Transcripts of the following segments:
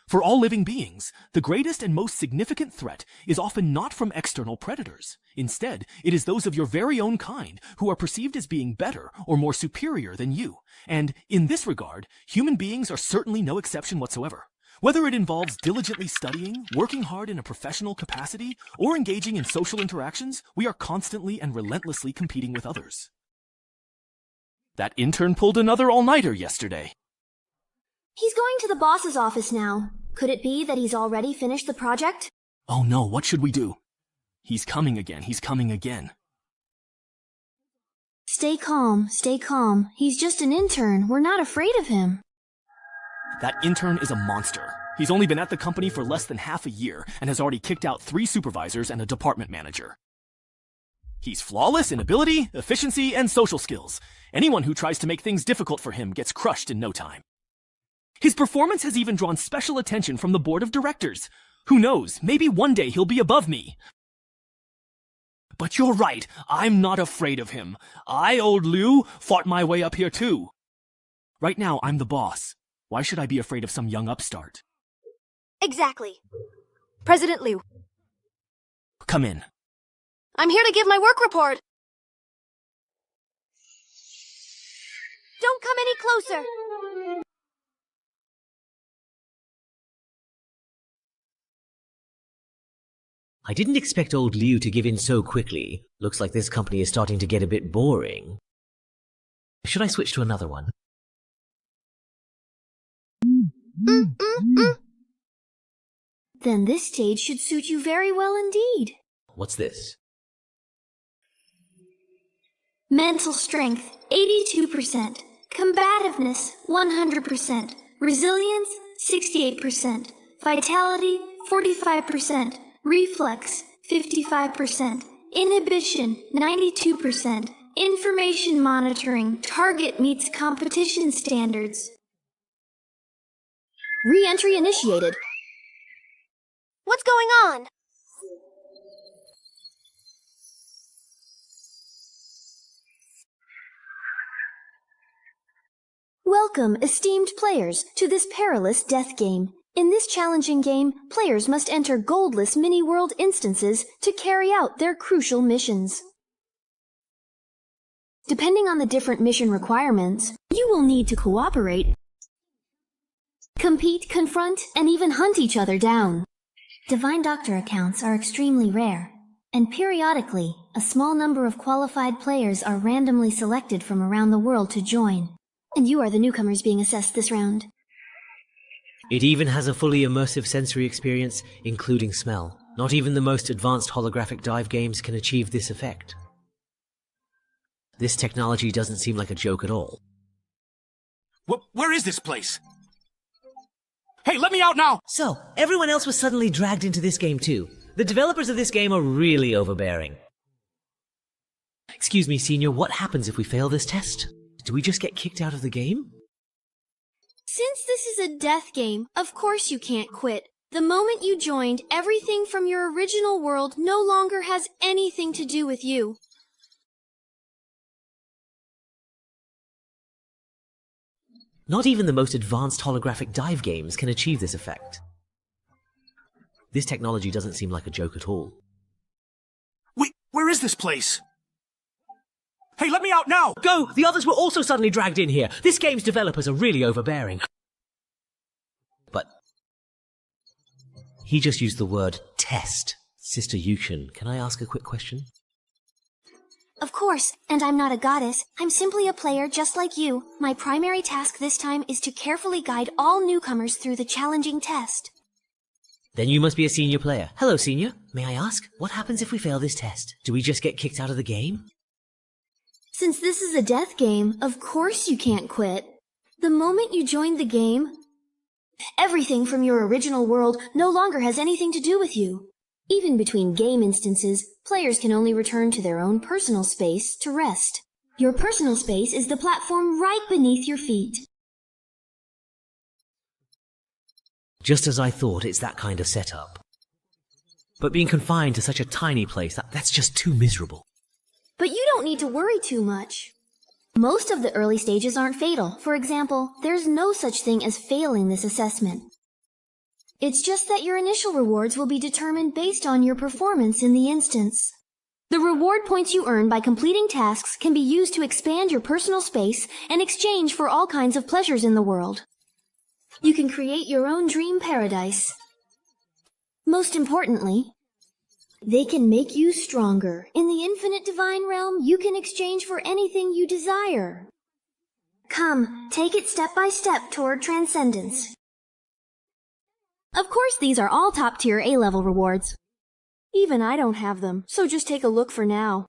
For all living beings, the greatest and most significant threat is often not from external predators. Instead, it is those of your very own kind who are perceived as being better or more superior than you. And in this regard, human beings are certainly no exception whatsoever. Whether it involves diligently studying, working hard in a professional capacity, or engaging in social interactions, we are constantly and relentlessly competing with others. That intern pulled another all-nighter yesterday. He's going to the boss's office now. Could it be that he's already finished the project? Oh no, what should we do? He's coming again, he's coming again. Stay calm, stay calm. He's just an intern. We're not afraid of him. That intern is a monster. He's only been at the company for less than half a year and has already kicked out 3 supervisors and a department manager. He's flawless in ability, efficiency, and social skills. Anyone who tries to make things difficult for him gets crushed in no time. His performance has even drawn special attention from the board of directors. Who knows, maybe one day he'll be above me. But you're right, I'm not afraid of him. I, old Liu, fought my way up here too. Right now, I'm the boss. Why should I be afraid of some young upstart? Exactly. President Liu. Come in. I'm here to give my work report. Don't come any closer. I didn't expect old Liu to give in so quickly. Looks like this company is starting to get a bit boring. Should I switch to another one? Then this stage should suit you very well indeed. What's this? Mental strength, 82%. Combativeness, 100%. Resilience, 68%. Vitality, 45%. Reflex, 55%. Inhibition, 92%. Information monitoring. Target meets competition standards. Re-entry initiated. What's going on? Welcome, esteemed players, to this perilous death game. In this challenging game, players must enter goldless mini-world instances to carry out their crucial missions. Depending on the different mission requirements, you will need to cooperate, compete, confront, and even hunt each other down. Divine Doctor accounts are extremely rare, and periodically, a small number of qualified players are randomly selected from around the world to join. And you are the newcomers being assessed this round. It even has a fully immersive sensory experience, including smell. Not even the most advanced holographic dive games can achieve this effect. This technology doesn't seem like a joke at all. Where is this place? Hey, let me out now! So, everyone else was suddenly dragged into this game too. The developers of this game are really overbearing. Excuse me, Senior, what happens if we fail this test? Do we just get kicked out of the game? Since this is a death game, of course you can't quit. The moment you joined, everything from your original world no longer has anything to do with you. Not even the most advanced holographic dive games can achieve this effect. This technology doesn't seem like a joke at all. Wait, where is this place? Hey, let me out now! Go! The others were also suddenly dragged in here. This game's developers are really overbearing. But he just used the word test. Sister Yukon, can I ask a quick question? Of course, and I'm not a goddess. I'm simply a player just like you. My primary task this time is to carefully guide all newcomers through the challenging test. Then you must be a senior player. Hello, Senior. May I ask, what happens if we fail this test? Do we just get kicked out of the game? Since this is a death game, of course you can't quit. The moment you joined the game, everything from your original world no longer has anything to do with you. Even between game instances, players can only return to their own personal space to rest. Your personal space is the platform right beneath your feet. Just as I thought, it's that kind of setup. But being confined to such a tiny place, that's just too miserable. But you don't need to worry too much. Most of the early stages aren't fatal. For example, there's no such thing as failing this assessment. It's just that your initial rewards will be determined based on your performance in the instance. The reward points you earn by completing tasks can be used to expand your personal space and exchange for all kinds of pleasures in the world. You can create your own dream paradise. Most importantly, they can make you stronger. In the infinite divine realm, you can exchange for anything you desire. Come, take it step by step toward transcendence. Of course, these are all top-tier A-level rewards. Even I don't have them, so just take a look for now.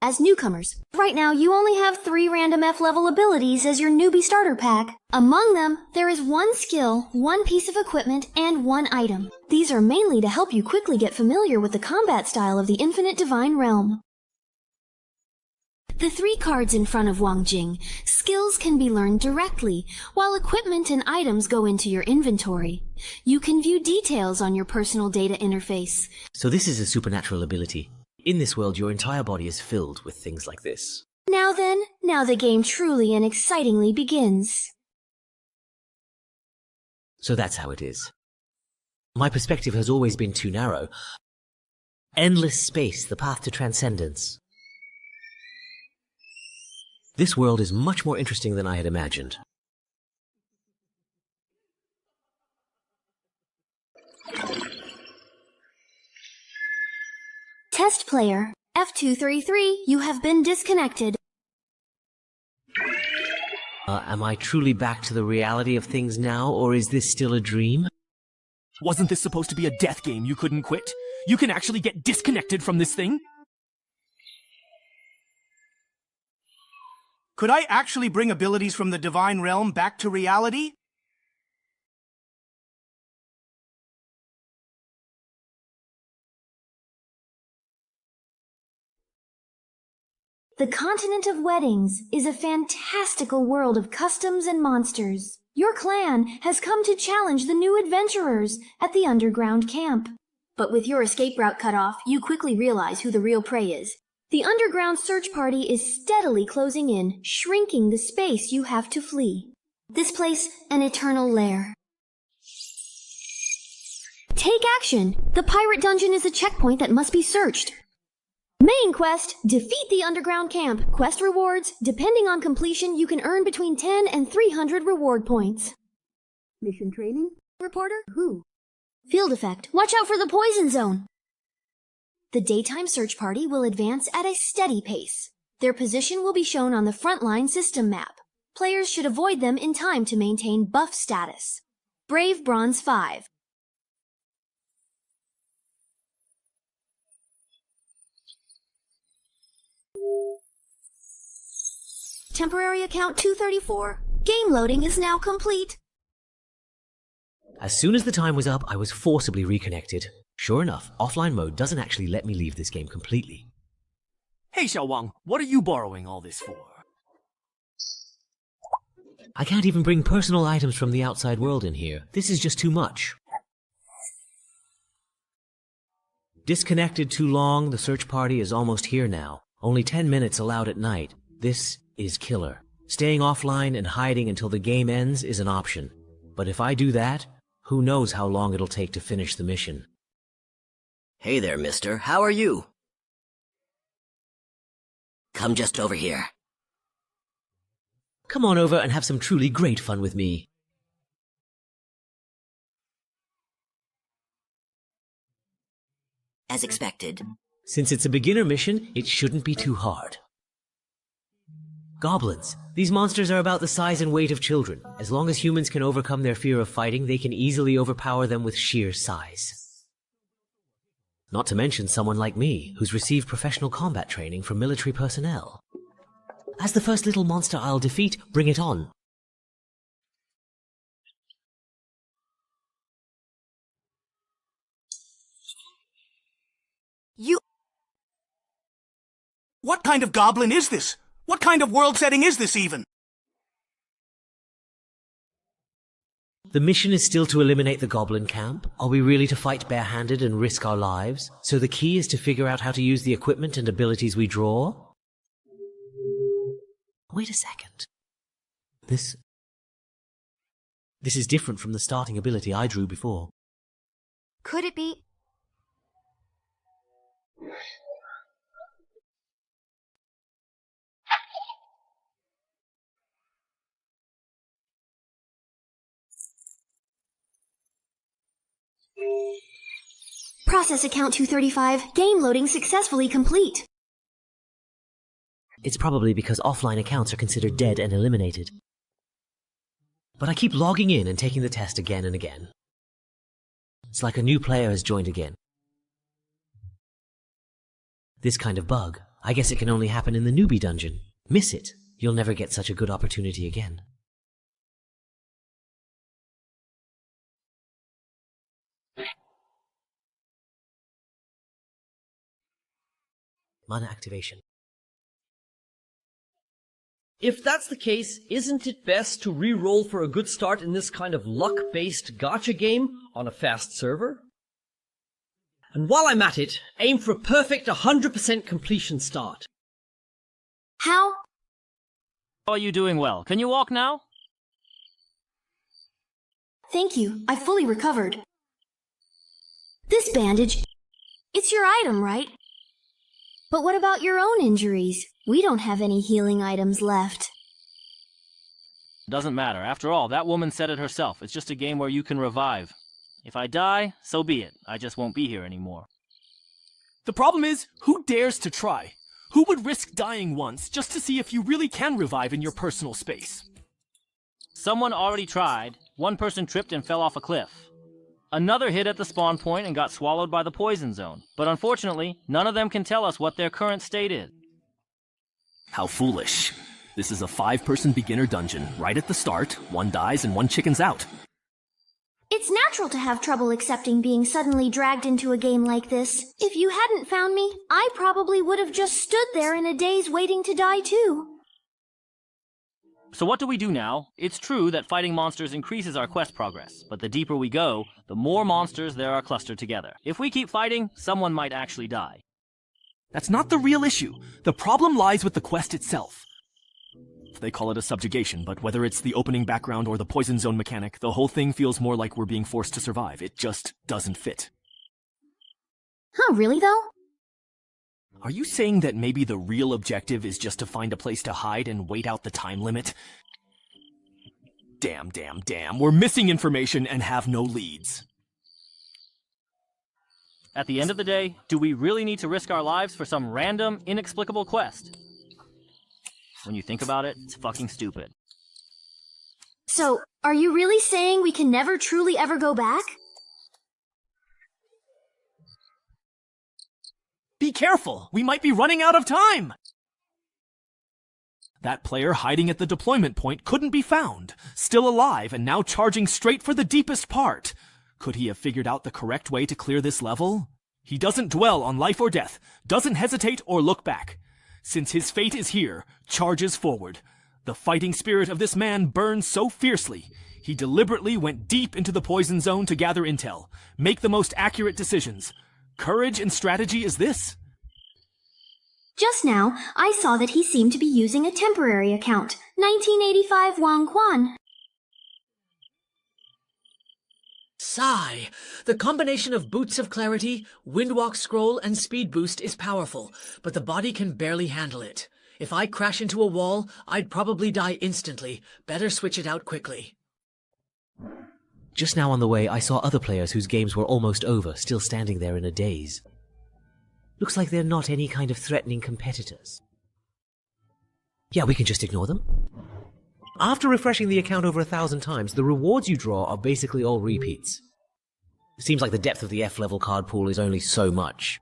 As newcomers, right now you only have 3 random F-level abilities as your newbie starter pack. Among them, there is 1 skill, 1 piece of equipment, and 1 item. These are mainly to help you quickly get familiar with the combat style of the Infinite Divine Realm. The 3 cards in front of Wang Jing, skills can be learned directly, while equipment and items go into your inventory. You can view details on your personal data interface. So this is a supernatural ability. In this world, your entire body is filled with things like this. Now then, now the game truly and excitingly begins. So that's how it is. My perspective has always been too narrow. Endless space, the path to transcendence. This world is much more interesting than I had imagined. Test player, F233, you have been disconnected. Am I truly back to the reality of things now, or is this still a dream? Wasn't this supposed to be a death game you couldn't quit? You can actually get disconnected from this thing? Could I actually bring abilities from the divine realm back to reality? The continent of weddings is a fantastical world of customs and monsters. Your clan has come to challenge the new adventurers at the underground camp. But with your escape route cut off, you quickly realize who the real prey is. The underground search party is steadily closing in, shrinking the space you have to flee. This place, an eternal lair. Take action! The pirate dungeon is a checkpoint that must be searched. Main quest, defeat the underground camp. Quest rewards, depending on completion, you can earn between 10 and 300 reward points. Mission training? Reporter? Who? Field effect, watch out for the poison zone. The daytime search party will advance at a steady pace. Their position will be shown on the frontline system map. Players should avoid them in time to maintain buff status. Brave Bronze 5. Temporary account 234. Game loading is now complete. As soon as the time was up, I was forcibly reconnected. Sure enough, offline mode doesn't actually let me leave this game completely. Hey, Xiao Wang, what are you borrowing all this for? I can't even bring personal items from the outside world in here. This is just too much. Disconnected too long, the search party is almost here now. Only 10 minutes allowed at night. This is killer. Staying offline and hiding until the game ends is an option. But if I do that, who knows how long it'll take to finish the mission. Hey there, mister. How are you? Come just over here. Come on over and have some truly great fun with me. As expected. Since it's a beginner mission, it shouldn't be too hard. Goblins. These monsters are about the size and weight of children. As long as humans can overcome their fear of fighting, they can easily overpower them with sheer size. Not to mention someone like me, who's received professional combat training from military personnel. As the first little monster I'll defeat, bring it on. What kind of goblin is this? What kind of world setting is this even? The mission is still to eliminate the goblin camp. Are we really to fight barehanded and risk our lives? So the key is to figure out how to use the equipment and abilities we draw? Wait a second. This This is different from the starting ability I drew before. Could it be? Process account 235. Game loading successfully complete. It's probably because offline accounts are considered dead and eliminated. But I keep logging in and taking the test again and again. It's like a new player has joined again. This kind of bug, I guess it can only happen in the newbie dungeon. Miss it, you'll never get such a good opportunity again. Mana activation. If that's the case, isn't it best to re-roll for a good start in this kind of luck-based gacha game on a fast server? And while I'm at it, aim for a perfect 100% completion start. How? Are you doing well? Can you walk now? Thank you. I fully recovered. This bandage, it's your item, right? But what about your own injuries? We don't have any healing items left. Doesn't matter. After all, that woman said it herself. It's just a game where you can revive. If I die, so be it. I just won't be here anymore. The problem is, who dares to try? Who would risk dying once just to see if you really can revive in your personal space? Someone already tried. One person tripped and fell off a cliff. Another hit at the spawn point and got swallowed by the poison zone. But unfortunately, none of them can tell us what their current state is. How foolish. This is a 5-person beginner dungeon. Right at the start, one dies and one chickens out. It's natural to have trouble accepting being suddenly dragged into a game like this. If you hadn't found me, I probably would have just stood there in a daze waiting to die too. So what do we do now? It's true that fighting monsters increases our quest progress, but the deeper we go, the more monsters there are clustered together. If we keep fighting, someone might actually die. That's not the real issue. The problem lies with the quest itself. They call it a subjugation, but whether it's the opening background or the poison zone mechanic, the whole thing feels more like we're being forced to survive. It just doesn't fit. Huh, really though? Are you saying that maybe the real objective is just to find a place to hide and wait out the time limit? Damn. We're missing information and have no leads. At the end of the day, do we really need to risk our lives for some random, inexplicable quest? When you think about it, it's fucking stupid. So, are you really saying we can never truly ever go back? Be careful! We might be running out of time! That player hiding at the deployment point couldn't be found, still alive and now charging straight for the deepest part. Could he have figured out the correct way to clear this level? He doesn't dwell on life or death, doesn't hesitate or look back. Since his fate is here, charges forward. The fighting spirit of this man burns so fiercely, he deliberately went deep into the poison zone to gather intel, make the most accurate decisions. Courage and strategy is this? Just now, I saw that he seemed to be using a temporary account. 1985 Wang Quan. Sigh. The combination of Boots of Clarity, Windwalk Scroll, and Speed Boost is powerful, but the body can barely handle it. If I crash into a wall, I'd probably die instantly. Better switch it out quickly. Just now on the way, I saw other players whose games were almost over, still standing there in a daze. Looks like they're not any kind of threatening competitors. Yeah, we can just ignore them. After refreshing the account over 1,000 times, the rewards you draw are basically all repeats. Seems like the depth of the F-level card pool is only so much.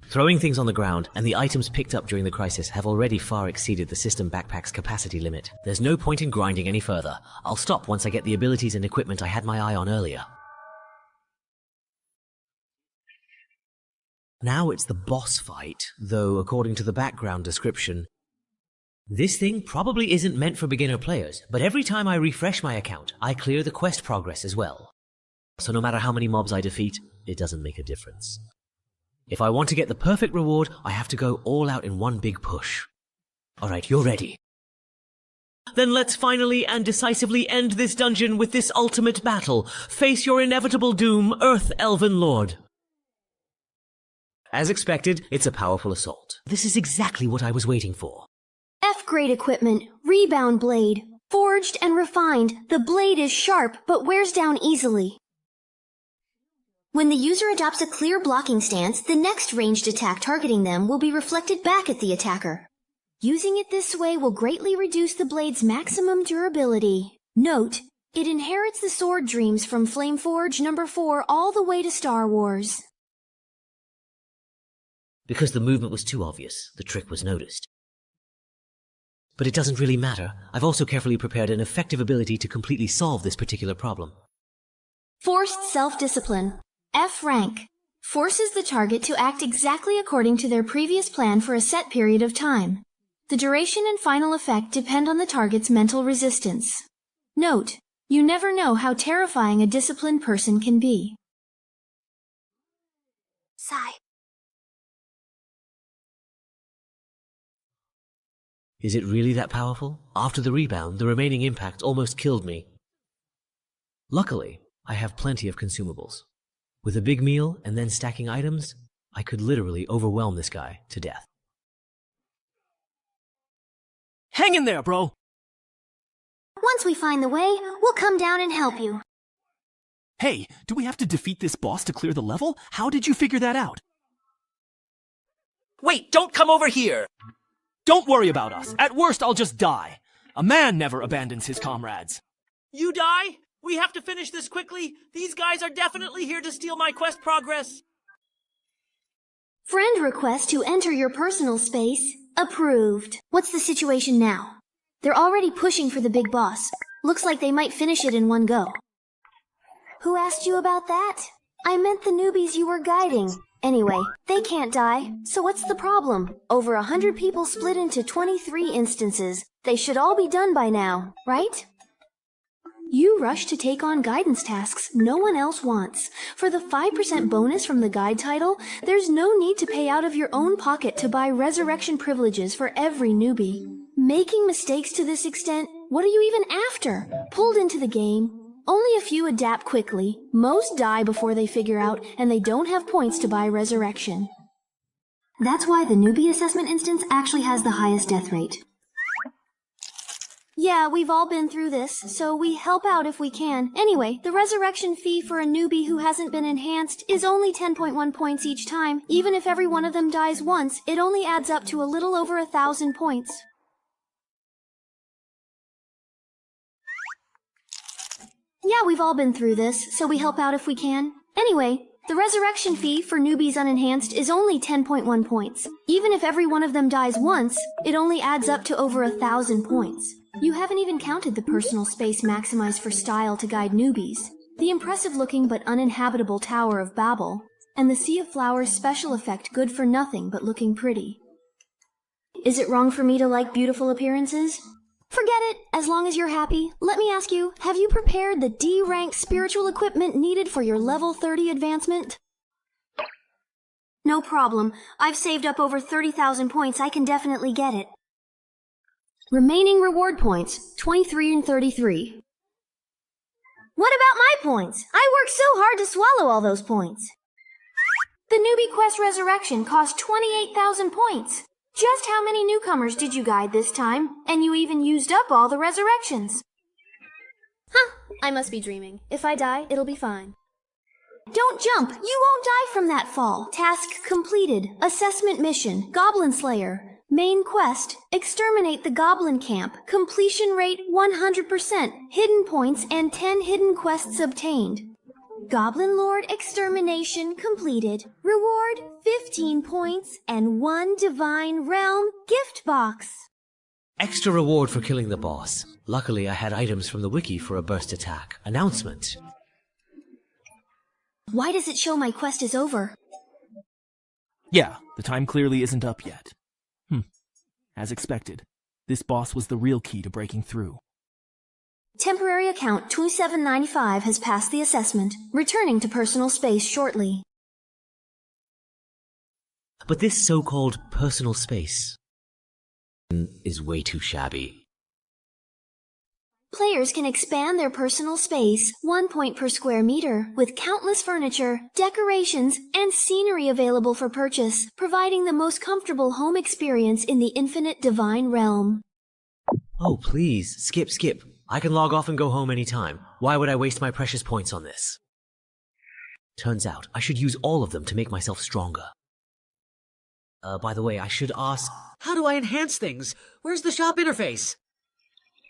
Throwing things on the ground, and the items picked up during the crisis have already far exceeded the system backpack's capacity limit. There's no point in grinding any further. I'll stop once I get the abilities and equipment I had my eye on earlier. Now it's the boss fight, though according to the background description, this thing probably isn't meant for beginner players, but every time I refresh my account, I clear the quest progress as well. So no matter how many mobs I defeat, it doesn't make a difference. If I want to get the perfect reward, I have to go all out in one big push. Alright, you're ready. Then let's finally and decisively end this dungeon with this ultimate battle. Face your inevitable doom, Earth Elven Lord. As expected, it's a powerful assault. This is exactly what I was waiting for. F-grade equipment, rebound blade. Forged and refined, the blade is sharp but wears down easily. When the user adopts a clear blocking stance, the next ranged attack targeting them will be reflected back at the attacker. Using it this way will greatly reduce the blade's maximum durability. Note, it inherits the sword dreams from Flameforge No. 4 all the way to Star Wars. Because the movement was too obvious, the trick was noticed. But it doesn't really matter. I've also carefully prepared an effective ability to completely solve this particular problem. Forced self-discipline. F rank. Forces the target to act exactly according to their previous plan for a set period of time. The duration and final effect depend on the target's mental resistance. Note, you never know how terrifying a disciplined person can be. Sigh. Is it really that powerful? After the rebound, the remaining impact almost killed me. Luckily, I have plenty of consumables. With a big meal and then stacking items, I could literally overwhelm this guy to death. Hang in there, bro! Once we find the way, we'll come down and help you. Hey, do we have to defeat this boss to clear the level? How did you figure that out? Wait, don't come over here! Don't worry about us. At worst, I'll just die. A man never abandons his comrades. You die? We have to finish this quickly. These guys are definitely here to steal my quest progress. Friend request to enter your personal space. Approved. What's the situation now? They're already pushing for the big boss. Looks like they might finish it in one go. Who asked you about that? I meant the newbies you were guiding. Anyway, they can't die, so what's the problem? Over 100 people split into 23 instances. They should all be done by now, right? You rush to take on guidance tasks no one else wants. For the 5% bonus from the guide title, there's no need to pay out of your own pocket to buy resurrection privileges for every newbie. Making mistakes to this extent, what are you even after? Pulled into the game. Only a few adapt quickly, most die before they figure out, and they don't have points to buy resurrection. That's why the newbie assessment instance actually has the highest death rate. Yeah, we've all been through this, so we help out if we can. Anyway, the resurrection fee for a newbie who hasn't been enhanced is only 10.1 points each time. Even if every one of them dies once, it only adds up to a little over 1,000 points. Yeah, we've all been through this, so we help out if we can. Anyway, the resurrection fee for newbies unenhanced is only 10.1 points. Even if every one of them dies once, it only adds up to over 1,000 points. You haven't even counted the personal space maximized for style to guide newbies, the impressive-looking but uninhabitable Tower of Babel, and the Sea of Flowers special effect good for nothing but looking pretty. Is it wrong for me to like beautiful appearances? Forget it, as long as you're happy. Let me ask you, have you prepared the D-rank spiritual equipment needed for your level 30 advancement? No problem. I've saved up over 30,000 points. I can definitely get it. Remaining reward points, 23 and 33. What about my points? I worked so hard to swallow all those points. The newbie quest resurrection cost 28,000 points. Just how many newcomers did you guide this time? And you even used up all the resurrections. Huh, I must be dreaming. If I die, it'll be fine. Don't jump! You won't die from that fall. Task completed. Assessment mission. Goblin Slayer. Main quest. Exterminate the Goblin Camp. Completion rate 100%. Hidden points and 10 hidden quests obtained. Goblin Lord extermination completed. Reward 15 points and 1 Divine Realm gift box. Extra reward for killing the boss. Luckily, I had items from the wiki for a burst attack. Announcement. Why does it show my quest is over? Yeah, the time clearly isn't up yet. As expected, this boss was the real key to breaking through. Temporary account 2795 has passed the assessment, returning to personal space shortly. But this so-called personal space is way too shabby. Players can expand their personal space 1 point per square meter with countless furniture, decorations, and scenery available for purchase, providing the most comfortable home experience in the infinite divine realm. Oh, please, skip. I can log off and go home anytime. Why would I waste my precious points on this? Turns out, I should use all of them to make myself stronger. By the way, I should ask... How do I enhance things? Where's the shop interface?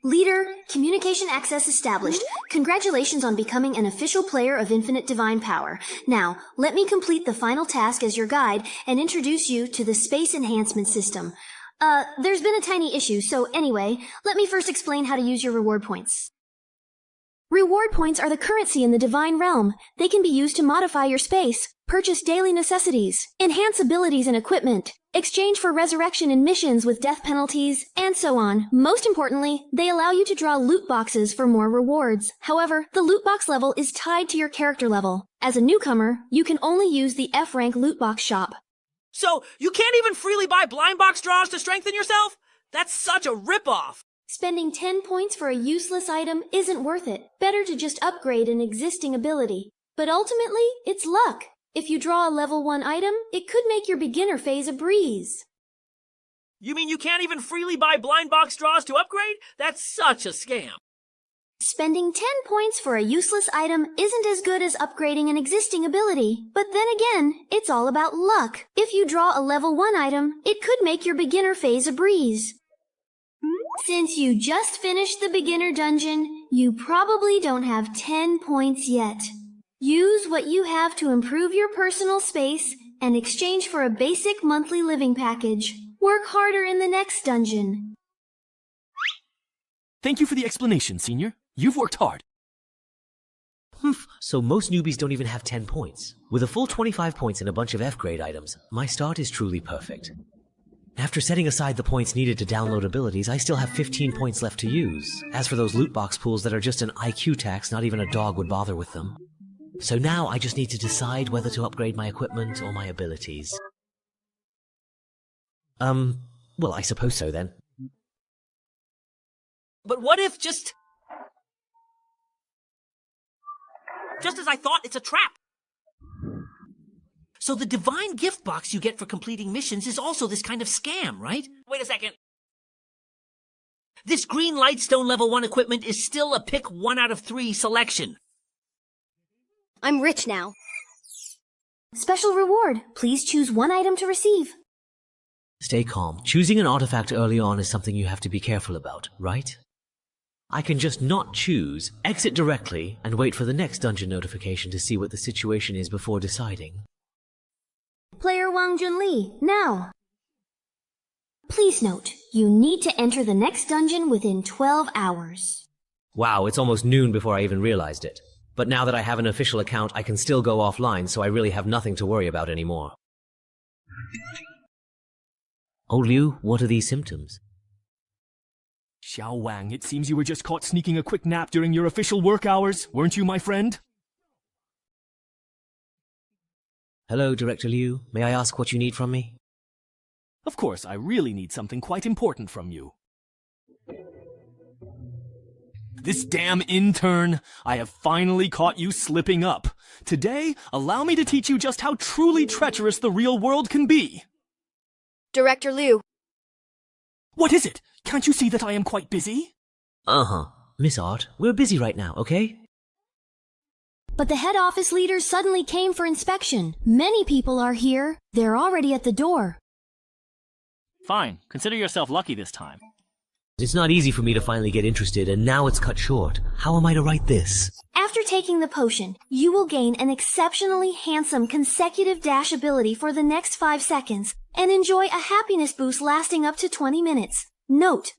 Leader, communication access established. Congratulations on becoming an official player of Infinite Divine Power. Now, let me complete the final task as your guide and introduce you to the Space Enhancement System. There's been a tiny issue, so anyway, let me first explain how to use your reward points. Reward points are the currency in the Divine Realm. They can be used to modify your space, purchase daily necessities, enhance abilities and equipment, exchange for resurrection in missions with death penalties, and so on. Most importantly, they allow you to draw loot boxes for more rewards. However, the loot box level is tied to your character level. As a newcomer, you can only use the F-rank loot box shop. So, you can't even freely buy blind box draws to strengthen yourself? That's such a ripoff! Spending 10 points for a useless item isn't worth it. Better to just upgrade an existing ability. But ultimately, it's luck. If you draw a level 1 item, it could make your beginner phase a breeze. You mean you can't even freely buy blind box draws to upgrade? That's such a scam. Spending 10 points for a useless item isn't as good as upgrading an existing ability. But then again, it's all about luck. If you draw a level 1 item, it could make your beginner phase a breeze. Since you just finished the beginner dungeon, you probably don't have 10 points yet. Use what you have to improve your personal space and exchange for a basic monthly living package. Work harder in the next dungeon. Thank you for the explanation, Senior. You've worked hard. So most newbies don't even have 10 points. With a full 25 points and a bunch of F-grade items, my start is truly perfect. After setting aside the points needed to download abilities, I still have 15 points left to use. As for those loot box pools that are just an IQ tax, not even a dog would bother with them. So now I just need to decide whether to upgrade my equipment or my abilities. Well, I suppose so then. But what if just as I thought, it's a trap? So the divine gift box you get for completing missions is also this kind of scam, right? Wait a second. This green Lightstone level 1 equipment is still a pick 1 out of 3 selection. I'm rich now. Special reward. Please choose 1 item to receive. Stay calm. Choosing an artifact early on is something you have to be careful about, right? I can just not choose, exit directly, and wait for the next dungeon notification to see what the situation is before deciding. Player Wang Junli, now. Please note, you need to enter the next dungeon within 12 hours. Wow, it's almost noon before I even realized it. But now that I have an official account, I can still go offline, so I really have nothing to worry about anymore. Oh, Liu, what are these symptoms? Xiao Wang, it seems you were just caught sneaking a quick nap during your official work hours, weren't you, my friend? Hello, Director Liu. May I ask what you need from me? Of course, I really need something quite important from you. This damn intern! I have finally caught you slipping up. Today, allow me to teach you just how truly treacherous the real world can be. Director Liu. What is it? Can't you see that I am quite busy? Uh-huh. Miss Art, we're busy right now, okay? But the head office leaders suddenly came for inspection. Many people are here. They're already at the door. Fine. Consider yourself lucky this time. It's not easy for me to finally get interested, and now it's cut short. How am I to write this? After taking the potion, you will gain an exceptionally handsome consecutive dash ability for the next 5 seconds, and enjoy a happiness boost lasting up to 20 minutes. Note,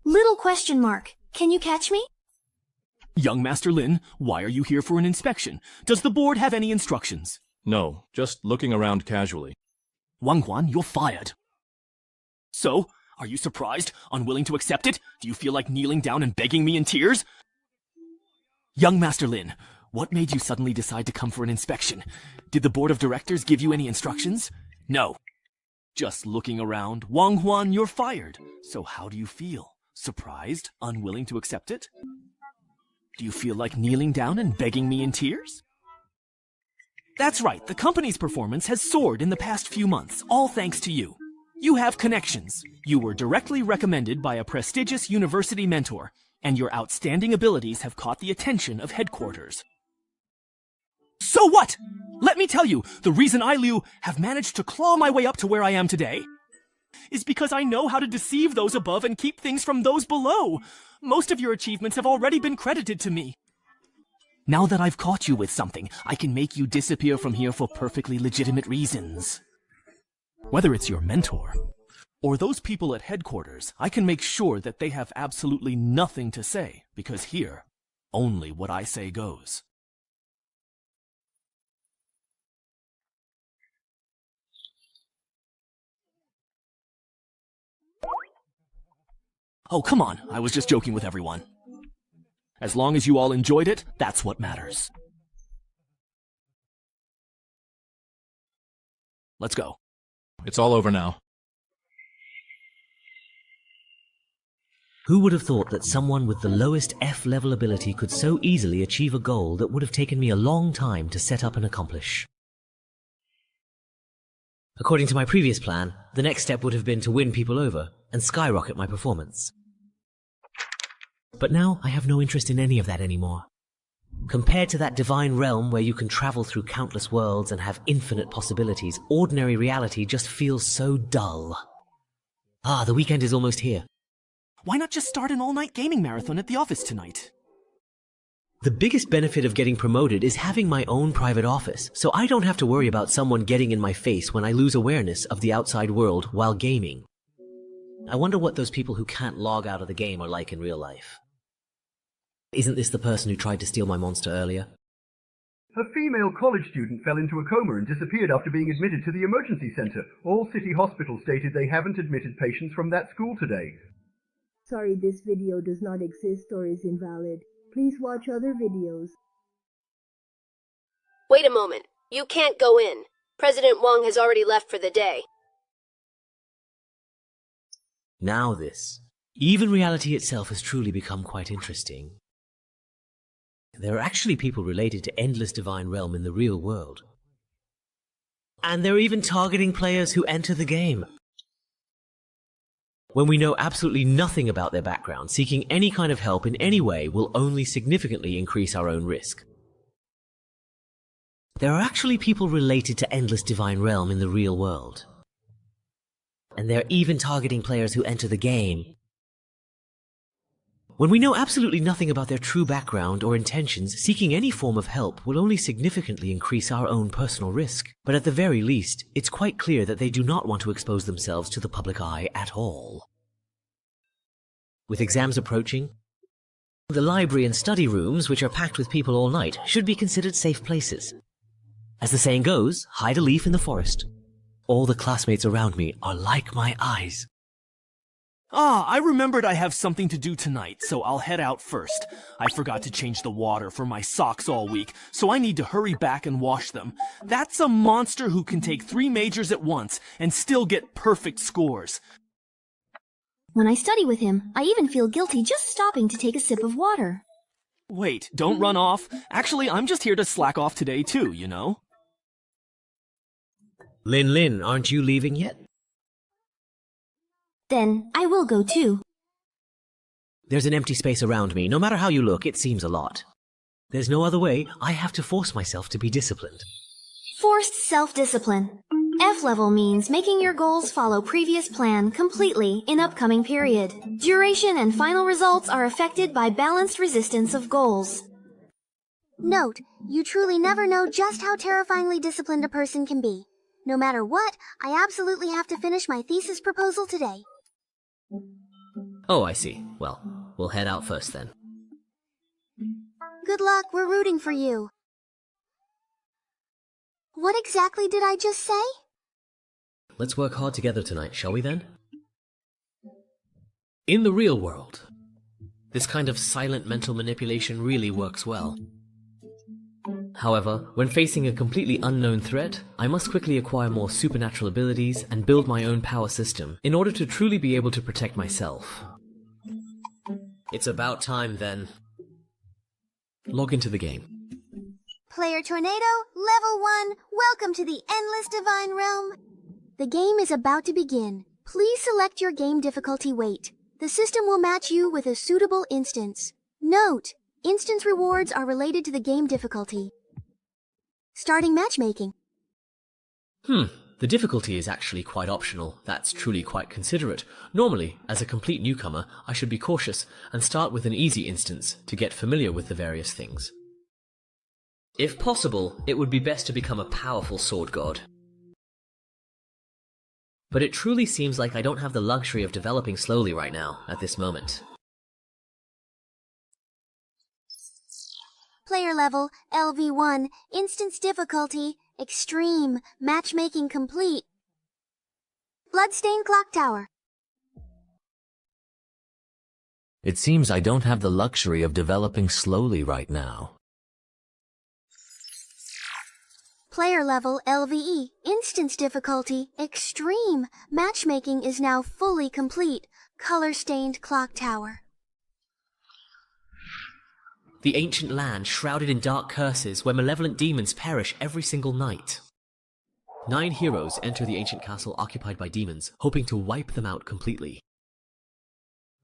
little question mark. Can you catch me? Young Master Lin, why are you here for an inspection? Does the board have any instructions? No, just looking around casually. Wang Guan, you're fired. So, are you surprised? Unwilling to accept it? Do you feel like kneeling down and begging me in tears? Young Master Lin, what made you suddenly decide to come for an inspection? Did the board of directors give you any instructions? No. Just looking around, Wang Huan, you're fired. So how do you feel? Surprised? Unwilling to accept it? Do you feel like kneeling down and begging me in tears? That's right, the company's performance has soared in the past few months, all thanks to you. You have connections. You were directly recommended by a prestigious university mentor, and your outstanding abilities have caught the attention of headquarters. So what? Let me tell you, the reason I, Liu, have managed to claw my way up to where I am today is because I know how to deceive those above and keep things from those below. Most of your achievements have already been credited to me. Now that I've caught you with something, I can make you disappear from here for perfectly legitimate reasons. Whether it's your mentor or those people at headquarters, I can make sure that they have absolutely nothing to say, because here, only what I say goes. Oh, come on, I was just joking with everyone. As long as you all enjoyed it, that's what matters. Let's go. It's all over now. Who would have thought that someone with the lowest F-level ability could so easily achieve a goal that would have taken me a long time to set up and accomplish? According to my previous plan, the next step would have been to win people over and skyrocket my performance. But now I have no interest in any of that anymore. Compared to that divine realm where you can travel through countless worlds and have infinite possibilities, ordinary reality just feels so dull. Ah, the weekend is almost here. Why not just start an all-night gaming marathon at the office tonight? The biggest benefit of getting promoted is having my own private office, so I don't have to worry about someone getting in my face when I lose awareness of the outside world while gaming. I wonder what those people who can't log out of the game are like in real life. Isn't this the person who tried to steal my monster earlier? A female college student fell into a coma and disappeared after being admitted to the emergency center. All city hospitals stated they haven't admitted patients from that school today. Sorry, this video does not exist or is invalid. Please watch other videos. Wait a moment. You can't go in. President Wang has already left for the day. Now this. Even reality itself has truly become quite interesting. There are actually people related to Endless Divine Realm in the real world. And they're even targeting players who enter the game. When we know absolutely nothing about their background, seeking any kind of help in any way will only significantly increase our own risk. There are actually people related to Endless Divine Realm in the real world. And they're even targeting players who enter the game. When we know absolutely nothing about their true background or intentions, seeking any form of help will only significantly increase our own personal risk. But at the very least, it's quite clear that they do not want to expose themselves to the public eye at all. With exams approaching, the library and study rooms, which are packed with people all night, should be considered safe places. As the saying goes, hide a leaf in the forest. All the classmates around me are like my eyes. Ah, I remembered I have something to do tonight, so I'll head out first. I forgot to change the water for my socks all week, so I need to hurry back and wash them. That's a monster who can take 3 majors at once and still get perfect scores. When I study with him, I even feel guilty just stopping to take a sip of water. Wait, don't run off. Actually, I'm just here to slack off today too, you know? Lin, aren't you leaving yet? Then I will go too. There's an empty space around me. No matter how you look, it seems a lot. There's no other way. I have to force myself to be disciplined. Forced self-discipline. F-level means making your goals follow previous plan completely in upcoming period. Duration and final results are affected by balanced resistance of goals. Note, you truly never know just how terrifyingly disciplined a person can be. No matter what, I absolutely have to finish my thesis proposal today. Oh, I see. Well, we'll head out first then. Good luck, we're rooting for you. What exactly did I just say? Let's work hard together tonight, shall we then? In the real world, this kind of silent mental manipulation really works well. However, when facing a completely unknown threat, I must quickly acquire more supernatural abilities and build my own power system in order to truly be able to protect myself. It's about time then. Log into the game. Player Tornado, Level 1, welcome to the Endless Divine Realm. The game is about to begin. Please select your game difficulty weight. The system will match you with a suitable instance. Note, instance rewards are related to the game difficulty. Starting matchmaking. The difficulty is actually quite optional. That's truly quite considerate. Normally, as a complete newcomer, I should be cautious and start with an easy instance to get familiar with the various things. If possible, it would be best to become a powerful sword god. But it truly seems like I don't have the luxury of developing slowly right now, at this moment. Player level, LV1, instance difficulty, extreme, matchmaking complete. Bloodstained Clock Tower. It seems I don't have the luxury of developing slowly right now. Player level, LVE, instance difficulty, extreme, matchmaking is now fully complete. Color-stained Clock Tower. The ancient land shrouded in dark curses where malevolent demons perish every single night. 9 heroes enter the ancient castle occupied by demons, hoping to wipe them out completely.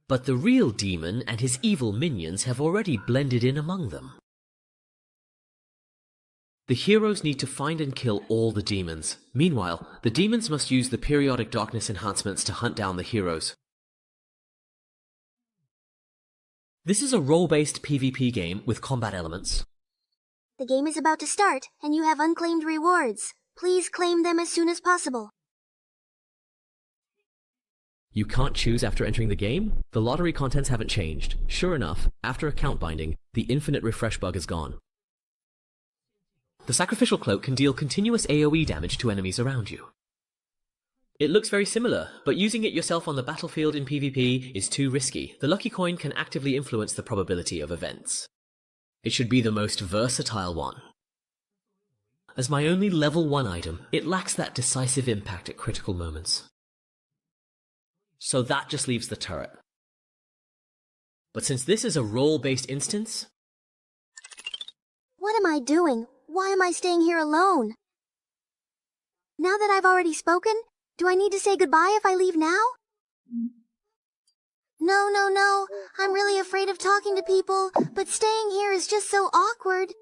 But the real demon and his evil minions have already blended in among them. The heroes need to find and kill all the demons. Meanwhile, the demons must use the periodic darkness enhancements to hunt down the heroes. This is a role-based PvP game with combat elements. The game is about to start, and you have unclaimed rewards. Please claim them as soon as possible. You can't choose after entering the game? The lottery contents haven't changed. Sure enough, after account binding, the infinite refresh bug is gone. The sacrificial cloak can deal continuous AoE damage to enemies around you. It looks very similar, but using it yourself on the battlefield in PvP is too risky. The lucky coin can actively influence the probability of events. It should be the most versatile one. As my only level 1 item, it lacks that decisive impact at critical moments. So that just leaves the turret. But since this is a role-based instance... What am I doing? Why am I staying here alone? Now that I've already spoken, do I need to say goodbye if I leave now? No. I'm really afraid of talking to people, but staying here is just so awkward.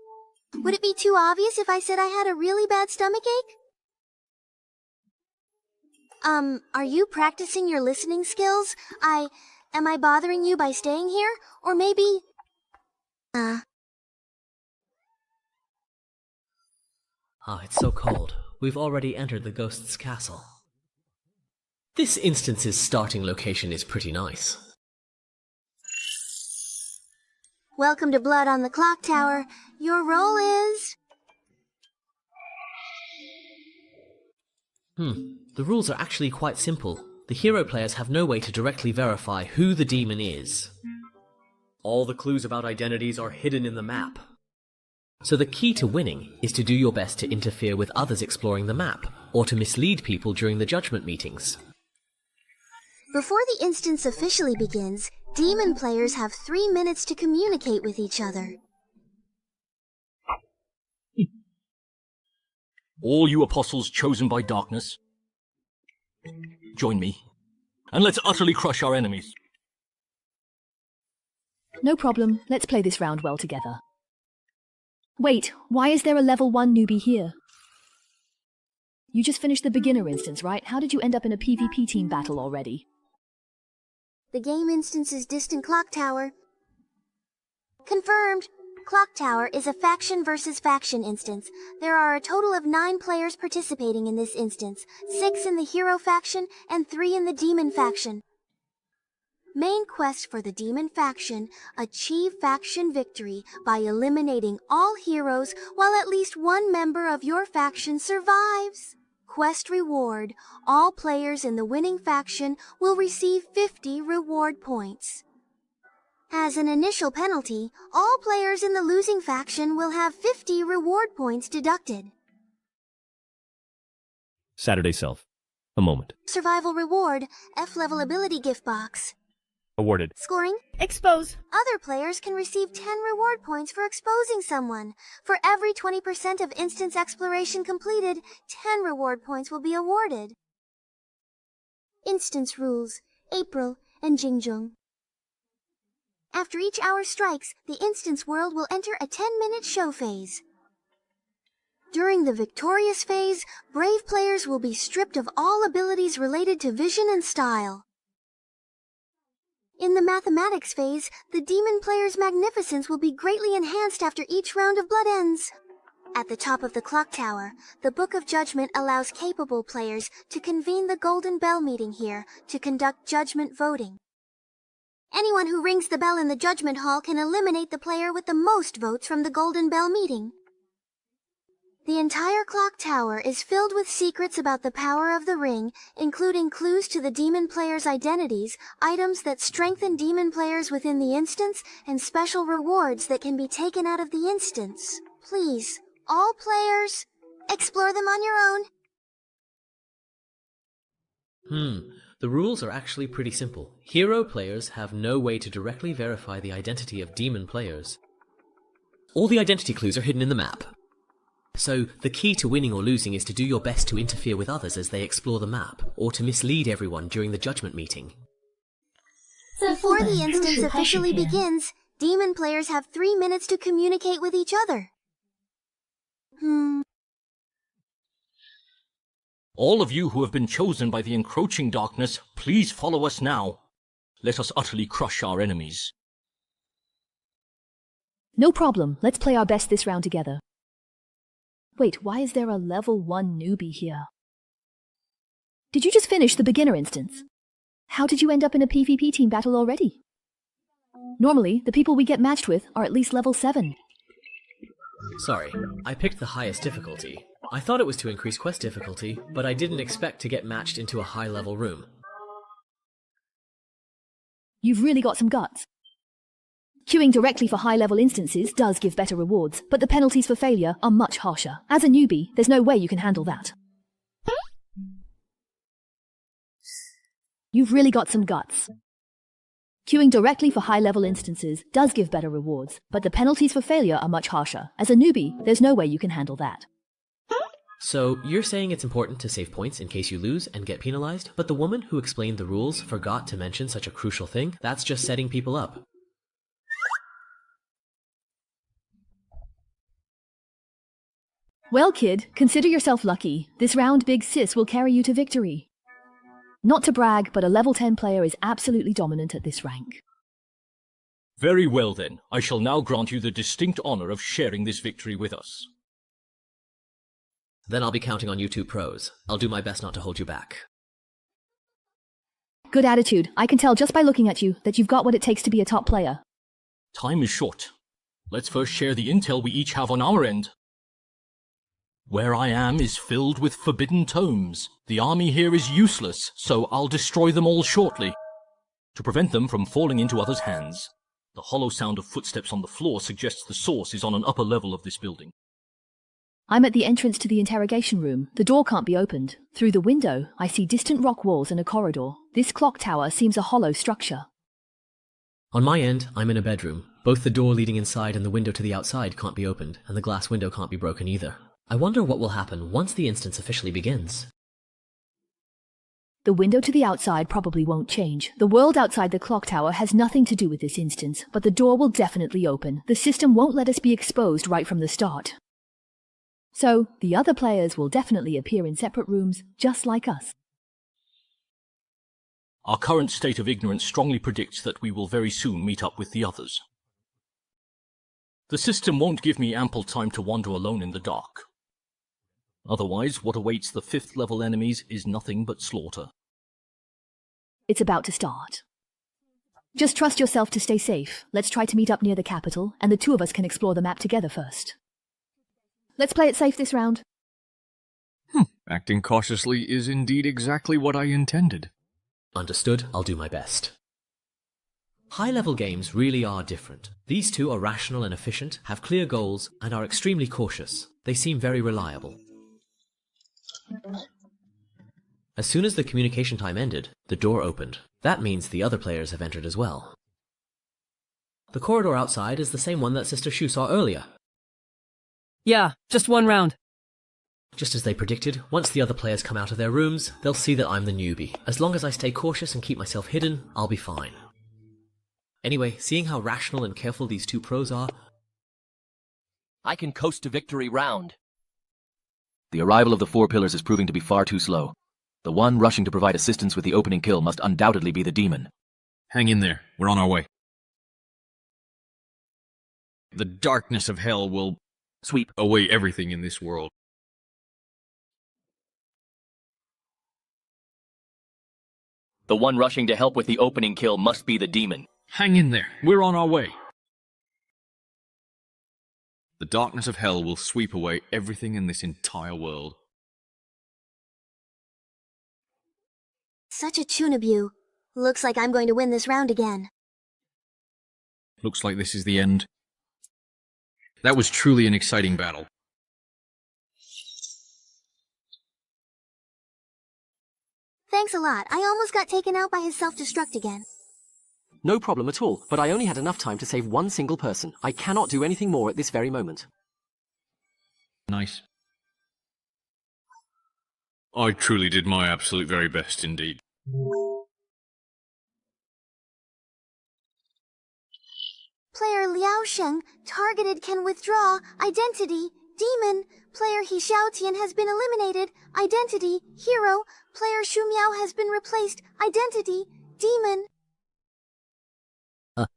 Would it be too obvious if I said I had a really bad stomachache? Are you practicing your listening skills? Am I bothering you by staying here? Or maybe... it's so cold. We've already entered the ghost's castle. This instance's starting location is pretty nice. Welcome to Blood on the Clock Tower. Your role is... The rules are actually quite simple. The hero players have no way to directly verify who the demon is. All the clues about identities are hidden in the map. So the key to winning is to do your best to interfere with others exploring the map, or to mislead people during the judgment meetings. Before the instance officially begins, demon players have 3 minutes to communicate with each other. All you apostles chosen by darkness, join me, and let's utterly crush our enemies. No problem. Let's play this round well together. Wait, why is there a level 1 newbie here? You just finished the beginner instance, right? How did you end up in a PvP team battle already? The game instance is Distant Clock Tower. Confirmed! Clock Tower is a faction versus faction instance. There are a total of 9 players participating in this instance, 6 in the hero faction and 3 in the demon faction. Main quest for the demon faction: achieve faction victory by eliminating all heroes while at least 1 member of your faction survives. Quest reward: all players in the winning faction will receive 50 reward points. As an initial penalty, all players in the losing faction will have 50 reward points deducted. Saturday Self. A moment. Survival reward, F-level ability gift box. Awarded. Scoring? Expose. Other players can receive 10 reward points for exposing someone. For every 20% of instance exploration completed, 10 reward points will be awarded. Instance rules, April and Jingjung. After each hour strikes, the instance world will enter a 10-minute show phase. During the victorious phase, brave players will be stripped of all abilities related to vision and style. In the mathematics phase, the demon player's magnificence will be greatly enhanced after each round of blood ends. At the top of the clock tower, the Book of Judgment allows capable players to convene the Golden Bell meeting here to conduct judgment voting. Anyone who rings the bell in the Judgment Hall can eliminate the player with the most votes from the Golden Bell meeting. The entire clock tower is filled with secrets about the power of the ring, including clues to the demon players' identities, items that strengthen demon players within the instance, and special rewards that can be taken out of the instance. Please, all players, explore them on your own. The rules are actually pretty simple. Hero players have no way to directly verify the identity of demon players. All the identity clues are hidden in the map. So, the key to winning or losing is to do your best to interfere with others as they explore the map, or to mislead everyone during the judgment meeting. Before the instance officially begins, demon players have 3 minutes to communicate with each other. All of you who have been chosen by the encroaching darkness, please follow us now. Let us utterly crush our enemies. No problem. Let's play our best this round together. Wait, why is there a level 1 newbie here? Did you just finish the beginner instance? How did you end up in a PvP team battle already? Normally, the people we get matched with are at least level 7. Sorry, I picked the highest difficulty. I thought it was to increase quest difficulty, but I didn't expect to get matched into a high-level room. You've really got some guts. Queuing directly for high-level instances does give better rewards, but the penalties for failure are much harsher. As a newbie, there's no way you can handle that. You've really got some guts. Queuing directly for high-level instances does give better rewards, but the penalties for failure are much harsher. As a newbie, there's no way you can handle that. So, you're saying it's important to save points in case you lose and get penalized, but the woman who explained the rules forgot to mention such a crucial thing? That's just setting people up. Well, kid, consider yourself lucky. This round Big Sis will carry you to victory. Not to brag, but a level 10 player is absolutely dominant at this rank. Very well then, I shall now grant you the distinct honor of sharing this victory with us. Then I'll be counting on you two pros. I'll do my best not to hold you back. Good attitude. I can tell just by looking at you that you've got what it takes to be a top player. Time is short. Let's first share the intel we each have on our end. Where I am is filled with forbidden tomes. The army here is useless, so I'll destroy them all shortly, to prevent them from falling into others' hands. The hollow sound of footsteps on the floor suggests the source is on an upper level of this building. I'm at the entrance to the interrogation room. The door can't be opened. Through the window, I see distant rock walls and a corridor. This clock tower seems a hollow structure. On my end, I'm in a bedroom. Both the door leading inside and the window to the outside can't be opened, and the glass window can't be broken either. I wonder what will happen once the instance officially begins. The window to the outside probably won't change. The world outside the clock tower has nothing to do with this instance, but the door will definitely open. The system won't let us be exposed right from the start. So, the other players will definitely appear in separate rooms, just like us. Our current state of ignorance strongly predicts that we will very soon meet up with the others. The system won't give me ample time to wander alone in the dark. Otherwise, what awaits the 5th level enemies is nothing but slaughter. It's about to start. Just trust yourself to stay safe. Let's try to meet up near the capital, and the two of us can explore the map together first. Let's play it safe this round. Acting cautiously is indeed exactly what I intended. Understood. I'll do my best. High-level games really are different. These two are rational and efficient, have clear goals, and are extremely cautious. They seem very reliable. As soon as the communication time ended, the door opened. That means the other players have entered as well. The corridor outside is the same one that Sister Shu saw earlier. Yeah, just one round. Just as they predicted, once the other players come out of their rooms, they'll see that I'm the newbie. As long as I stay cautious and keep myself hidden, I'll be fine. Anyway, seeing how rational and careful these two pros are, I can coast to victory round. The arrival of the four pillars is proving to be far too slow. The one rushing to provide assistance with the opening kill must undoubtedly be the demon. Hang in there. We're on our way. The darkness of hell will sweep away everything in this world. The one rushing to help with the opening kill must be the demon. Hang in there. We're on our way. The darkness of hell will sweep away everything in this entire world. Such a Chunabu. Looks like I'm going to win this round again. Looks like this is the end. That was truly an exciting battle. Thanks a lot. I almost got taken out by his self-destruct again. No problem at all, but I only had enough time to save one single person. I cannot do anything more at this very moment. Nice. I truly did my absolute very best indeed. Player Liao Sheng, targeted, can withdraw. Identity, demon. Player He Xiaotian has been eliminated. Identity, hero. Player Shu Miao has been replaced. Identity, demon.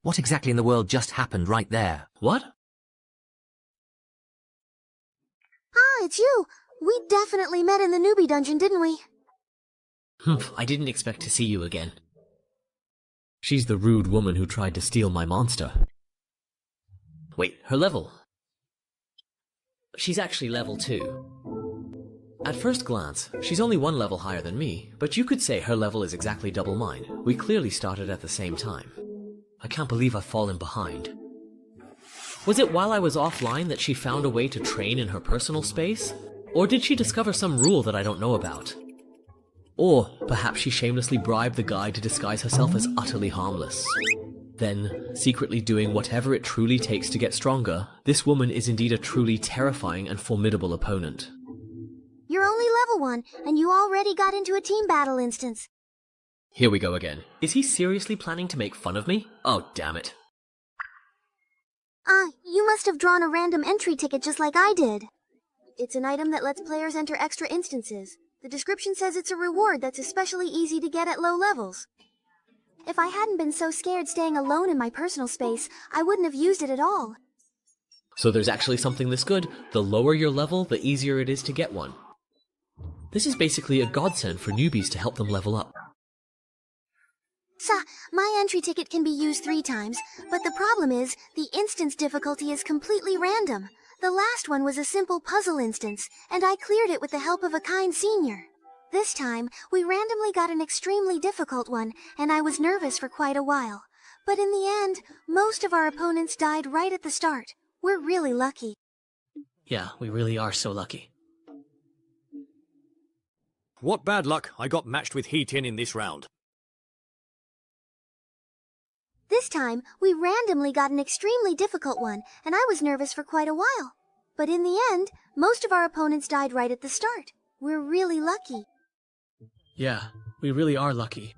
What exactly in the world just happened right there? What? Ah, it's you. We definitely met in the newbie dungeon, didn't we? I didn't expect to see you again. She's the rude woman who tried to steal my monster. Wait, her level? She's actually level 2. At first glance, she's only one level higher than me, but you could say her level is exactly double mine. We clearly started at the same time. I can't believe I've fallen behind. Was it while I was offline that she found a way to train in her personal space? Or did she discover some rule that I don't know about? Or perhaps she shamelessly bribed the guide to disguise herself as utterly harmless. Then, secretly doing whatever it truly takes to get stronger, this woman is indeed a truly terrifying and formidable opponent. You're only level 1, and you already got into a team battle instance. Here we go again. Is he seriously planning to make fun of me? Oh, damn it. You must have drawn a random entry ticket just like I did. It's an item that lets players enter extra instances. The description says it's a reward that's especially easy to get at low levels. If I hadn't been so scared staying alone in my personal space, I wouldn't have used it at all. So there's actually something this good. The lower your level, the easier it is to get one. This is basically a godsend for newbies to help them level up. My entry ticket can be used 3 times, but the problem is, the instance difficulty is completely random. The last one was a simple puzzle instance, and I cleared it with the help of a kind senior. This time, we randomly got an extremely difficult one, and I was nervous for quite a while. But in the end, most of our opponents died right at the start. We're really lucky. Yeah, we really are so lucky. What bad luck, I got matched with He Tian in this round. This time, we randomly got an extremely difficult one, and I was nervous for quite a while. But in the end, most of our opponents died right at the start. We're really lucky. Yeah, we really are lucky.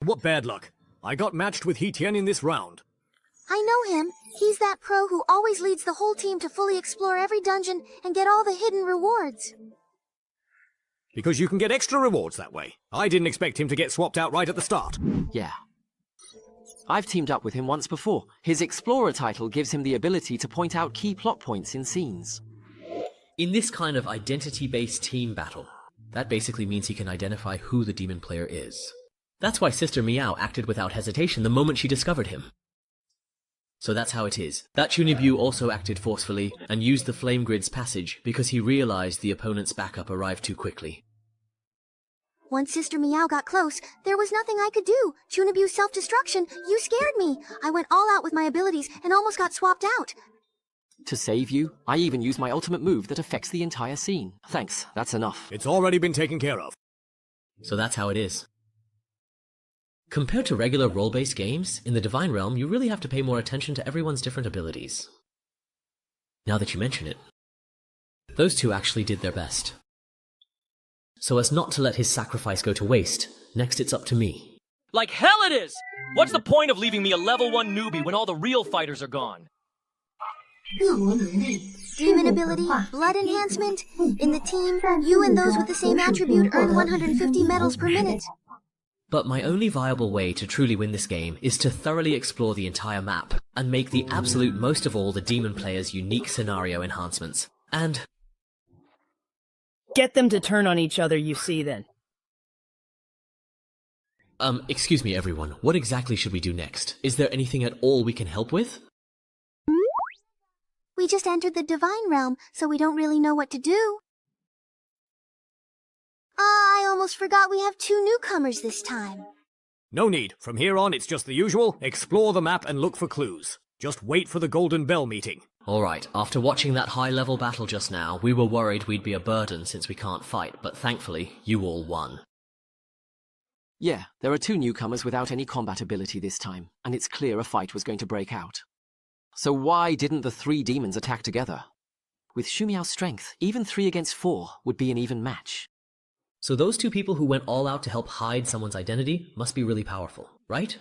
What bad luck, I got matched with He Tian in this round. I know him. He's that pro who always leads the whole team to fully explore every dungeon and get all the hidden rewards. Because you can get extra rewards that way. I didn't expect him to get swapped out right at the start. Yeah. I've teamed up with him once before. His Explorer title gives him the ability to point out key plot points in scenes. In this kind of identity-based team battle, that basically means he can identify who the demon player is. That's why Sister Miao acted without hesitation the moment she discovered him. So that's how it is. That Chunibu also acted forcefully and used the Flame Grid's passage because he realized the opponent's backup arrived too quickly. Once Sister Meow got close, there was nothing I could do. Chunabu's self-destruction, you scared me. I went all out with my abilities and almost got swapped out. To save you, I even used my ultimate move that affects the entire scene. Thanks, that's enough. It's already been taken care of. So that's how it is. Compared to regular role-based games, in the Divine Realm you really have to pay more attention to everyone's different abilities. Now that you mention it, those two actually did their best. So as not to let his sacrifice go to waste, next it's up to me. Like hell it is! What's the point of leaving me a level 1 newbie when all the real fighters are gone? Demon ability, blood enhancement. In the team, you and those with the same attribute earn 150 medals per minute. But my only viable way to truly win this game is to thoroughly explore the entire map, and make the absolute most of all the demon player's unique scenario enhancements. And get them to turn on each other, you see, then. Excuse me everyone, what exactly should we do next? Is there anything at all we can help with? We just entered the Divine Realm, so we don't really know what to do. I almost forgot we have 2 newcomers this time. No need. From here on, it's just the usual. Explore the map and look for clues. Just wait for the Golden Bell meeting. Alright, after watching that high-level battle just now, we were worried we'd be a burden since we can't fight, but thankfully, you all won. Yeah, there are 2 newcomers without any combat ability this time, and it's clear a fight was going to break out. So why didn't the 3 demons attack together? With Shumiao's strength, even 3 against 4 would be an even match. So those 2 people who went all out to help hide someone's identity must be really powerful, right?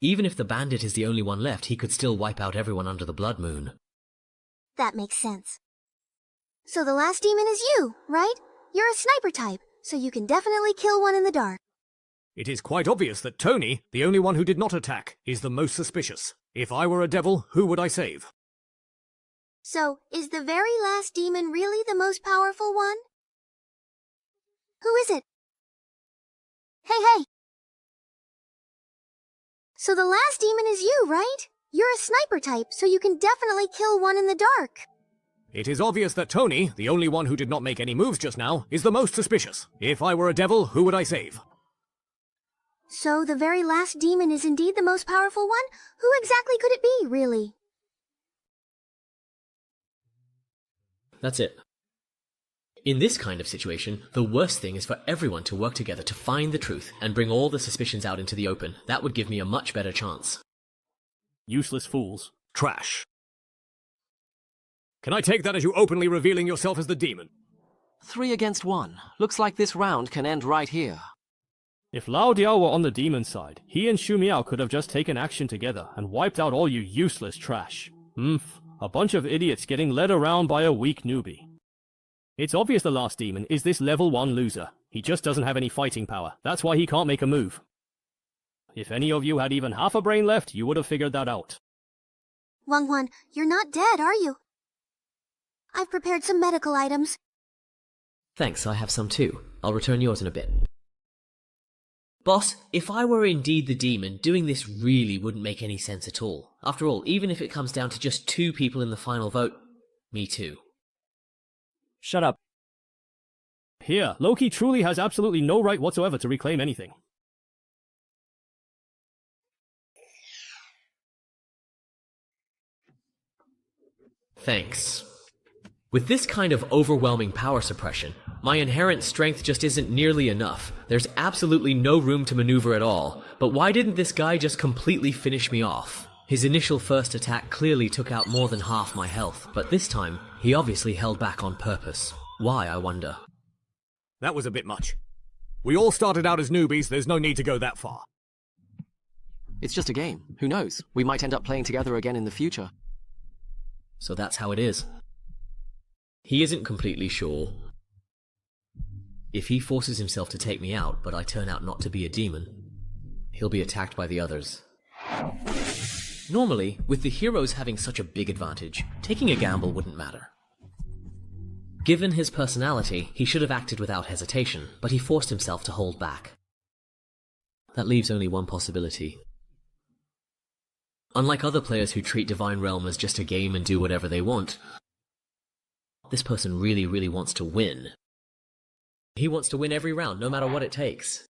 Even if the bandit is the only one left, he could still wipe out everyone under the Blood Moon. That makes sense. So the last demon is you, right? You're a sniper type, so you can definitely kill one in the dark. It is quite obvious that Tony, the only one who did not attack, is the most suspicious. If I were a devil, who would I save? So, is the very last demon really the most powerful one? Who is it? Hey! So the last demon is you, right? You're a sniper type, so you can definitely kill one in the dark. It is obvious that Tony, the only one who did not make any moves just now, is the most suspicious. If I were a devil, who would I save? So the very last demon is indeed the most powerful one? Who exactly could it be, really? That's it. In this kind of situation, the worst thing is for everyone to work together to find the truth and bring all the suspicions out into the open. That would give me a much better chance. Useless fools. Trash. Can I take that as you openly revealing yourself as the demon? 3 against 1. Looks like this round can end right here. If Lao Diao were on the demon side, he and Shu Miao could have just taken action together and wiped out all you useless trash. A bunch of idiots getting led around by a weak newbie. It's obvious the last demon is this level 1 loser. He just doesn't have any fighting power. That's why he can't make a move. If any of you had even half a brain left, you would have figured that out. Wang, you're not dead, are you? I've prepared some medical items. Thanks, I have some too. I'll return yours in a bit. Boss, if I were indeed the demon, doing this really wouldn't make any sense at all. After all, even if it comes down to just 2 people in the final vote, me too. Shut up. Here, Loki truly has absolutely no right whatsoever to reclaim anything. Thanks. With this kind of overwhelming power suppression, my inherent strength just isn't nearly enough. There's absolutely no room to maneuver at all. But why didn't this guy just completely finish me off? His initial first attack clearly took out more than half my health, but this time, he obviously held back on purpose. Why, I wonder? That was a bit much. We all started out as newbies, there's no need to go that far. It's just a game. Who knows? We might end up playing together again in the future. So that's how it is. He isn't completely sure. If he forces himself to take me out, but I turn out not to be a demon, he'll be attacked by the others. Normally, with the heroes having such a big advantage, taking a gamble wouldn't matter. Given his personality, he should have acted without hesitation, but he forced himself to hold back. That leaves only one possibility. Unlike other players who treat Divine Realm as just a game and do whatever they want, this person really wants to win. He wants to win every round, no matter what it takes.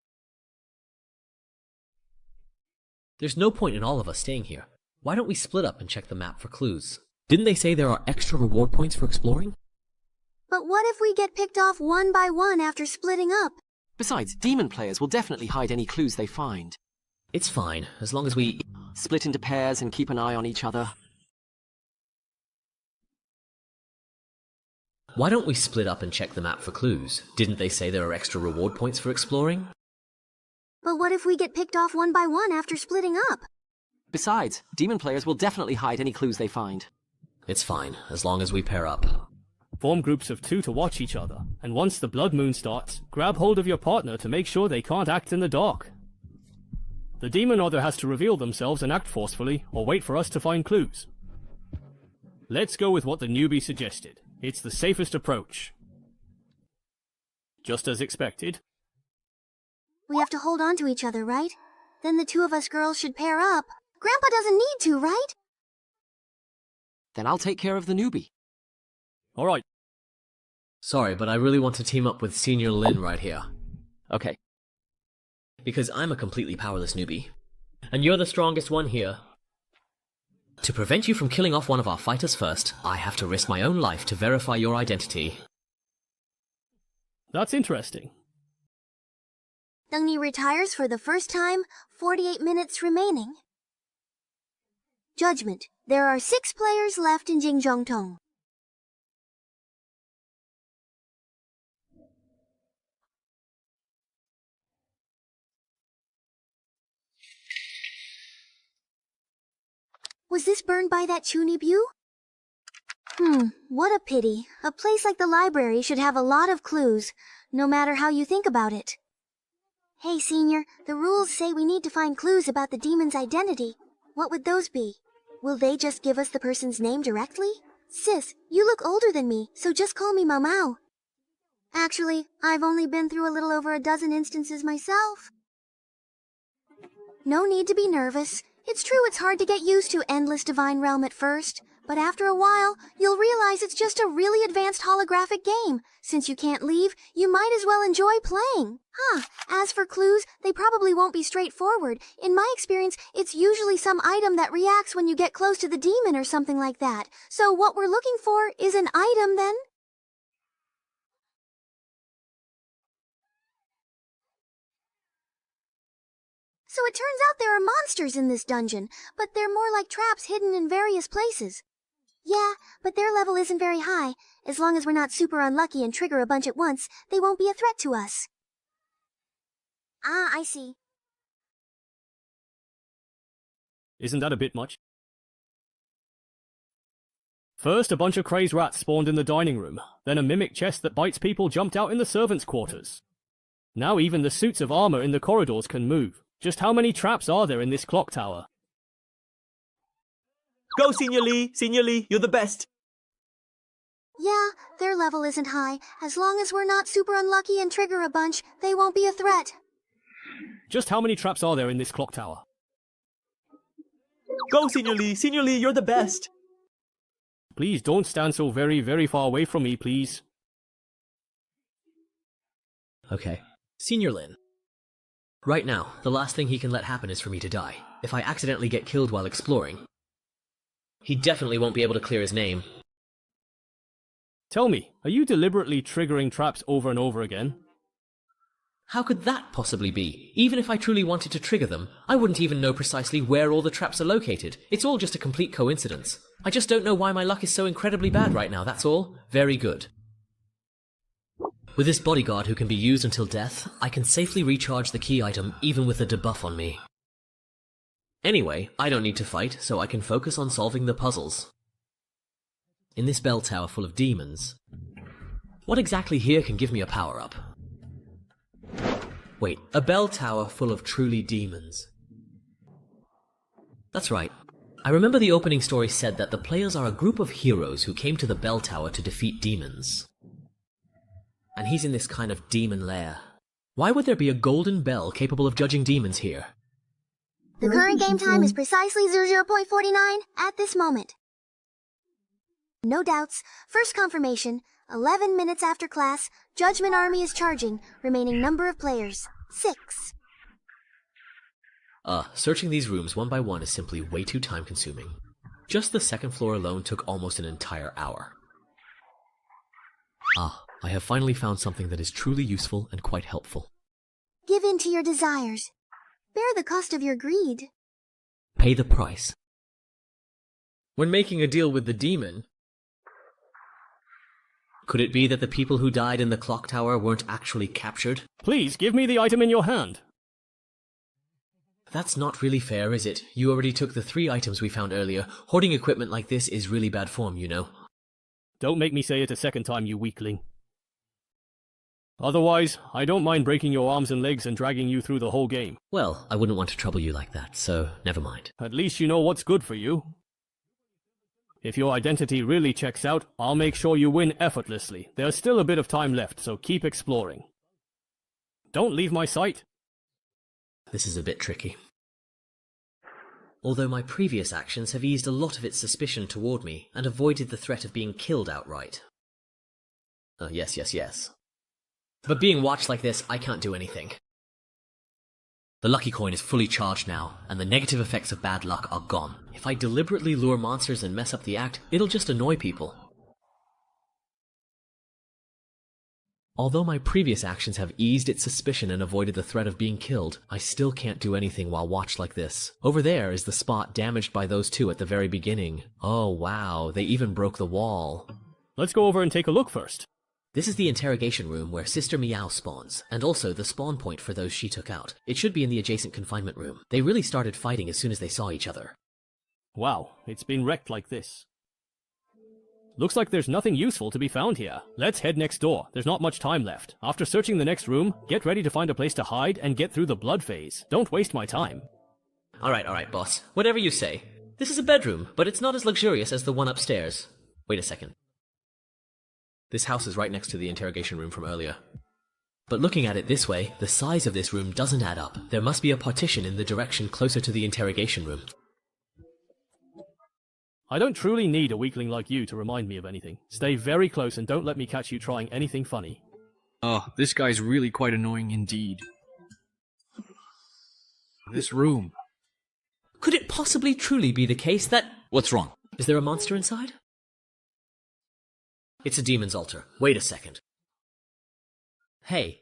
There's no point in all of us staying here. Why don't we split up and check the map for clues? Didn't they say there are extra reward points for exploring? But what if we get picked off one by one after splitting up? Besides, demon players will definitely hide any clues they find. It's fine, as long as we split into pairs and keep an eye on each other. Why don't we split up and check the map for clues? Didn't they say there are extra reward points for exploring? But what if we get picked off one by one after splitting up? Besides, demon players will definitely hide any clues they find. It's fine, as long as we pair up. Form groups of 2 to watch each other, and once the blood moon starts, grab hold of your partner to make sure they can't act in the dark. The demon either has to reveal themselves and act forcefully, or wait for us to find clues. Let's go with what the newbie suggested. It's the safest approach. Just as expected. We have to hold on to each other, right? Then the two of us girls should pair up. Grandpa doesn't need to, right? Then I'll take care of the newbie. Alright. Sorry, but I really want to team up with Senior Lin right here. Okay. Because I'm a completely powerless newbie. And you're the strongest one here. To prevent you from killing off one of our fighters first, I have to risk my own life to verify your identity. That's interesting. Dengni retires for the first time, 48 minutes remaining. Judgment. There are 6 players left in Jingzhongtong. Was this burned by that Chunibu? What a pity. A place like the library should have a lot of clues, no matter how you think about it. Hey, Senior, the rules say we need to find clues about the demon's identity. What would those be? Will they just give us the person's name directly? Sis, you look older than me, so just call me Mao Mao. Actually, I've only been through a little over a dozen instances myself. No need to be nervous. It's true it's hard to get used to Endless Divine Realm at first, but after a while, you'll realize it's just a really advanced holographic game. Since you can't leave, you might as well enjoy playing. As for clues, they probably won't be straightforward. In my experience, it's usually some item that reacts when you get close to the demon or something like that. So what we're looking for is an item then? So it turns out there are monsters in this dungeon, but they're more like traps hidden in various places. Yeah, but their level isn't very high. As long as we're not super unlucky and trigger a bunch at once, they won't be a threat to us. I see. Isn't that a bit much? First, a bunch of crazed rats spawned in the dining room. Then a mimic chest that bites people jumped out in the servants' quarters. Now even the suits of armor in the corridors can move. Just how many traps are there in this clock tower? Go, Senior Lee! Senior Lee, you're the best! Yeah, their level isn't high. As long as we're not super unlucky and trigger a bunch, they won't be a threat. Just how many traps are there in this clock tower? Go, Senior Lee! Senior Lee, you're the best! Please don't stand so very, very far away from me, please. Okay. Senior Lin. Right now, the last thing he can let happen is for me to die. If I accidentally get killed while exploring, he definitely won't be able to clear his name. Tell me, are you deliberately triggering traps over and over again? How could that possibly be? Even if I truly wanted to trigger them, I wouldn't even know precisely where all the traps are located. It's all just a complete coincidence. I just don't know why my luck is so incredibly bad right now, that's all. Very good. With this bodyguard who can be used until death, I can safely recharge the key item even with a debuff on me. Anyway, I don't need to fight, so I can focus on solving the puzzles. In this bell tower full of demons, what exactly here can give me a power-up? Wait, a bell tower full of truly demons. That's right. I remember the opening story said that the players are a group of heroes who came to the bell tower to defeat demons. And he's in this kind of demon lair. Why would there be a golden bell capable of judging demons here? The current game time is precisely 00.49 at this moment. No doubts. First confirmation. 11 minutes after class, Judgment Army is charging. Remaining number of players, 6. Searching these rooms one by one is simply way too time-consuming. Just the second floor alone took almost an entire hour. I have finally found something that is truly useful and quite helpful. Give in to your desires. Bear the cost of your greed. Pay the price. When making a deal with the demon... Could it be that the people who died in the clock tower weren't actually captured? Please, give me the item in your hand. That's not really fair, is it? You already took the 3 items we found earlier. Hoarding equipment like this is really bad form, you know. Don't make me say it a second time, you weakling. Otherwise, I don't mind breaking your arms and legs and dragging you through the whole game. Well, I wouldn't want to trouble you like that, so never mind. At least you know what's good for you. If your identity really checks out, I'll make sure you win effortlessly. There's still a bit of time left, so keep exploring. Don't leave my sight. This is a bit tricky. Although my previous actions have eased a lot of its suspicion toward me and avoided the threat of being killed outright. Yes. But being watched like this, I can't do anything. The lucky coin is fully charged now, and the negative effects of bad luck are gone. If I deliberately lure monsters and mess up the act, it'll just annoy people. Although my previous actions have eased its suspicion and avoided the threat of being killed, I still can't do anything while watched like this. Over there is the spot damaged by those 2 at the very beginning. Oh wow, they even broke the wall. Let's go over and take a look first. This is the interrogation room where Sister Meow spawns, and also the spawn point for those she took out. It should be in the adjacent confinement room. They really started fighting as soon as they saw each other. Wow, it's been wrecked like this. Looks like there's nothing useful to be found here. Let's head next door. There's not much time left. After searching the next room, get ready to find a place to hide and get through the blood phase. Don't waste my time. Alright, boss. Whatever you say. This is a bedroom, but it's not as luxurious as the one upstairs. Wait a second. This house is right next to the interrogation room from earlier. But looking at it this way, the size of this room doesn't add up. There must be a partition in the direction closer to the interrogation room. I don't truly need a weakling like you to remind me of anything. Stay very close and don't let me catch you trying anything funny. Oh, this guy's really quite annoying indeed. This room. Could it possibly truly be the case that... What's wrong? Is there a monster inside? It's a demon's altar. Wait a second. Hey.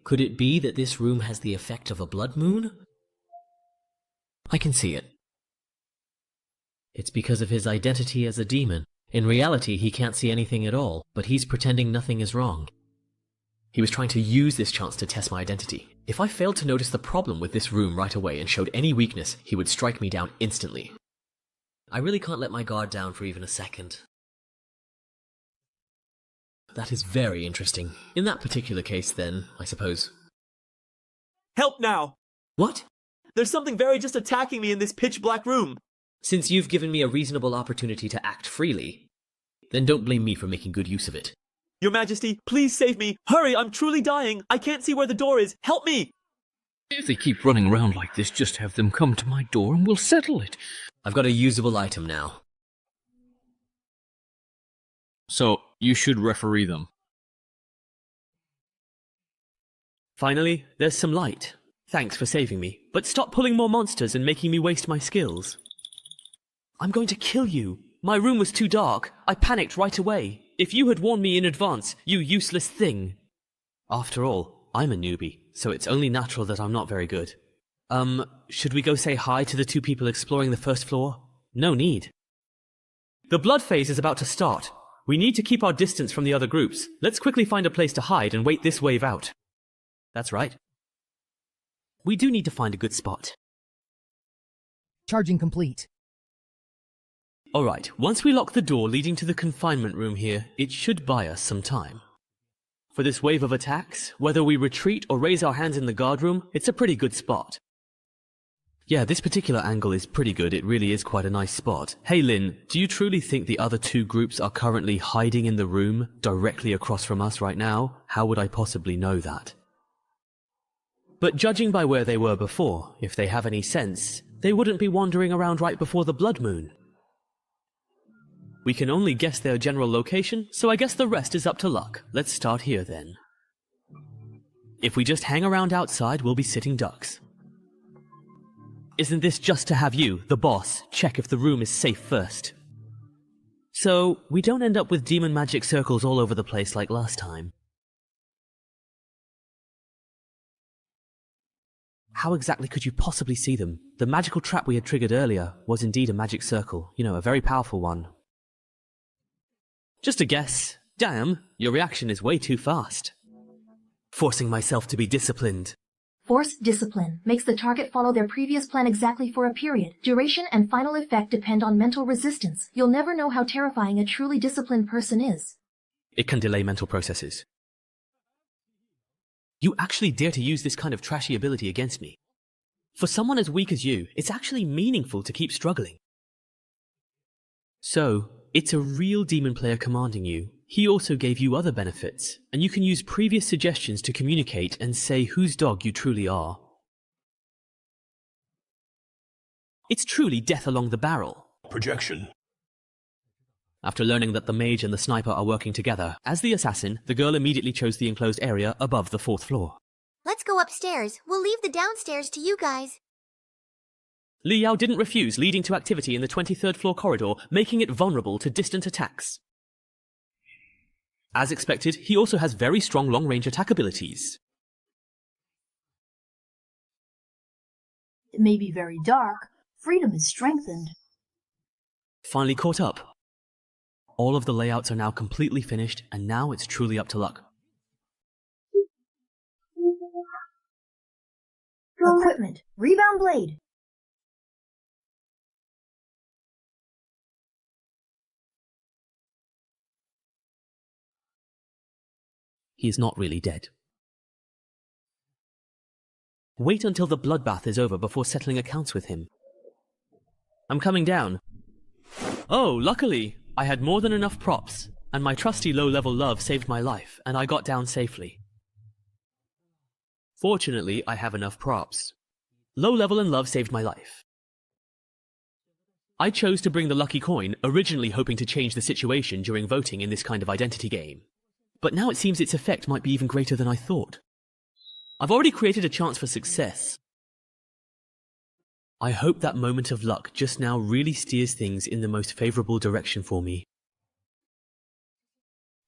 Could it be that this room has the effect of a blood moon? I can see it. It's because of his identity as a demon. In reality, he can't see anything at all, but he's pretending nothing is wrong. He was trying to use this chance to test my identity. If I failed to notice the problem with this room right away and showed any weakness, he would strike me down instantly. I really can't let my guard down for even a second. That is very interesting. In that particular case, then, I suppose. Help now! What? There's something very just attacking me in this pitch-black room. Since you've given me a reasonable opportunity to act freely, then don't blame me for making good use of it. Your Majesty, please save me! Hurry, I'm truly dying! I can't see where the door is! Help me! If they keep running around like this, just have them come to my door and we'll settle it. I've got a usable item now. So, you should referee them. Finally, there's some light. Thanks for saving me, but stop pulling more monsters and making me waste my skills. I'm going to kill you. My room was too dark. I panicked right away. If you had warned me in advance, you useless thing. After all, I'm a newbie, so it's only natural that I'm not very good. Should we go say hi to the 2 people exploring the first floor? No need. The blood phase is about to start. We need to keep our distance from the other groups. Let's quickly find a place to hide and wait this wave out. That's right. We do need to find a good spot. Charging complete. Alright, once we lock the door leading to the confinement room here, it should buy us some time. For this wave of attacks, whether we retreat or raise our hands in the guard room, it's a pretty good spot. Yeah, this particular angle is pretty good. It really is quite a nice spot. Hey Lynn, do you truly think the other 2 groups are currently hiding in the room directly across from us right now? How would I possibly know that? But judging by where they were before, if they have any sense, they wouldn't be wandering around right before the blood moon. We can only guess their general location, so I guess the rest is up to luck. Let's start here then. If we just hang around outside, we'll be sitting ducks. Isn't this just to have you, the boss, check if the room is safe first? So, we don't end up with demon magic circles all over the place like last time. How exactly could you possibly see them? The magical trap we had triggered earlier was indeed a magic circle. You know, a very powerful one. Just a guess. Damn, your reaction is way too fast. Forcing myself to be disciplined. Forced discipline makes the target follow their previous plan exactly for a period. Duration and final effect depend on mental resistance. You'll never know how terrifying a truly disciplined person is. It can delay mental processes. You actually dare to use this kind of trashy ability against me. For someone as weak as you, it's actually meaningful to keep struggling. So, it's a real demon player commanding you. He also gave you other benefits, and you can use previous suggestions to communicate and say whose dog you truly are. It's truly death along the barrel. Projection. After learning that the mage and the sniper are working together, as the assassin, the girl immediately chose the enclosed area above the 4th floor. Let's go upstairs. We'll leave the downstairs to you guys. Li Yao didn't refuse, leading to activity in the 23rd floor corridor, making it vulnerable to distant attacks. As expected, he also has very strong long-range attack abilities. It may be very dark. Freedom is strengthened. Finally caught up. All of the layouts are now completely finished, and now it's truly up to luck. Equipment. Rebound blade. He is not really dead. Wait until the bloodbath is over before settling accounts with him. I'm coming down. Oh, luckily, I had more than enough props, and my trusty low-level love saved my life, and I got down safely. Fortunately, I have enough props. Low-level and love saved my life. I chose to bring the lucky coin, originally hoping to change the situation during voting in this kind of identity game. But now it seems its effect might be even greater than I thought. I've already created a chance for success. I hope that moment of luck just now really steers things in the most favorable direction for me.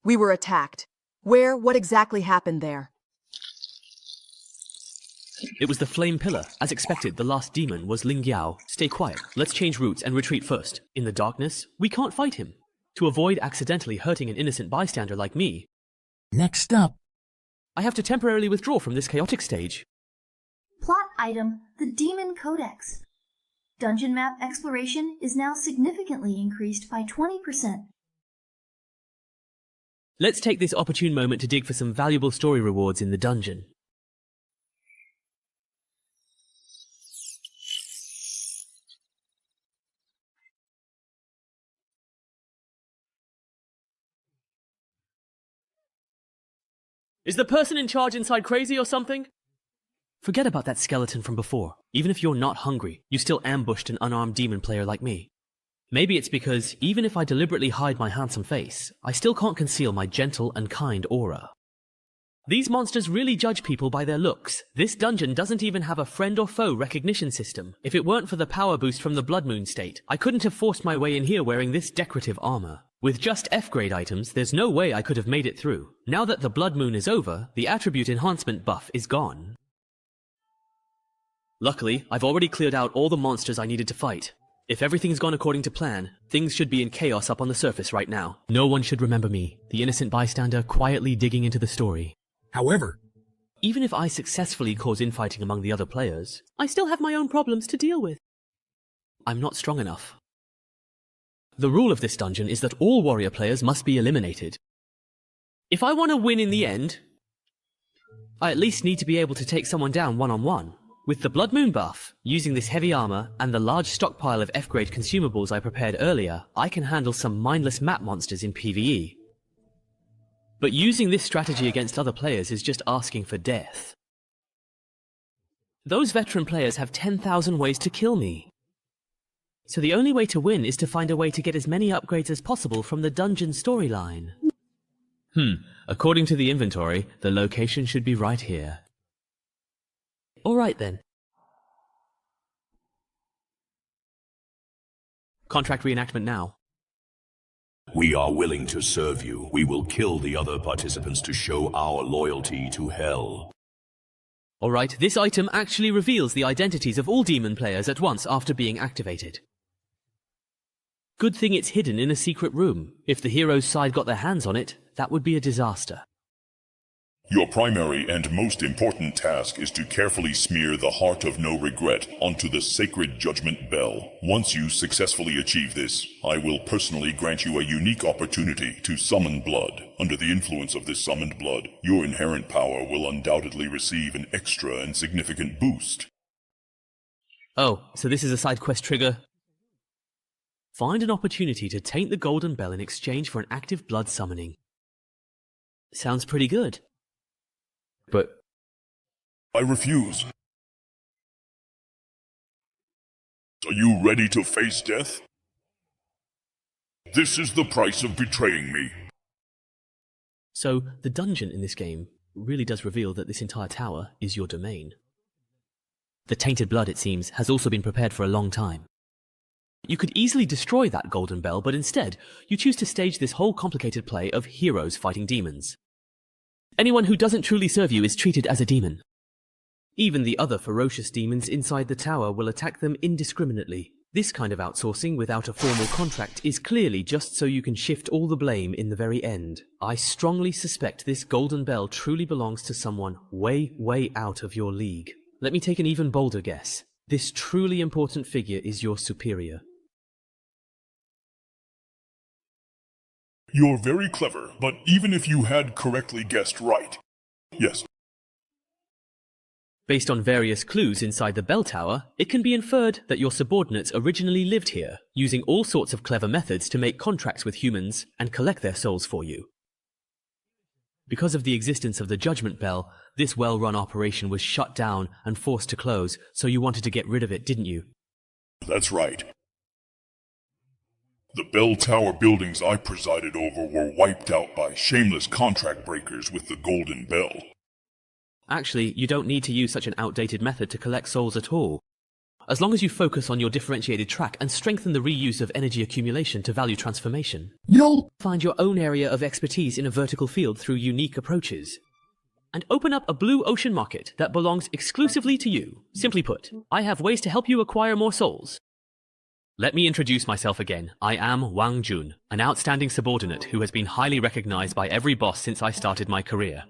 We were attacked. Where? What exactly happened there? It was the flame pillar. As expected, the last demon was Ling Yao. Stay quiet. Let's change routes and retreat first. In the darkness, we can't fight him. To avoid accidentally hurting an innocent bystander like me, Next up, I have to temporarily withdraw from this chaotic stage. Plot item, the Demon Codex. Dungeon map exploration is now significantly increased by 20%. Let's take this opportune moment to dig for some valuable story rewards in the dungeon. Is the person in charge inside crazy or something? Forget about that skeleton from before. Even if you're not hungry, you still ambushed an unarmed demon player like me. Maybe it's because, even if I deliberately hide my handsome face, I still can't conceal my gentle and kind aura. These monsters really judge people by their looks. This dungeon doesn't even have a friend or foe recognition system. If it weren't for the power boost from the Blood Moon state, I couldn't have forced my way in here wearing this decorative armor. With just F-grade items, there's no way I could have made it through. Now that the Blood Moon is over, the attribute enhancement buff is gone. Luckily, I've already cleared out all the monsters I needed to fight. If everything's gone according to plan, things should be in chaos up on the surface right now. No one should remember me, the innocent bystander quietly digging into the story. However, even if I successfully cause infighting among the other players, I still have my own problems to deal with. I'm not strong enough. The rule of this dungeon is that all warrior players must be eliminated. If I want to win in the end, I at least need to be able to take someone down one-on-one. With the Blood Moon buff, using this heavy armor, and the large stockpile of F-grade consumables I prepared earlier, I can handle some mindless map monsters in PvE. But using this strategy against other players is just asking for death. Those veteran players have 10,000 ways to kill me. So the only way to win is to find a way to get as many upgrades as possible from the dungeon storyline. According to the inventory, the location should be right here. Alright then. Contract reenactment now. We are willing to serve you. We will kill the other participants to show our loyalty to Hell. Alright, this item actually reveals the identities of all demon players at once after being activated. Good thing it's hidden in a secret room. If the hero's side got their hands on it, that would be a disaster. Your primary and most important task is to carefully smear the Heart of No Regret onto the sacred Judgment Bell. Once you successfully achieve this, I will personally grant you a unique opportunity to summon blood. Under the influence of this summoned blood, your inherent power will undoubtedly receive an extra and significant boost. Oh, so this is a side quest trigger? Find an opportunity to taint the Golden Bell in exchange for an active blood summoning. Sounds pretty good. But I refuse. Are you ready to face death? This is the price of betraying me. So, the dungeon in this game really does reveal that this entire tower is your domain. The tainted blood, it seems, has also been prepared for a long time. You could easily destroy that Golden Bell, but instead, you choose to stage this whole complicated play of heroes fighting demons. Anyone who doesn't truly serve you is treated as a demon. Even the other ferocious demons inside the tower will attack them indiscriminately. This kind of outsourcing without a formal contract is clearly just so you can shift all the blame in the very end. I strongly suspect this Golden Bell truly belongs to someone way, way out of your league. Let me take an even bolder guess. This truly important figure is your superior. You're very clever, but even if you had correctly guessed right. Yes. Based on various clues inside the bell tower, it can be inferred that your subordinates originally lived here, using all sorts of clever methods to make contracts with humans and collect their souls for you. Because of the existence of the Judgment Bell, this well-run operation was shut down and forced to close, so you wanted to get rid of it, didn't you? That's right. The bell tower buildings I presided over were wiped out by shameless contract breakers with the Golden Bell. Actually, you don't need to use such an outdated method to collect souls at all. As long as you focus on your differentiated track and strengthen the reuse of energy accumulation to value transformation, you'll find your own area of expertise in a vertical field through unique approaches. And open up a blue ocean market that belongs exclusively to you. Simply put, I have ways to help you acquire more souls. Let me introduce myself again. I am Wang Jun, an outstanding subordinate who has been highly recognized by every boss since I started my career.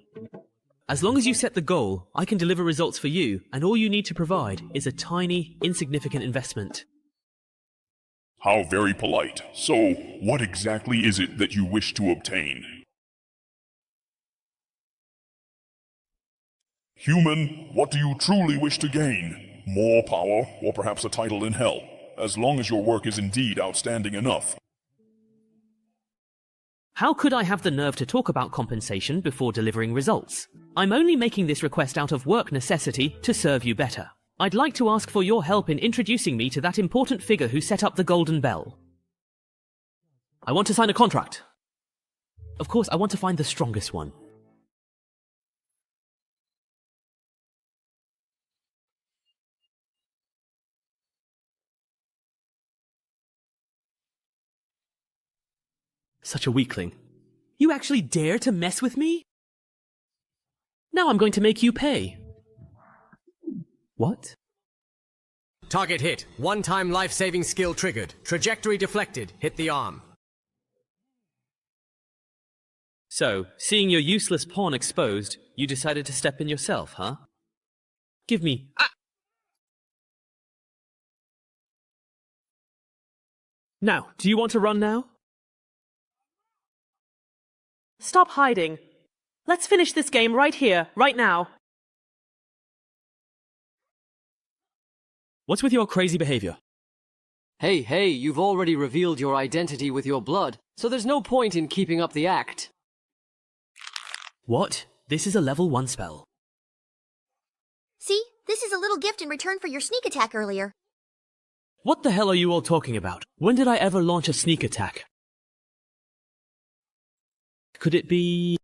As long as you set the goal, I can deliver results for you, and all you need to provide is a tiny, insignificant investment. How very polite. So, what exactly is it that you wish to obtain? Human, what do you truly wish to gain? More power, or perhaps a title in Hell, as long as your work is indeed outstanding enough. How could I have the nerve to talk about compensation before delivering results? I'm only making this request out of work necessity to serve you better. I'd like to ask for your help in introducing me to that important figure who set up the Golden Bell. I want to sign a contract. Of course, I want to find the strongest one. Such a weakling. You actually dare to mess with me? Now I'm going to make you pay. What? Target hit. One-time life-saving skill triggered. Trajectory deflected. Hit the arm. So, seeing your useless pawn exposed, you decided to step in yourself, huh? Give me... Now, do you want to run now? Stop hiding. Let's finish this game right here, right now. What's with your crazy behavior? Hey, you've already revealed your identity with your blood, so there's no point in keeping up the act. What? This is a level 1 spell. See? This is a little gift in return for your sneak attack earlier. What the hell are you all talking about? When did I ever launch a sneak attack? Could it be...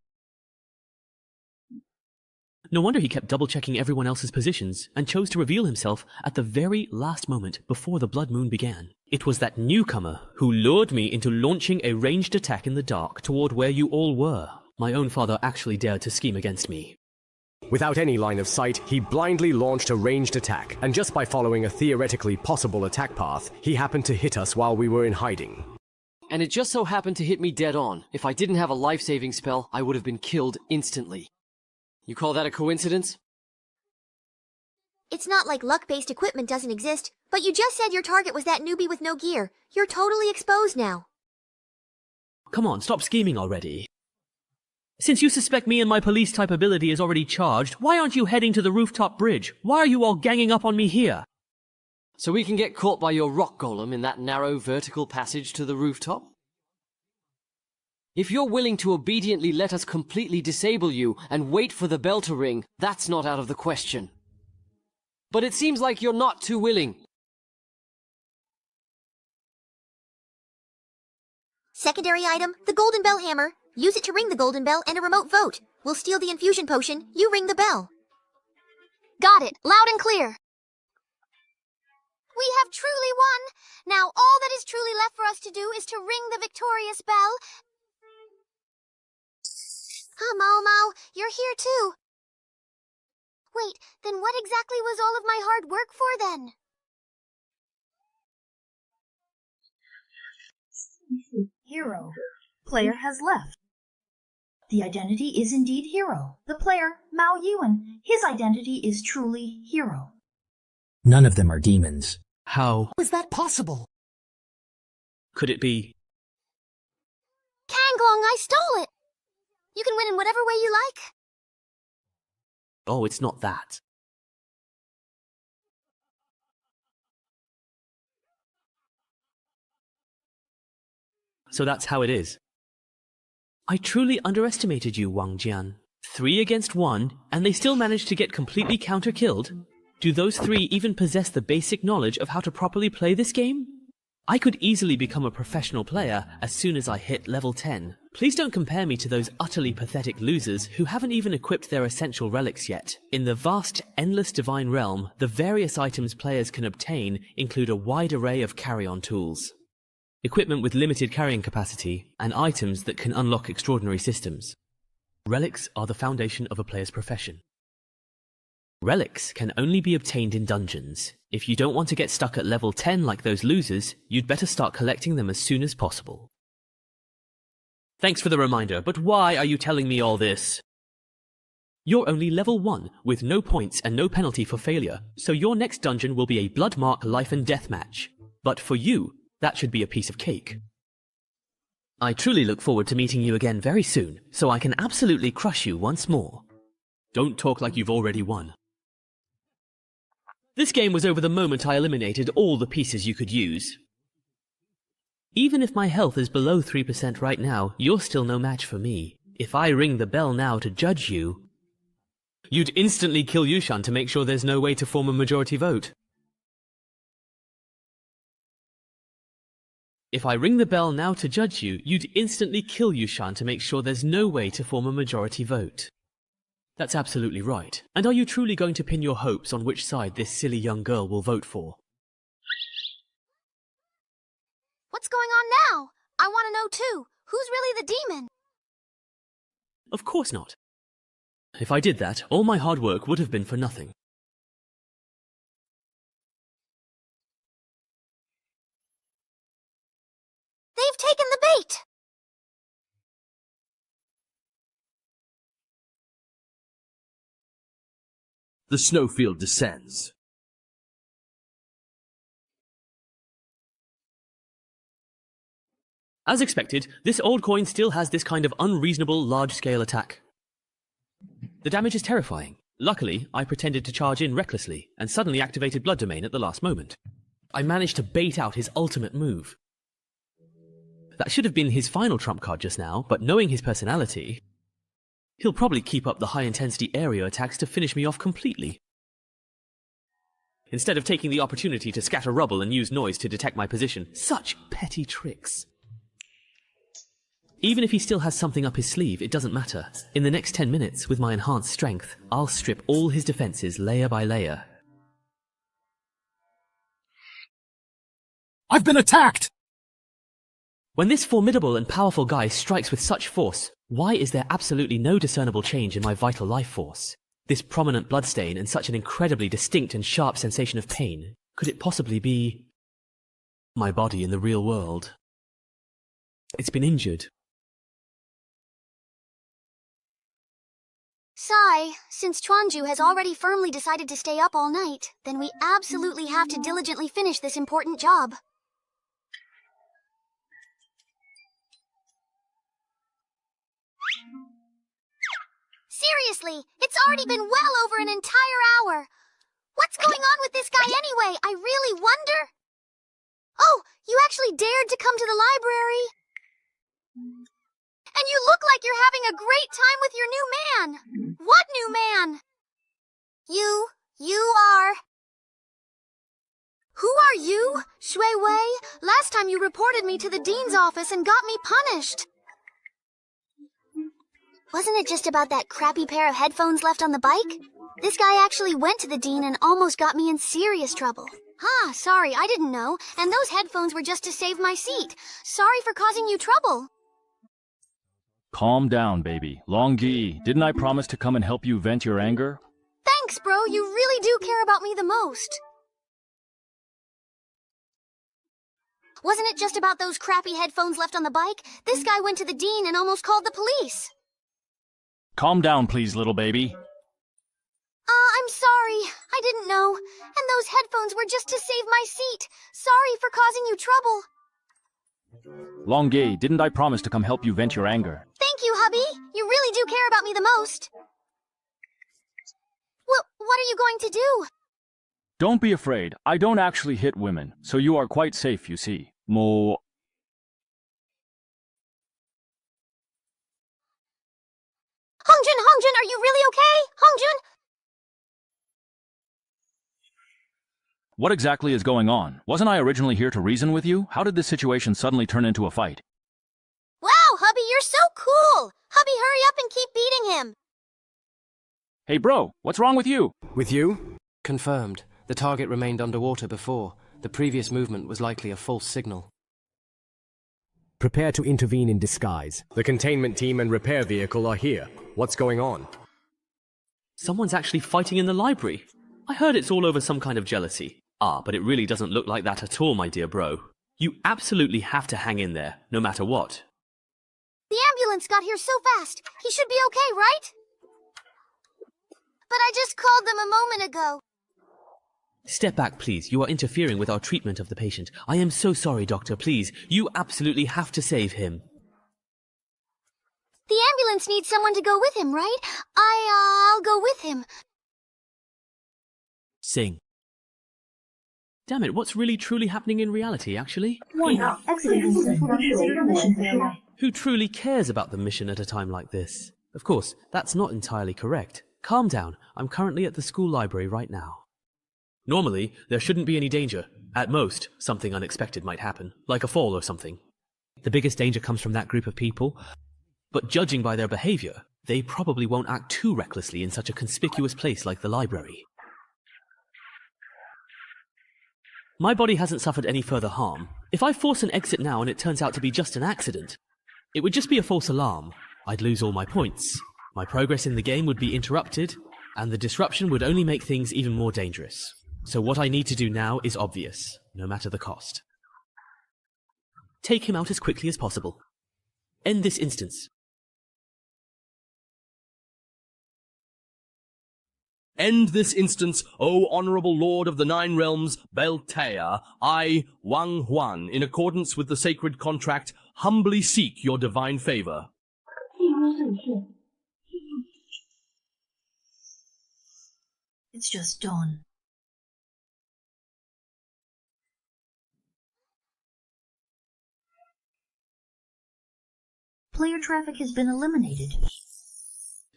No wonder he kept double-checking everyone else's positions and chose to reveal himself at the very last moment before the blood moon began. It was that newcomer who lured me into launching a ranged attack in the dark toward where you all were. My own father actually dared to scheme against me. Without any line of sight, he blindly launched a ranged attack, and just by following a theoretically possible attack path, he happened to hit us while we were in hiding. And it just so happened to hit me dead on. If I didn't have a life-saving spell, I would have been killed instantly. You call that a coincidence? It's not like luck-based equipment doesn't exist, but you just said your target was that newbie with no gear. You're totally exposed now. Come on, stop scheming already. Since you suspect me and my police-type ability is already charged, why aren't you heading to the rooftop bridge? Why are you all ganging up on me here? So we can get caught by your rock golem in that narrow vertical passage to the rooftop? If you're willing to obediently let us completely disable you and wait for the bell to ring, that's not out of the question. But it seems like you're not too willing. Secondary item, the golden bell hammer. Use it to ring the golden bell and a remote vote. We'll steal the infusion potion, you ring the bell. Got it, loud and clear. We have truly won. Now all that is truly left for us to do is to ring the victorious bell. Momo, you're here too. Wait, then what exactly was all of my hard work for then? Hero. Player has left. The identity is indeed Hero. The player, Mao Yuan, his identity is truly Hero. None of them are demons. How is that possible? Could it be? Kanglong, I stole it! You can win in whatever way you like. Oh, it's not that. So that's how it is. I truly underestimated you, Wang Jian. 3 against 1, and they still managed to get completely counter-killed? Do those 3 even possess the basic knowledge of how to properly play this game? I could easily become a professional player as soon as I hit level 10. Please don't compare me to those utterly pathetic losers who haven't even equipped their essential relics yet. In the vast, endless divine realm, the various items players can obtain include a wide array of carry-on tools, equipment with limited carrying capacity, and items that can unlock extraordinary systems. Relics are the foundation of a player's profession. Relics can only be obtained in dungeons. If you don't want to get stuck at level 10 like those losers, you'd better start collecting them as soon as possible. Thanks for the reminder, but why are you telling me all this? You're only level 1, with no points and no penalty for failure, so your next dungeon will be a Bloodmark life and death match. But for you, that should be a piece of cake. I truly look forward to meeting you again very soon, so I can absolutely crush you once more. Don't talk like you've already won. This game was over the moment I eliminated all the pieces you could use. Even if my health is below 3% right now, you're still no match for me. If I ring the bell now to judge you, you'd instantly kill Yushan to make sure there's no way to form a majority vote. If I ring the bell now to judge you, you'd instantly kill Yushan to make sure there's no way to form a majority vote. That's absolutely right. And are you truly going to pin your hopes on which side this silly young girl will vote for? What's going on now? I want to know too. Who's really the demon? Of course not. If I did that, all my hard work would have been for nothing. They've taken the bait! The snowfield descends. As expected, this old coin still has this kind of unreasonable large-scale attack. The damage is terrifying. Luckily, I pretended to charge in recklessly, and suddenly activated Blood Domain at the last moment. I managed to bait out his ultimate move. That should have been his final trump card just now, but knowing his personality, he'll probably keep up the high-intensity area attacks to finish me off completely. instead of taking the opportunity to scatter rubble and use noise to detect my position. Such petty tricks. Even if he still has something up his sleeve, it doesn't matter. In the next 10 minutes, with my enhanced strength, I'll strip all his defenses layer by layer. I've been attacked! When this formidable and powerful guy strikes with such force, why is there absolutely no discernible change in my vital life force? This prominent bloodstain and such an incredibly distinct and sharp sensation of pain. Could it possibly be my body in the real world? It's been injured. Sai, since Chuanju has already firmly decided to stay up all night, then we absolutely have to diligently finish this important job. Seriously, it's already been well over an entire hour. What's going on with this guy anyway? I really wonder. Oh, you actually dared to come to the library. And you look like you're having a great time with your new man. What new man? You are... Who are you? Shui Wei? Last time you reported me to the dean's office and got me punished. Wasn't it just about that crappy pair of headphones left on the bike? This guy actually went to the dean and almost got me in serious trouble. Ah, sorry, I didn't know. And those headphones were just to save my seat. Sorry for causing you trouble. Calm down, baby. Longgi, didn't I promise to come and help you vent your anger? Thanks, bro. You really do care about me the most. Wasn't it just about those crappy headphones left on the bike? This guy went to the dean and almost called the police. Calm down, please, little baby. I'm sorry. I didn't know. And those headphones were just to save my seat. Sorry for causing you trouble. Longgi, didn't I promise to come help you vent your anger? Thank you, hubby. You really do care about me the most. What are you going to do? Don't be afraid. I don't actually hit women, so you are quite safe, you see. More... Hongjun, are you really okay? Hongjun? What exactly is going on? Wasn't I originally here to reason with you? How did this situation suddenly turn into a fight? Wow, hubby, you're so cool! Hubby, hurry up and keep beating him! Hey bro, what's wrong with you? With you? Confirmed. The target remained underwater before. The previous movement was likely a false signal. Prepare to intervene in disguise. The containment team and repair vehicle are here. What's going on? Someone's actually fighting in the library. I heard it's all over some kind of jealousy. Ah, but it really doesn't look like that at all, my dear bro. You absolutely have to hang in there, no matter what. The ambulance got here so fast. He should be okay, right? But I just called them a moment ago. Step back, please. You are interfering with our treatment of the patient. I am so sorry, doctor. Please, you absolutely have to save him. The ambulance needs someone to go with him, right? I'll go with him. Sing. Damn it, what's really truly happening in reality, actually? Who truly cares about the mission at a time like this? Of course, that's not entirely correct. Calm down. I'm currently at the school library right now. Normally, there shouldn't be any danger. At most, something unexpected might happen, like a fall or something. The biggest danger comes from that group of people, but judging by their behavior, they probably won't act too recklessly in such a conspicuous place like the library. My body hasn't suffered any further harm. If I force an exit now and it turns out to be just an accident, it would just be a false alarm. I'd lose all my points. My progress in the game would be interrupted, and the disruption would only make things even more dangerous. So what I need to do now is obvious, no matter the cost. Take him out as quickly as possible. End this instance. End this instance, O Honorable Lord of the Nine Realms, Beltea, I, Wang Huan, in accordance with the sacred contract, humbly seek your divine favor. It's just dawn. Player traffic has been eliminated.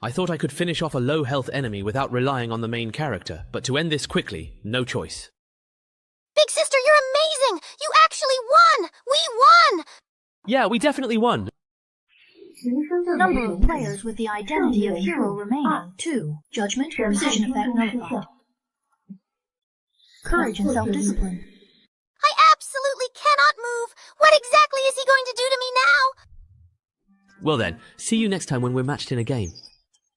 I thought I could finish off a low-health enemy without relying on the main character, but to end this quickly, no choice. Big sister, you're amazing! You actually won! We won! Yeah, we definitely won. Number of players with the identity of hero remaining, 2. Judgment, precision effect nullified. Courage and self-discipline. I absolutely cannot move! What exactly is he going to do to me now? Well then, see you next time when we're matched in a game.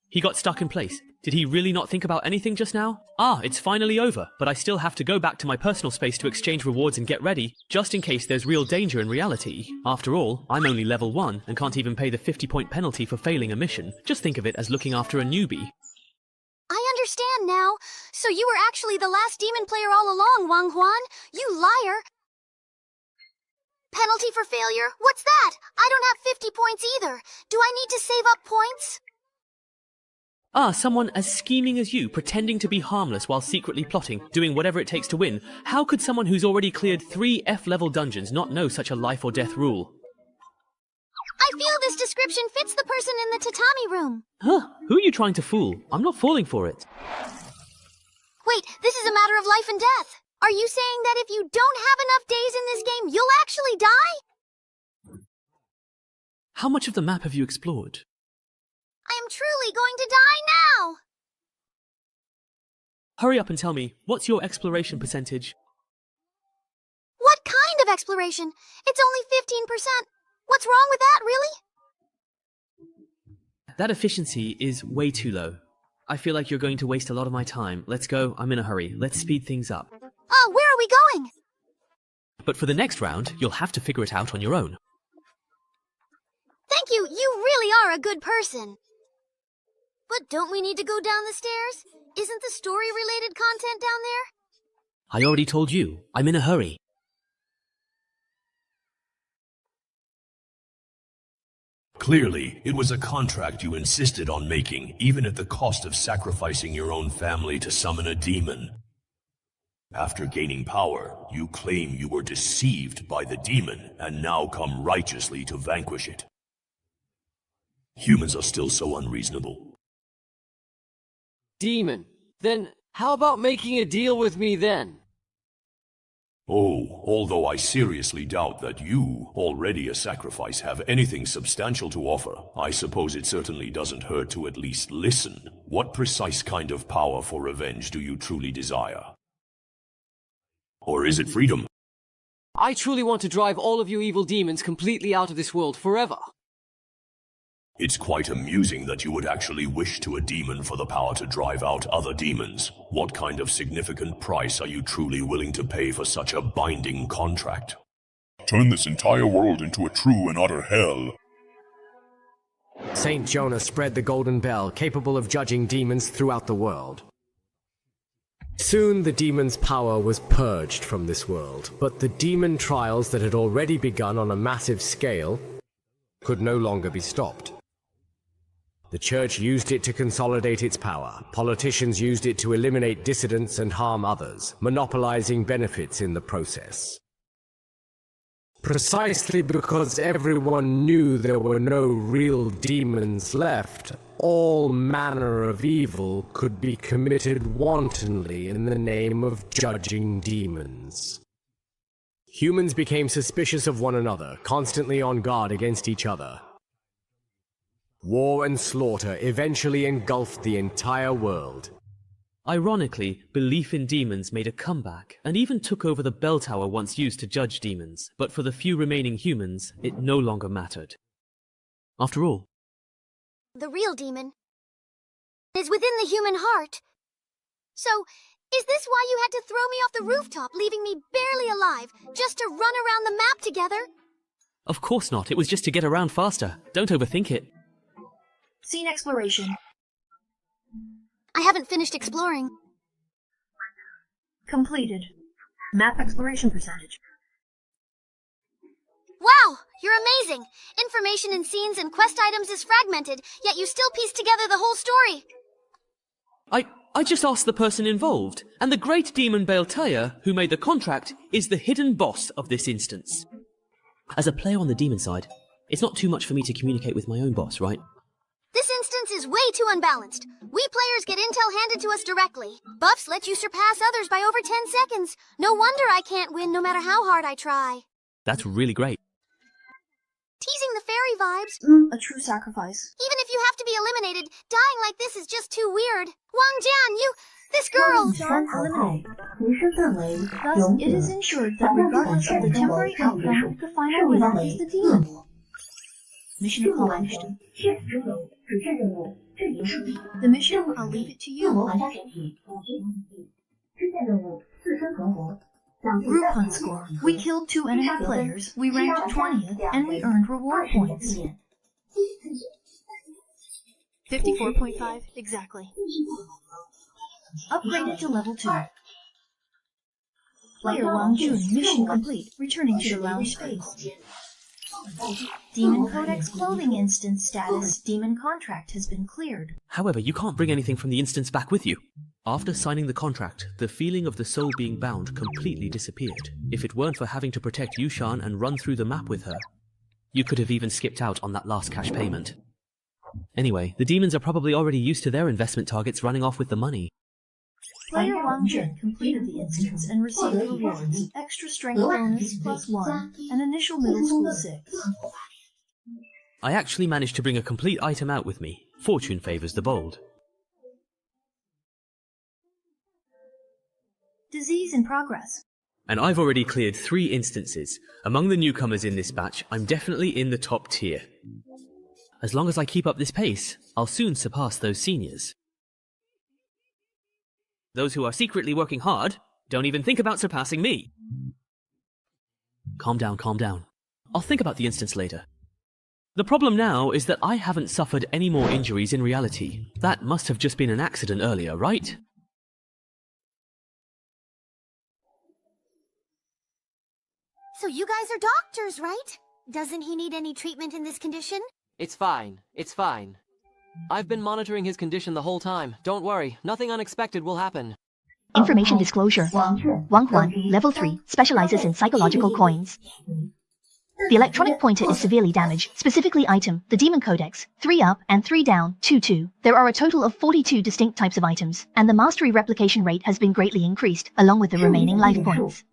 He got stuck in place. Did he really not think about anything just now? Ah, it's finally over, but I still have to go back to my personal space to exchange rewards and get ready, just in case there's real danger in reality. After all, I'm only level 1 and can't even pay the 50-point penalty for failing a mission. Just think of it as looking after a newbie. I understand now. So you were actually the last demon player all along, Wang Huan? You liar! Penalty for failure? What's that? I don't have 50 points either. Do I need to save up points? Ah, someone as scheming as you, pretending to be harmless while secretly plotting, doing whatever it takes to win. How could someone who's already cleared 3 F-level dungeons not know such a life or death rule? I feel this description fits the person in the tatami room. Huh? Who are you trying to fool? I'm not falling for it. Wait, this is a matter of life and death. Are you saying that if you don't have enough days in this game, you'll actually die? How much of the map have you explored? I am truly going to die now! Hurry up and tell me, what's your exploration percentage? What kind of exploration? It's only 15%. What's wrong with that, really? That efficiency is way too low. I feel like you're going to waste a lot of my time. Let's go, I'm in a hurry. Let's speed things up. Oh, where are we going? But for the next round, you'll have to figure it out on your own. Thank you, you really are a good person. But don't we need to go down the stairs? Isn't the story-related content down there? I already told you, I'm in a hurry. Clearly, it was a contract you insisted on making, even at the cost of sacrificing your own family to summon a demon. After gaining power, you claim you were deceived by the demon and now come righteously to vanquish it. Humans are still so unreasonable. Demon. Then how about making a deal with me then? Oh, although I seriously doubt that you, already a sacrifice, have anything substantial to offer, I suppose it certainly doesn't hurt to at least listen. What precise kind of power for revenge do you truly desire? Or is it freedom? I truly want to drive all of you evil demons completely out of this world forever. It's quite amusing that you would actually wish to a demon for the power to drive out other demons. What kind of significant price are you truly willing to pay for such a binding contract? Turn this entire world into a true and utter hell. Saint Jonah spread the golden bell, capable of judging demons throughout the world. Soon the demon's power was purged from this world, but the demon trials that had already begun on a massive scale could no longer be stopped. The church used it to consolidate its power. Politicians used it to eliminate dissidents and harm others, monopolizing benefits in the process. Precisely because everyone knew there were no real demons left, all manner of evil could be committed wantonly in the name of judging demons. Humans became suspicious of one another, constantly on guard against each other. War and slaughter eventually engulfed the entire world. Ironically, belief in demons made a comeback, and even took over the bell tower once used to judge demons, but for the few remaining humans, it no longer mattered. After all, the real demon is within the human heart. So, is this why you had to throw me off the rooftop, leaving me barely alive, just to run around the map together? Of course not, it was just to get around faster. Don't overthink it. Scene exploration. I haven't finished exploring. Completed. Map exploration percentage. Wow, you're amazing! Information in scenes and quest items is fragmented, yet you still piece together the whole story. I just asked the person involved, and the great demon Baeltea, who made the contract, is the hidden boss of this instance. As a player on the demon side, it's not too much for me to communicate with my own boss, right? This instance is is way too unbalanced. We players get intel handed to us directly. Buffs let you surpass others by over 10 seconds. No wonder I can't win no matter how hard I try. That's really great. Teasing the fairy vibes. A true sacrifice. Even if you have to be eliminated, dying like this is just too weird. Wang Jian, this girl! Eliminate. Thus, it is ensured that regardless of the temporary outcome, the final winner is the demon. Mission accomplished. The mission, I'll leave it to you. Group hunt score. We killed 2 enemy players, we ranked 20th, and we earned reward points. 54.5, exactly. Upgraded to level 2. Player Wang Jun, mission complete, returning to the lounge space. Demon Codex clothing instance status, demon contract has been cleared. However, you can't bring anything from the instance back with you. After signing the contract, the feeling of the soul being bound completely disappeared. If it weren't for having to protect Yushan and run through the map with her, you could have even skipped out on that last cash payment. Anyway, the demons are probably already used to their investment targets running off with the money. Player Wang Jun completed the instance and received rewards, extra strength bonus +1, and initial middle school 6. I actually managed to bring a complete item out with me. Fortune favors the bold. Disease in progress. And I've already cleared 3 instances. Among the newcomers in this batch, I'm definitely in the top tier. As long as I keep up this pace, I'll soon surpass those seniors. Those who are secretly working hard, don't even think about surpassing me. Calm down, calm down. I'll think about the instance later. The problem now is that I haven't suffered any more injuries in reality. That must have just been an accident earlier, right? So you guys are doctors, right? Doesn't he need any treatment in this condition? It's fine. It's fine. I've been monitoring his condition the whole time. Don't worry, nothing unexpected will happen. Information disclosure. Wang Huan, level 3, specializes in psychological coins. The electronic pointer is severely damaged, specifically item, the Demon Codex, 3 up and 3 down, 2-2. There are a total of 42 distinct types of items, and the mastery replication rate has been greatly increased, along with the remaining life points.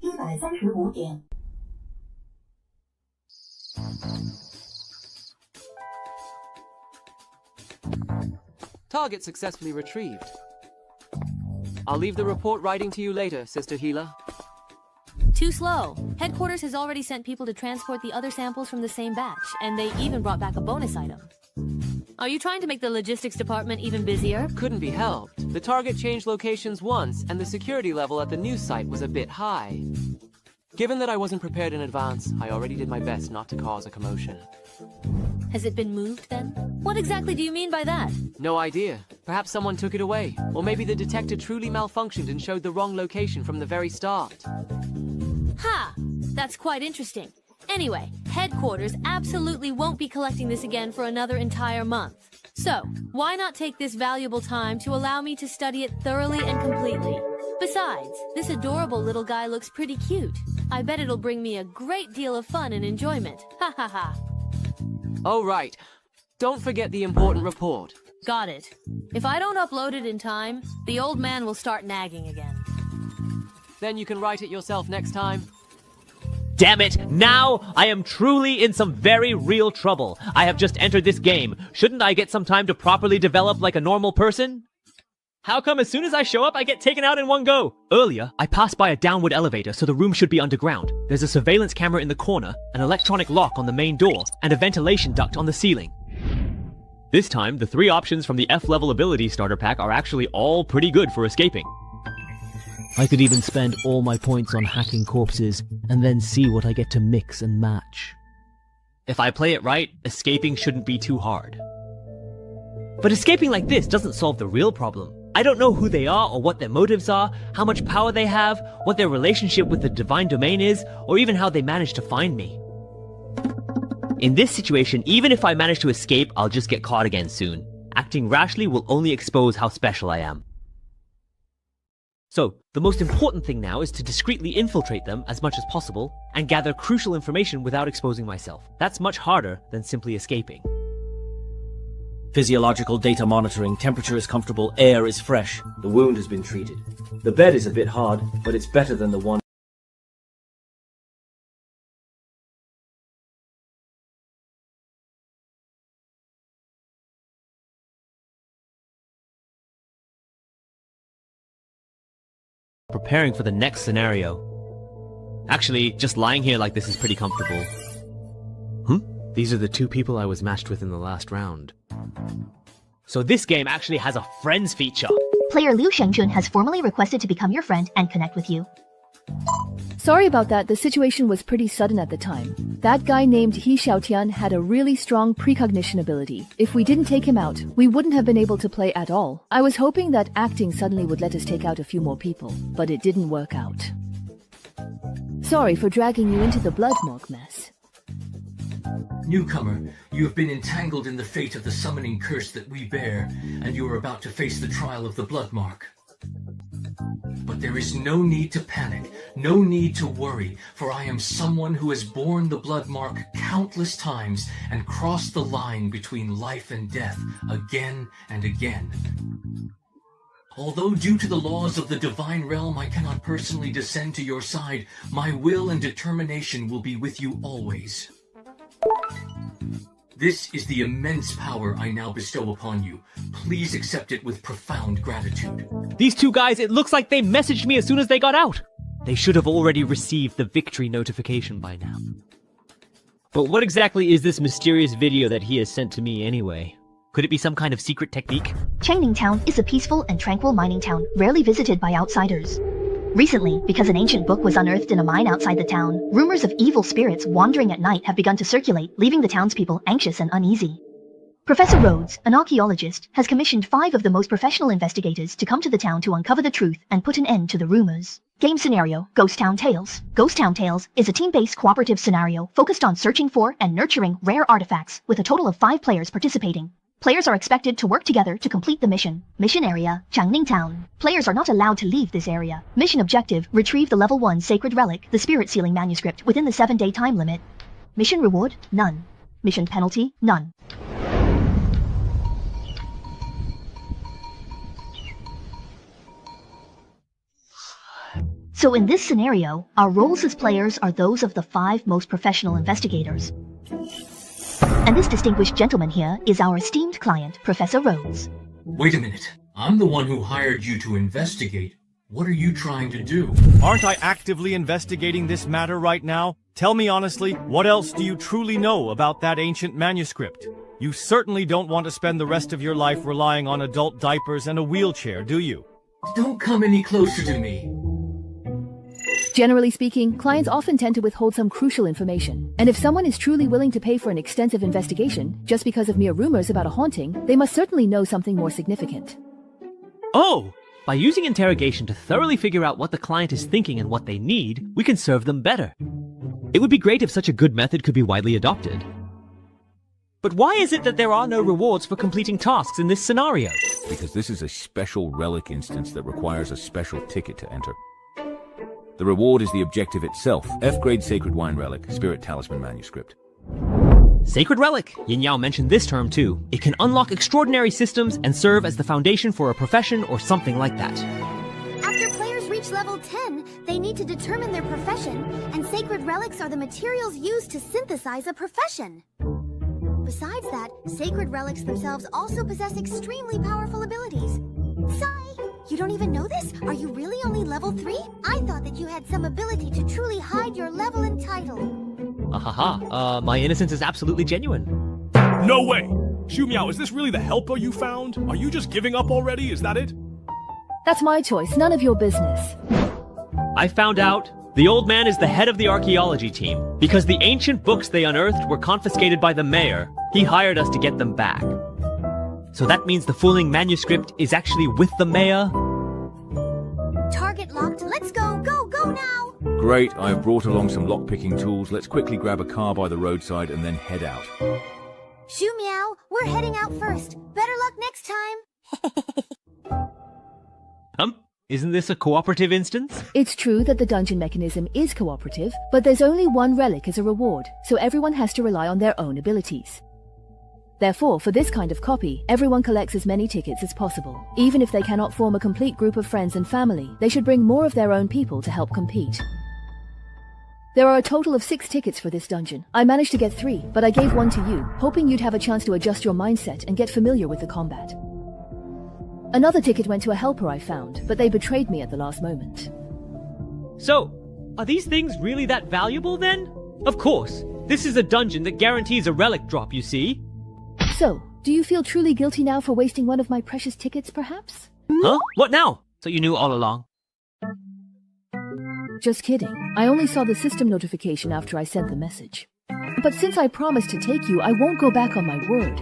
Target successfully retrieved. I'll leave the report writing to you later, Sister Gila. Too slow. Headquarters has already sent people to transport the other samples from the same batch, and they even brought back a bonus item. Are you trying to make the logistics department even busier? Couldn't be helped. The target changed locations once, and the security level at the new site was a bit high. Given that I wasn't prepared in advance, I already did my best not to cause a commotion. Has it been moved, then? What exactly do you mean by that? No idea. Perhaps someone took it away. Or maybe the detector truly malfunctioned and showed the wrong location from the very start. Ha! That's quite interesting. Anyway, headquarters absolutely won't be collecting this again for another entire month. So, why not take this valuable time to allow me to study it thoroughly and completely? Besides, this adorable little guy looks pretty cute. I bet it'll bring me a great deal of fun and enjoyment. Ha ha ha. Oh, right. Don't forget the important report. Got it. If I don't upload it in time, the old man will start nagging again. Then you can write it yourself next time. Damn it! Now I am truly in some very real trouble. I have just entered this game. Shouldn't I get some time to properly develop like a normal person? How come as soon as I show up, I get taken out in one go? Earlier, I passed by a downward elevator, so the room should be underground. There's a surveillance camera in the corner, an electronic lock on the main door, and a ventilation duct on the ceiling. This time, the 3 options from the F-level ability starter pack are actually all pretty good for escaping. I could even spend all my points on hacking corpses, and then see what I get to mix and match. If I play it right, escaping shouldn't be too hard. But escaping like this doesn't solve the real problem. I don't know who they are or what their motives are, how much power they have, what their relationship with the divine domain is, or even how they managed to find me. In this situation, even if I manage to escape, I'll just get caught again soon. Acting rashly will only expose how special I am. So, the most important thing now is to discreetly infiltrate them as much as possible, and gather crucial information without exposing myself. That's much harder than simply escaping. Physiological data monitoring, temperature is comfortable, air is fresh. The wound has been treated. The bed is a bit hard, but it's better than the one. Preparing for the next scenario. Actually, just lying here like this is pretty comfortable. These are the two people I was matched with in the last round. So this game actually has a friends feature. Player Liu Shengjun has formally requested to become your friend and connect with you. Sorry about that, the situation was pretty sudden at the time. That guy named He Xiaotian had a really strong precognition ability. If we didn't take him out, we wouldn't have been able to play at all. I was hoping that acting suddenly would let us take out a few more people, but it didn't work out. Sorry for dragging you into the blood morgue mess. Newcomer, you have been entangled in the fate of the summoning curse that we bear, and you are about to face the trial of the blood mark. But there is no need to panic, no need to worry, for I am someone who has borne the blood mark countless times and crossed the line between life and death again and again. Although due to the laws of the divine realm I cannot personally descend to your side, my will and determination will be with you always. This is the immense power I now bestow upon you. Please accept it with profound gratitude. These two guys, it looks like they messaged me as soon as they got out. They should have already received the victory notification by now. But what exactly is this mysterious video that he has sent to me anyway? Could it be some kind of secret technique? Chengning Town is a peaceful and tranquil mining town, rarely visited by outsiders. Recently, because an ancient book was unearthed in a mine outside the town, rumors of evil spirits wandering at night have begun to circulate, leaving the townspeople anxious and uneasy. Professor Rhodes, an archaeologist, has commissioned 5 of the most professional investigators to come to the town to uncover the truth and put an end to the rumors. Game scenario, Ghost Town Tales. Ghost Town Tales is a team-based cooperative scenario focused on searching for and nurturing rare artifacts, with a total of 5 players participating. Players are expected to work together to complete the mission. Mission area, Changning Town. Players are not allowed to leave this area. Mission objective, retrieve the level 1 sacred relic, the spirit sealing manuscript, within the 7-day time limit. Mission reward, none. Mission penalty, none. So in this scenario, our roles as players are those of the 5 most professional investigators. And this distinguished gentleman here is our esteemed client, Professor Rhodes. Wait a minute. I'm the one who hired you to investigate. What are you trying to do? Aren't I actively investigating this matter right now? Tell me honestly, what else do you truly know about that ancient manuscript? You certainly don't want to spend the rest of your life relying on adult diapers and a wheelchair, do you? Don't come any closer to me. Generally speaking, clients often tend to withhold some crucial information. And if someone is truly willing to pay for an extensive investigation, just because of mere rumors about a haunting, they must certainly know something more significant. Oh! By using interrogation to thoroughly figure out what the client is thinking and what they need, we can serve them better. It would be great if such a good method could be widely adopted. But why is it that there are no rewards for completing tasks in this scenario? Because this is a special relic instance that requires a special ticket to enter. The reward is the objective itself. F-grade Sacred Wine Relic, Spirit Talisman Manuscript. Sacred Relic. Yin Yao mentioned this term too. It can unlock extraordinary systems and serve as the foundation for a profession or something like that. After players reach level 10, they need to determine their profession, and sacred relics are the materials used to synthesize a profession. Besides that, sacred relics themselves also possess extremely powerful abilities. Sai, you don't even know this? Are you really only level 3? I thought that you had some ability to truly hide your level and title. My innocence is absolutely genuine. No way! Xu Miao, is this really the helper you found? Are you just giving up already? Is that it? That's my choice, none of your business. I found out the old man is the head of the archaeology team. Because the ancient books they unearthed were confiscated by the mayor, he hired us to get them back. So that means the fooling manuscript is actually with the mayor? Target locked. Let's go. Go now. Great, I've brought along some lockpicking tools. Let's quickly grab a car by the roadside and then head out. Xu Miao, we're heading out first. Better luck next time. Isn't this a cooperative instance? It's true that the dungeon mechanism is cooperative, but there's only one relic as a reward, so everyone has to rely on their own abilities. Therefore, for this kind of copy, everyone collects as many tickets as possible. Even if they cannot form a complete group of friends and family, they should bring more of their own people to help compete. There are a total of 6 tickets for this dungeon. I managed to get 3, but I gave 1 to you, hoping you'd have a chance to adjust your mindset and get familiar with the combat. Another ticket went to a helper I found, but they betrayed me at the last moment. So, are these things really that valuable then? Of course. This is a dungeon that guarantees a relic drop, you see. So, do you feel truly guilty now for wasting one of my precious tickets, perhaps? Huh? What now? So you knew all along? Just kidding. I only saw the system notification after I sent the message. But since I promised to take you, I won't go back on my word.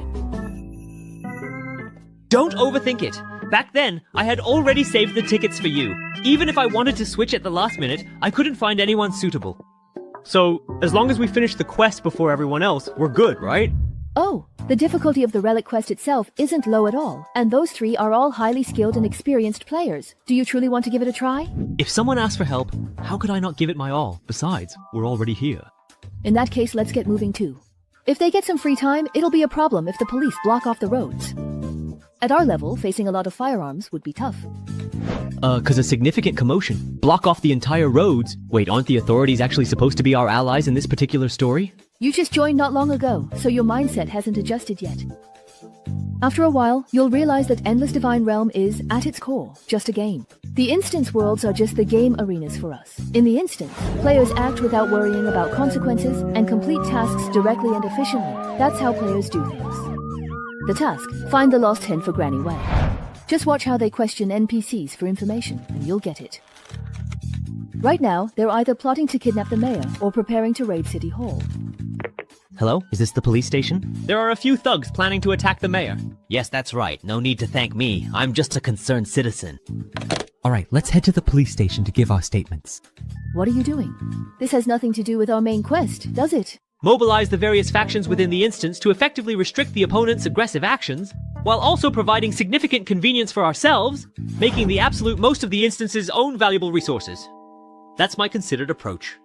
Don't overthink it. Back then, I had already saved the tickets for you. Even if I wanted to switch at the last minute, I couldn't find anyone suitable. So, as long as we finish the quest before everyone else, we're good, right? Oh, the difficulty of the relic quest itself isn't low at all, and those 3 are all highly skilled and experienced players. Do you truly want to give it a try? If someone asks for help, how could I not give it my all? Besides, we're already here. In that case, let's get moving too. If they get some free time, it'll be a problem if the police block off the roads. At our level, facing a lot of firearms would be tough. 'Cause a significant commotion. Block off the entire roads. Wait, aren't the authorities actually supposed to be our allies in this particular story? You just joined not long ago, so your mindset hasn't adjusted yet. After a while, you'll realize that Endless Divine Realm is, at its core, just a game. The instance worlds are just the game arenas for us. In the instance, players act without worrying about consequences and complete tasks directly and efficiently. That's how players do things. The task, find the lost hen for Granny Wang. Just watch how they question NPCs for information, and you'll get it. Right now, they're either plotting to kidnap the mayor or preparing to raid City Hall. Hello? Is this the police station? There are a few thugs planning to attack the mayor. Yes, that's right. No need to thank me. I'm just a concerned citizen. Alright, let's head to the police station to give our statements. What are you doing? This has nothing to do with our main quest, does it? Mobilize the various factions within the instance to effectively restrict the opponent's aggressive actions, while also providing significant convenience for ourselves, making the absolute most of the instance's own valuable resources. That's my considered approach.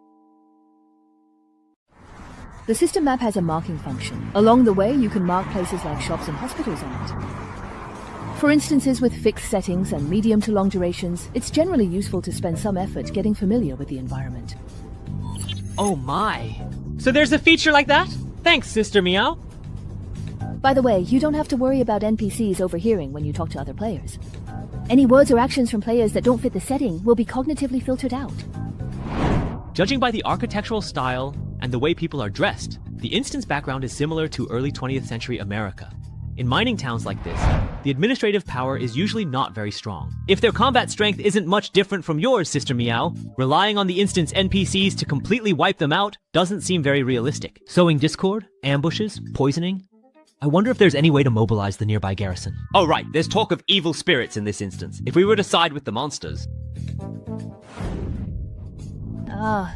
The system map has a marking function. Along the way, you can mark places like shops and hospitals on it. For instances with fixed settings and medium to long durations, it's generally useful to spend some effort getting familiar with the environment. Oh my. So there's a feature like that? Thanks, Sister Meow. By the way, you don't have to worry about NPCs overhearing when you talk to other players. Any words or actions from players that don't fit the setting will be cognitively filtered out. Judging by the architectural style and the way people are dressed, the instance background is similar to early 20th century America. In mining towns like this, the administrative power is usually not very strong. If their combat strength isn't much different from yours, Sister Meow, relying on the instance NPCs to completely wipe them out doesn't seem very realistic. Sowing discord, ambushes, poisoning. I wonder if there's any way to mobilize the nearby garrison. Oh right, there's talk of evil spirits in this instance. If we were to side with the monsters.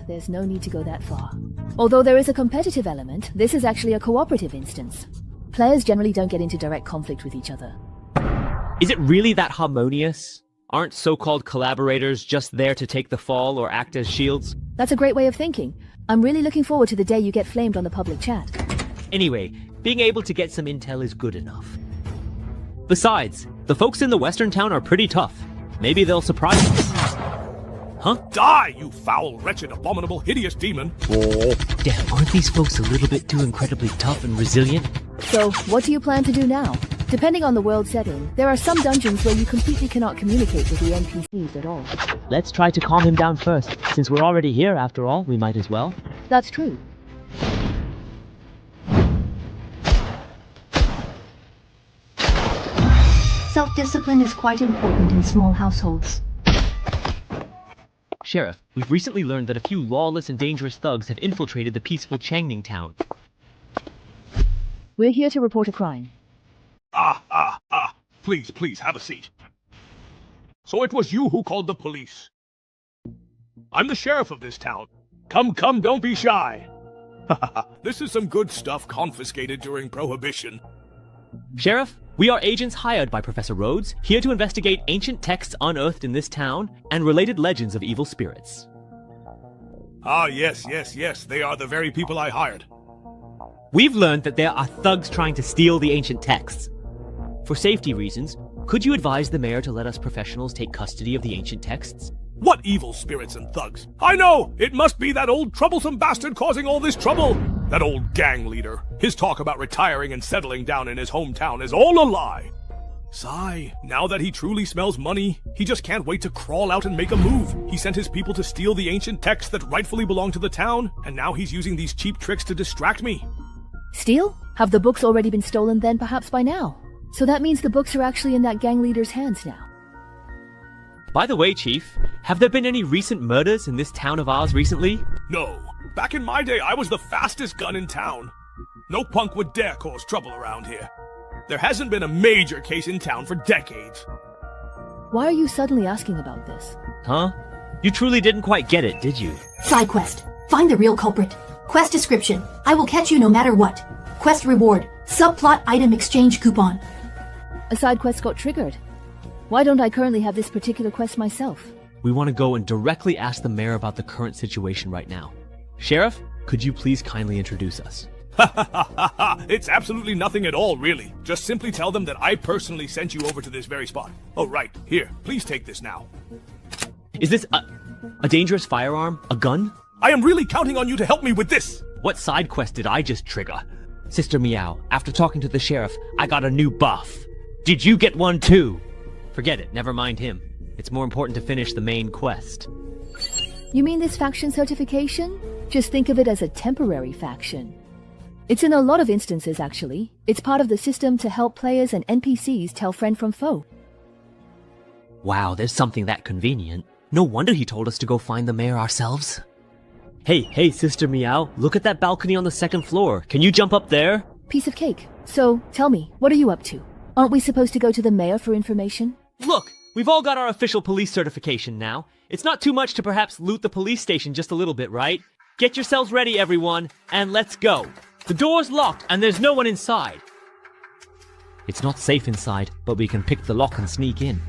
There's no need to go that far. Although there is a competitive element, this is actually a cooperative instance. Players generally don't get into direct conflict with each other. Is it really that harmonious? Aren't so-called collaborators just there to take the fall or act as shields? That's a great way of thinking. I'm really looking forward to the day you get flamed on the public chat. Anyway, being able to get some intel is good enough. Besides, the folks in the western town are pretty tough. Maybe they'll surprise us. Huh? Die, you foul, wretched, abominable, hideous demon! Oh. Damn, aren't these folks a little bit too incredibly tough and resilient? So, what do you plan to do now? Depending on the world setting, there are some dungeons where you completely cannot communicate with the NPCs at all. Let's try to calm him down first. Since we're already here, after all, we might as well. That's true. Self-discipline is quite important in small households. Sheriff, we've recently learned that a few lawless and dangerous thugs have infiltrated the peaceful Changning town. We're here to report a crime. Please, please, have a seat. So it was you who called the police. I'm the sheriff of this town. Come, don't be shy. This is some good stuff confiscated during Prohibition. Sheriff, we are agents hired by Professor Rhodes, here to investigate ancient texts unearthed in this town and related legends of evil spirits. Ah, yes, they are the very people I hired. We've learned that there are thugs trying to steal the ancient texts. For safety reasons, could you advise the mayor to let us professionals take custody of the ancient texts? What evil spirits and thugs? I know! It must be that old troublesome bastard causing all this trouble! That old gang leader. His talk about retiring and settling down in his hometown is all a lie. Sigh, now that he truly smells money, he just can't wait to crawl out and make a move. He sent his people to steal the ancient texts that rightfully belong to the town, and now he's using these cheap tricks to distract me. Steal? Have the books already been stolen then, perhaps by now? So that means the books are actually in that gang leader's hands now. By the way, Chief, have there been any recent murders in this town of ours recently? No. Back in my day, I was the fastest gun in town. No punk would dare cause trouble around here. There hasn't been a major case in town for decades. Why are you suddenly asking about this? Huh? You truly didn't quite get it, did you? Side quest. Find the real culprit. Quest description. I will catch you no matter what. Quest reward. Subplot item exchange coupon. A side quest got triggered. Why don't I currently have this particular quest myself? We want to go and directly ask the mayor about the current situation right now. Sheriff, could you please kindly introduce us? Ha ha ha ha ha! It's absolutely nothing at all, really. Just simply tell them that I personally sent you over to this very spot. Oh, right. Here, please take this now. Is this a dangerous firearm? A gun? I am really counting on you to help me with this! What side quest did I just trigger? Sister Meow, after talking to the sheriff, I got a new buff. Did you get one too? Forget it, never mind him. It's more important to finish the main quest. You mean this faction certification? Just think of it as a temporary faction. It's in a lot of instances, actually. It's part of the system to help players and NPCs tell friend from foe. Wow, there's something that convenient. No wonder he told us to go find the mayor ourselves. Hey, Sister Meow, look at that balcony on the second floor. Can you jump up there? Piece of cake. So, tell me, what are you up to? Aren't we supposed to go to the mayor for information? Look, we've all got our official police certification now. It's not too much to perhaps loot the police station just a little bit, right? Get yourselves ready, everyone, and let's go. The door's locked, and there's no one inside. It's not safe inside, but we can pick the lock and sneak in.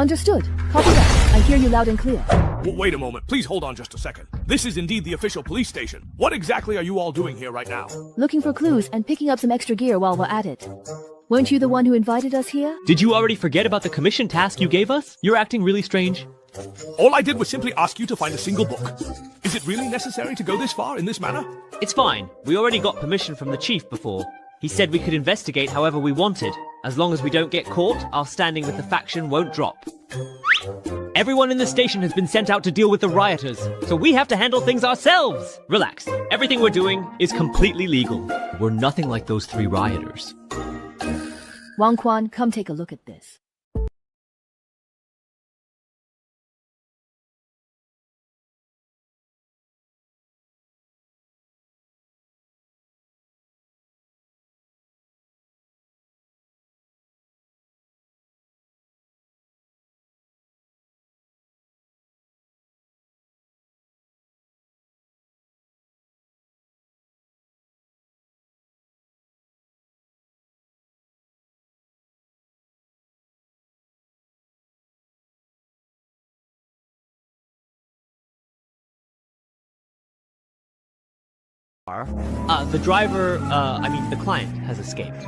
Understood. Copy that. I hear you loud and clear. Wait a moment. Please hold on just a second. This is indeed the official police station. What exactly are you all doing here right now? Looking for clues and picking up some extra gear while we're at it. Weren't you the one who invited us here? Did you already forget about the commission task you gave us? You're acting really strange. All I did was simply ask you to find a single book. Is it really necessary to go this far in this manner? It's fine. We already got permission from the chief before. He said we could investigate however we wanted. As long as we don't get caught, our standing with the faction won't drop. Everyone in the station has been sent out to deal with the rioters, so we have to handle things ourselves. Relax. Everything we're doing is completely legal. We're nothing like those 3 rioters. Wang Quan, come take a look at this. The driver, the client has escaped.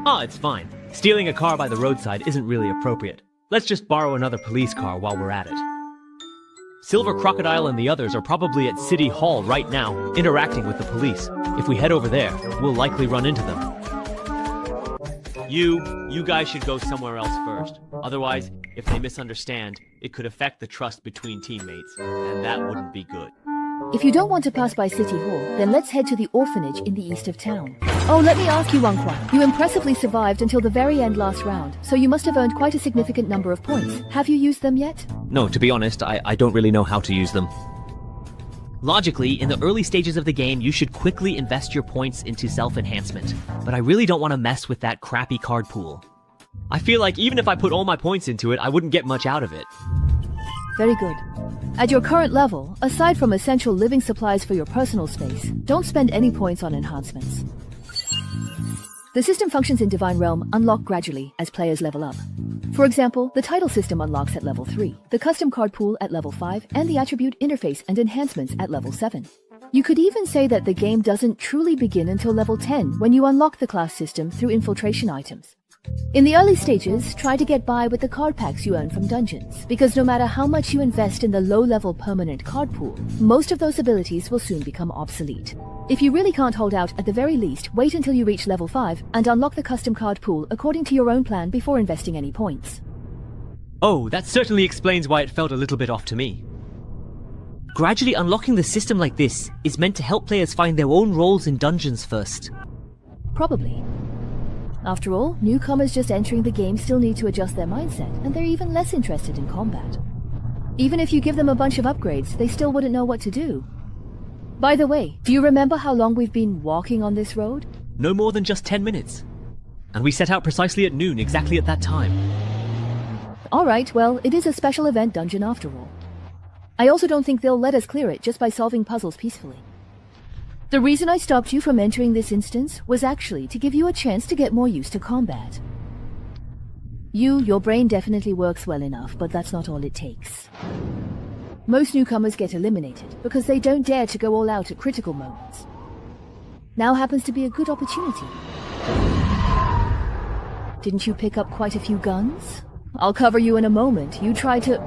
It's fine. Stealing a car by the roadside isn't really appropriate. Let's just borrow another police car while we're at it. Silver Crocodile and the others are probably at City Hall right now, interacting with the police. If we head over there, we'll likely run into them. You guys should go somewhere else first. Otherwise, if they misunderstand, it could affect the trust between teammates, and that wouldn't be good. If you don't want to pass by City Hall, then let's head to the orphanage in the east of town. Oh, let me ask you, Wang Quan. You impressively survived until the very end last round, so you must have earned quite a significant number of points. Have you used them yet? No, to be honest, I don't really know how to use them. Logically, in the early stages of the game, you should quickly invest your points into self-enhancement. But I really don't want to mess with that crappy card pool. I feel like even if I put all my points into it, I wouldn't get much out of it. Very good. At your current level, aside from essential living supplies for your personal space, don't spend any points on enhancements. The system functions in Divine Realm unlock gradually as players level up. For example, the title system unlocks at level 3, the custom card pool at level 5, and the attribute interface and enhancements at level 7. You could even say that the game doesn't truly begin until level 10 when you unlock the class system through infiltration items. In the early stages, try to get by with the card packs you earn from dungeons, because no matter how much you invest in the low-level permanent card pool, most of those abilities will soon become obsolete. If you really can't hold out, at the very least, wait until you reach level 5 and unlock the custom card pool according to your own plan before investing any points. Oh, that certainly explains why it felt a little bit off to me. Gradually unlocking the system like this is meant to help players find their own roles in dungeons first. Probably. After all, newcomers just entering the game still need to adjust their mindset, and they're even less interested in combat. Even if you give them a bunch of upgrades, they still wouldn't know what to do. By the way, do you remember how long we've been walking on this road? No more than just 10 minutes. And we set out precisely at noon, exactly at that time. Alright, well, it is a special event dungeon after all. I also don't think they'll let us clear it just by solving puzzles peacefully. The reason I stopped you from entering this instance was actually to give you a chance to get more used to combat. Your brain definitely works well enough, but that's not all it takes. Most newcomers get eliminated because they don't dare to go all out at critical moments. Now happens to be a good opportunity. Didn't you pick up quite a few guns? I'll cover you in a moment. You try to...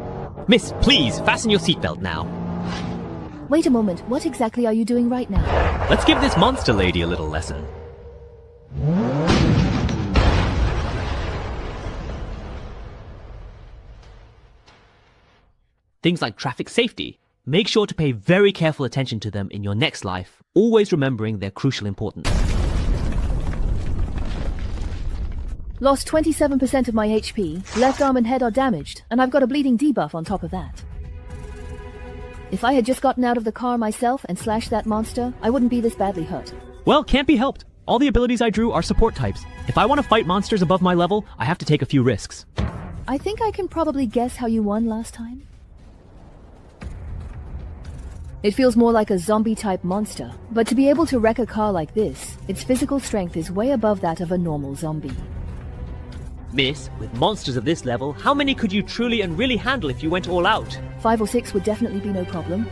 Miss, please, fasten your seatbelt now. Wait a moment, what exactly are you doing right now? Let's give this monster lady a little lesson. Things like traffic safety. Make sure to pay very careful attention to them in your next life, always remembering their crucial importance. Lost 27% of my HP, left arm and head are damaged, and I've got a bleeding debuff on top of that. If I had just gotten out of the car myself and slashed that monster, I wouldn't be this badly hurt. Well, can't be helped. All the abilities I drew are support types. If I want to fight monsters above my level, I have to take a few risks. I think I can probably guess how you won last time. It feels more like a zombie-type monster, but to be able to wreck a car like this, its physical strength is way above that of a normal zombie. Miss, with monsters of this level, how many could you truly and really handle if you went all out? 5 or 6 would definitely be no problem.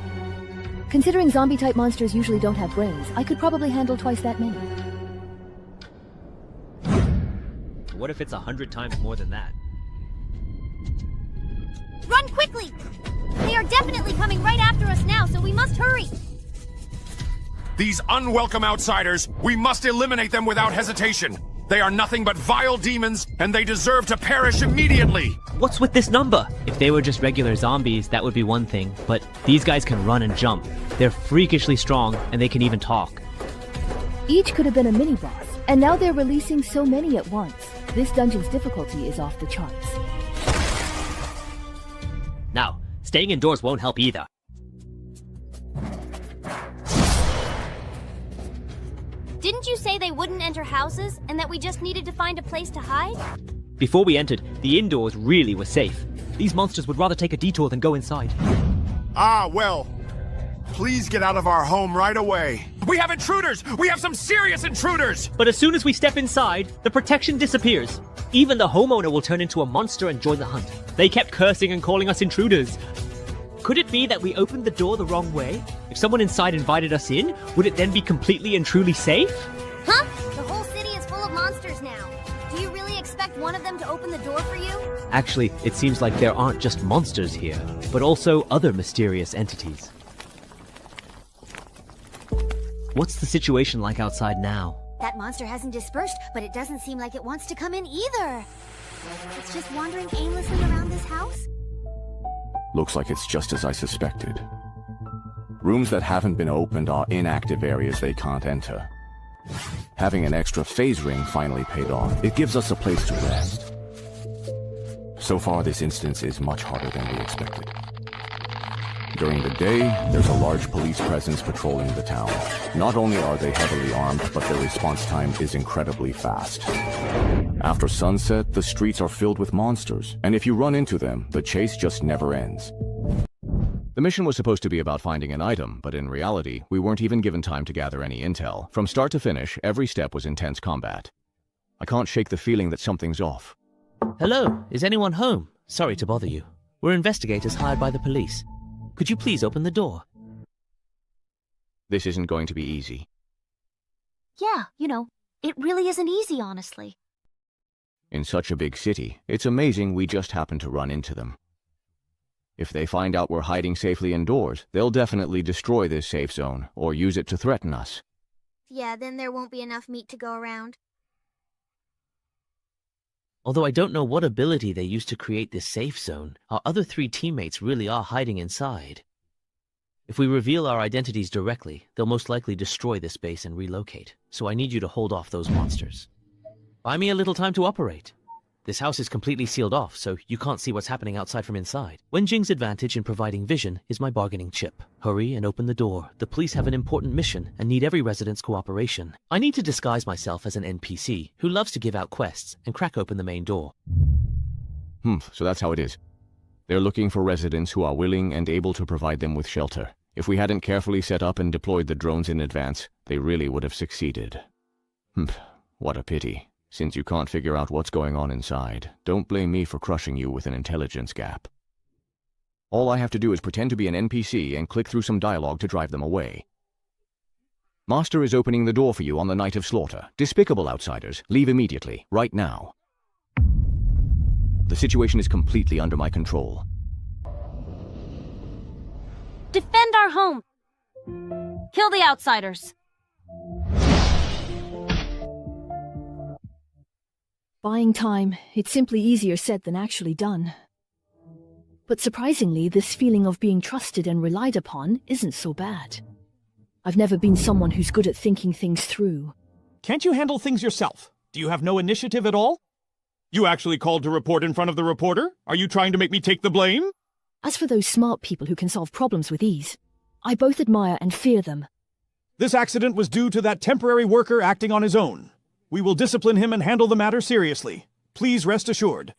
Considering zombie-type monsters usually don't have brains, I could probably handle twice that many. What if it's 100 times more than that? Run quickly! They are definitely coming right after us now, so we must hurry! These unwelcome outsiders, we must eliminate them without hesitation. They are nothing but vile demons, and they deserve to perish immediately! What's with this number? If they were just regular zombies, that would be one thing, but these guys can run and jump. They're freakishly strong, and they can even talk. Each could have been a mini-boss, and now they're releasing so many at once. This dungeon's difficulty is off the charts. Now, staying indoors won't help either. Didn't you say they wouldn't enter houses, and that we just needed to find a place to hide? Before we entered, the indoors really were safe. These monsters would rather take a detour than go inside. Ah, well. Please get out of our home right away. We have intruders! We have some serious intruders! But as soon as we step inside, the protection disappears. Even the homeowner will turn into a monster and join the hunt. They kept cursing and calling us intruders. Could it be that we opened the door the wrong way? If someone inside invited us in, would it then be completely and truly safe? Huh? The whole city is full of monsters now. Do you really expect one of them to open the door for you? Actually, it seems like there aren't just monsters here, but also other mysterious entities. What's the situation like outside now? That monster hasn't dispersed, but it doesn't seem like it wants to come in either. It's just wandering aimlessly around this house? Looks like it's just as I suspected. Rooms that haven't been opened are inactive areas they can't enter. Having an extra phase ring finally paid off. It gives us a place to rest. So far, this instance is much harder than we expected. During the day, there's a large police presence patrolling the town. Not only are they heavily armed, but their response time is incredibly fast. After sunset, the streets are filled with monsters, and if you run into them, the chase just never ends. The mission was supposed to be about finding an item, but in reality, we weren't even given time to gather any intel. From start to finish, every step was intense combat. I can't shake the feeling that something's off. Hello, is anyone home? Sorry to bother you. We're investigators hired by the police. Could you please open the door? This isn't going to be easy. Yeah, it really isn't easy, honestly. In such a big city, it's amazing we just happened to run into them. If they find out we're hiding safely indoors, they'll definitely destroy this safe zone, or use it to threaten us. Yeah, then there won't be enough meat to go around. Although I don't know what ability they used to create this safe zone, our other 3 teammates really are hiding inside. If we reveal our identities directly, they'll most likely destroy this base and relocate, so I need you to hold off those monsters. Buy me a little time to operate. This house is completely sealed off, so you can't see what's happening outside from inside. Wenjing's advantage in providing vision is my bargaining chip. Hurry and open the door. The police have an important mission and need every resident's cooperation. I need to disguise myself as an NPC who loves to give out quests and crack open the main door. So that's how it is. They're looking for residents who are willing and able to provide them with shelter. If we hadn't carefully set up and deployed the drones in advance, they really would have succeeded. What a pity. Since you can't figure out what's going on inside, don't blame me for crushing you with an intelligence gap. All I have to do is pretend to be an NPC and click through some dialogue to drive them away. Master is opening the door for you on the night of slaughter. Despicable outsiders, leave immediately, right now. The situation is completely under my control. Defend our home! Kill the outsiders! Buying time, it's simply easier said than actually done. But surprisingly, this feeling of being trusted and relied upon isn't so bad. I've never been someone who's good at thinking things through. Can't you handle things yourself? Do you have no initiative at all? You actually called to report in front of the reporter? Are you trying to make me take the blame? As for those smart people who can solve problems with ease, I both admire and fear them. This accident was due to that temporary worker acting on his own. We will discipline him and handle the matter seriously. Please rest assured.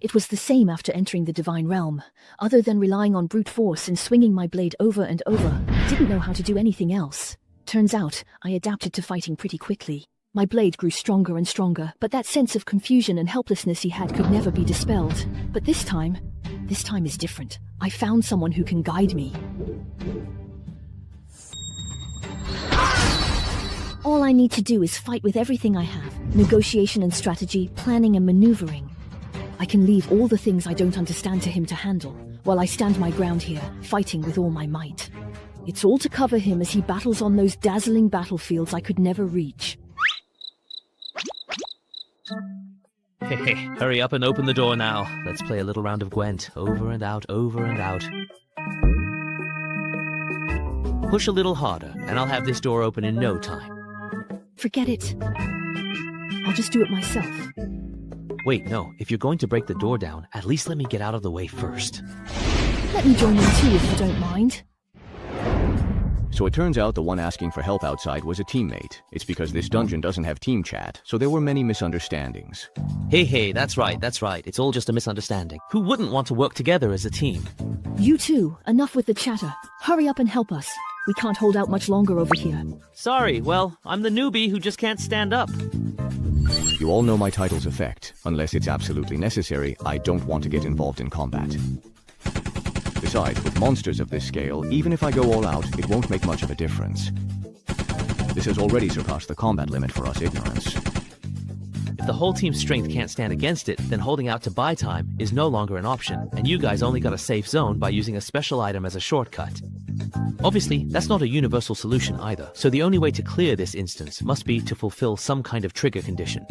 It was the same after entering the Divine Realm. Other than relying on brute force and swinging my blade over and over, I didn't know how to do anything else. Turns out, I adapted to fighting pretty quickly. My blade grew stronger and stronger, but that sense of confusion and helplessness he had could never be dispelled. But this time is different. I found someone who can guide me. All I need to do is fight with everything I have. Negotiation and strategy, planning and maneuvering. I can leave all the things I don't understand to him to handle, while I stand my ground here, fighting with all my might. It's all to cover him as he battles on those dazzling battlefields I could never reach. Hey, hurry up and open the door now. Let's play a little round of Gwent. Over and out, over and out. Push a little harder, and I'll have this door open in no time. Forget it. I'll just do it myself. Wait, no. If you're going to break the door down, at least let me get out of the way first. Let me join in too if you don't mind. So it turns out the one asking for help outside was a teammate. It's because this dungeon doesn't have team chat, so there were many misunderstandings. Hey, that's right. It's all just a misunderstanding. Who wouldn't want to work together as a team? You too. Enough with the chatter. Hurry up and help us. We can't hold out much longer over here. Sorry, well, I'm the newbie who just can't stand up. You all know my title's effect. Unless it's absolutely necessary, I don't want to get involved in combat. Besides, with monsters of this scale, even if I go all out, it won't make much of a difference. This has already surpassed the combat limit for us ignorants. If the whole team's strength can't stand against it, then holding out to buy time is no longer an option, and you guys only got a safe zone by using a special item as a shortcut. Obviously, that's not a universal solution either, so the only way to clear this instance must be to fulfill some kind of trigger condition.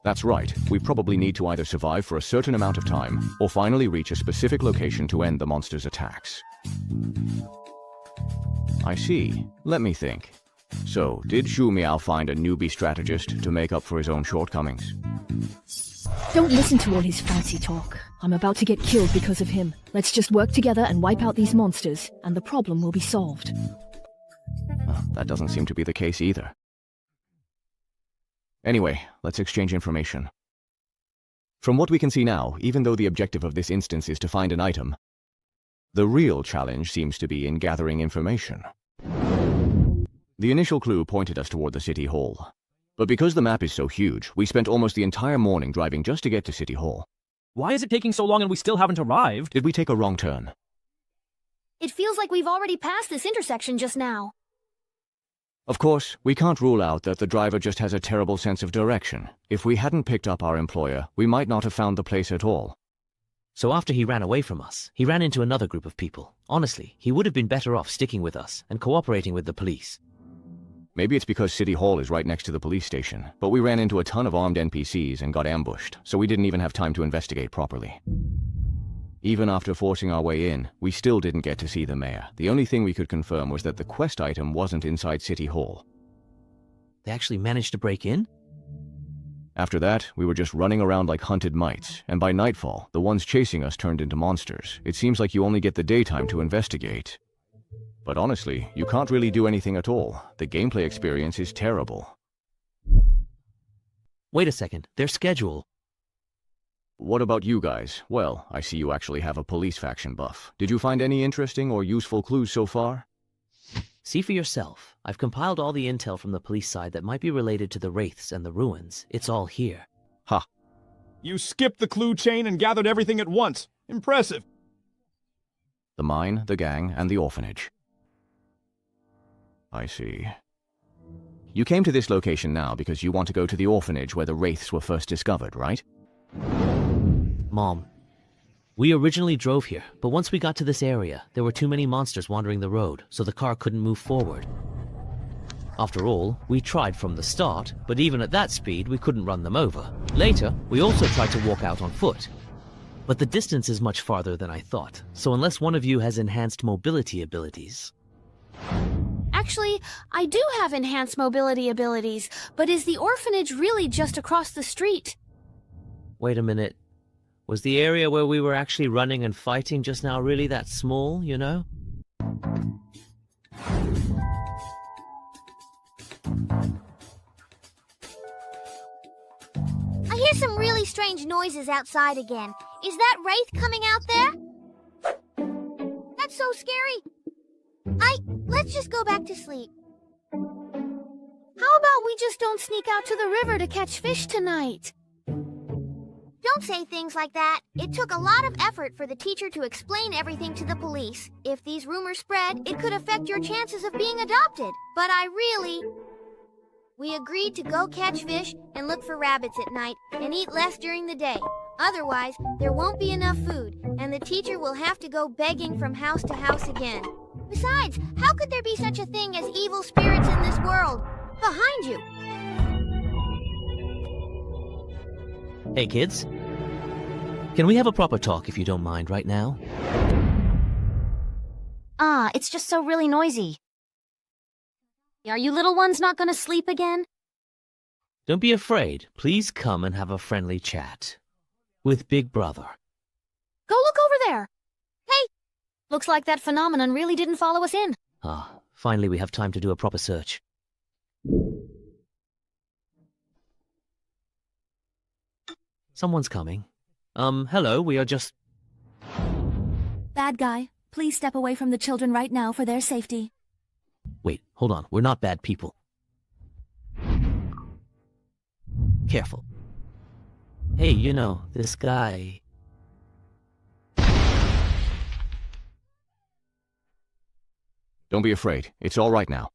That's right. We probably need to either survive for a certain amount of time, or finally reach a specific location to end the monster's attacks. I see. Let me think. So, did Shu Miao find a newbie strategist to make up for his own shortcomings? Don't listen to all his fancy talk. I'm about to get killed because of him. Let's just work together and wipe out these monsters, and the problem will be solved. That doesn't seem to be the case either. Anyway, let's exchange information. From what we can see now, even though the objective of this instance is to find an item, the real challenge seems to be in gathering information. The initial clue pointed us toward the City Hall. But because the map is so huge, we spent almost the entire morning driving just to get to City Hall. Why is it taking so long and we still haven't arrived? Did we take a wrong turn? It feels like we've already passed this intersection just now. Of course, we can't rule out that the driver just has a terrible sense of direction. If we hadn't picked up our employer, we might not have found the place at all. So after he ran away from us, he ran into another group of people. Honestly, he would have been better off sticking with us and cooperating with the police. Maybe it's because City Hall is right next to the police station, but we ran into a ton of armed NPCs and got ambushed, so we didn't even have time to investigate properly. Even after forcing our way in, we still didn't get to see the mayor. The only thing we could confirm was that the quest item wasn't inside City Hall. They actually managed to break in? After that, we were just running around like hunted mites, and by nightfall, the ones chasing us turned into monsters. It seems like you only get the daytime to investigate. But honestly, you can't really do anything at all. The gameplay experience is terrible. Wait a second, their schedule. What about you guys? Well, I see you actually have a police faction buff. Did you find any interesting or useful clues so far? See for yourself. I've compiled all the intel from the police side that might be related to the Wraiths and the ruins. It's all here. Ha. You skipped the clue chain and gathered everything at once. Impressive. The mine, the gang, and the orphanage. I see. You came to this location now because you want to go to the orphanage where the Wraiths were first discovered, right? Mom, we originally drove here, but once we got to this area, there were too many monsters wandering the road, so the car couldn't move forward. After all, we tried from the start, but even at that speed, we couldn't run them over. Later, we also tried to walk out on foot. But the distance is much farther than I thought, so unless one of you has enhanced mobility abilities... Actually, I do have enhanced mobility abilities, but is the orphanage really just across the street? Wait a minute. Was the area where we were actually running and fighting just now really that small, you know? I hear some really strange noises outside again. Is that Wraith coming out there? That's so scary. Let's just go back to sleep. How about we just don't sneak out to the river to catch fish tonight? Don't say things like that. It took a lot of effort for the teacher to explain everything to the police. If these rumors spread, it could affect your chances of being adopted. But We agreed to go catch fish and look for rabbits at night and eat less during the day. Otherwise, there won't be enough food, and the teacher will have to go begging from house to house again. Besides, how could there be such a thing as evil spirits in this world? Behind you! Hey kids, can we have a proper talk if you don't mind right now? It's just so really noisy. Are you little ones not gonna sleep again? Don't be afraid. Please come and have a friendly chat. With Big Brother. Go look over there! Hey! Looks like that phenomenon really didn't follow us in. Finally we have time to do a proper search. Someone's coming. Hello, we are just... Bad guy, please step away from the children right now for their safety. Wait, hold on. We're not bad people. Careful. Hey, you know, this guy... Don't be afraid. It's all right now.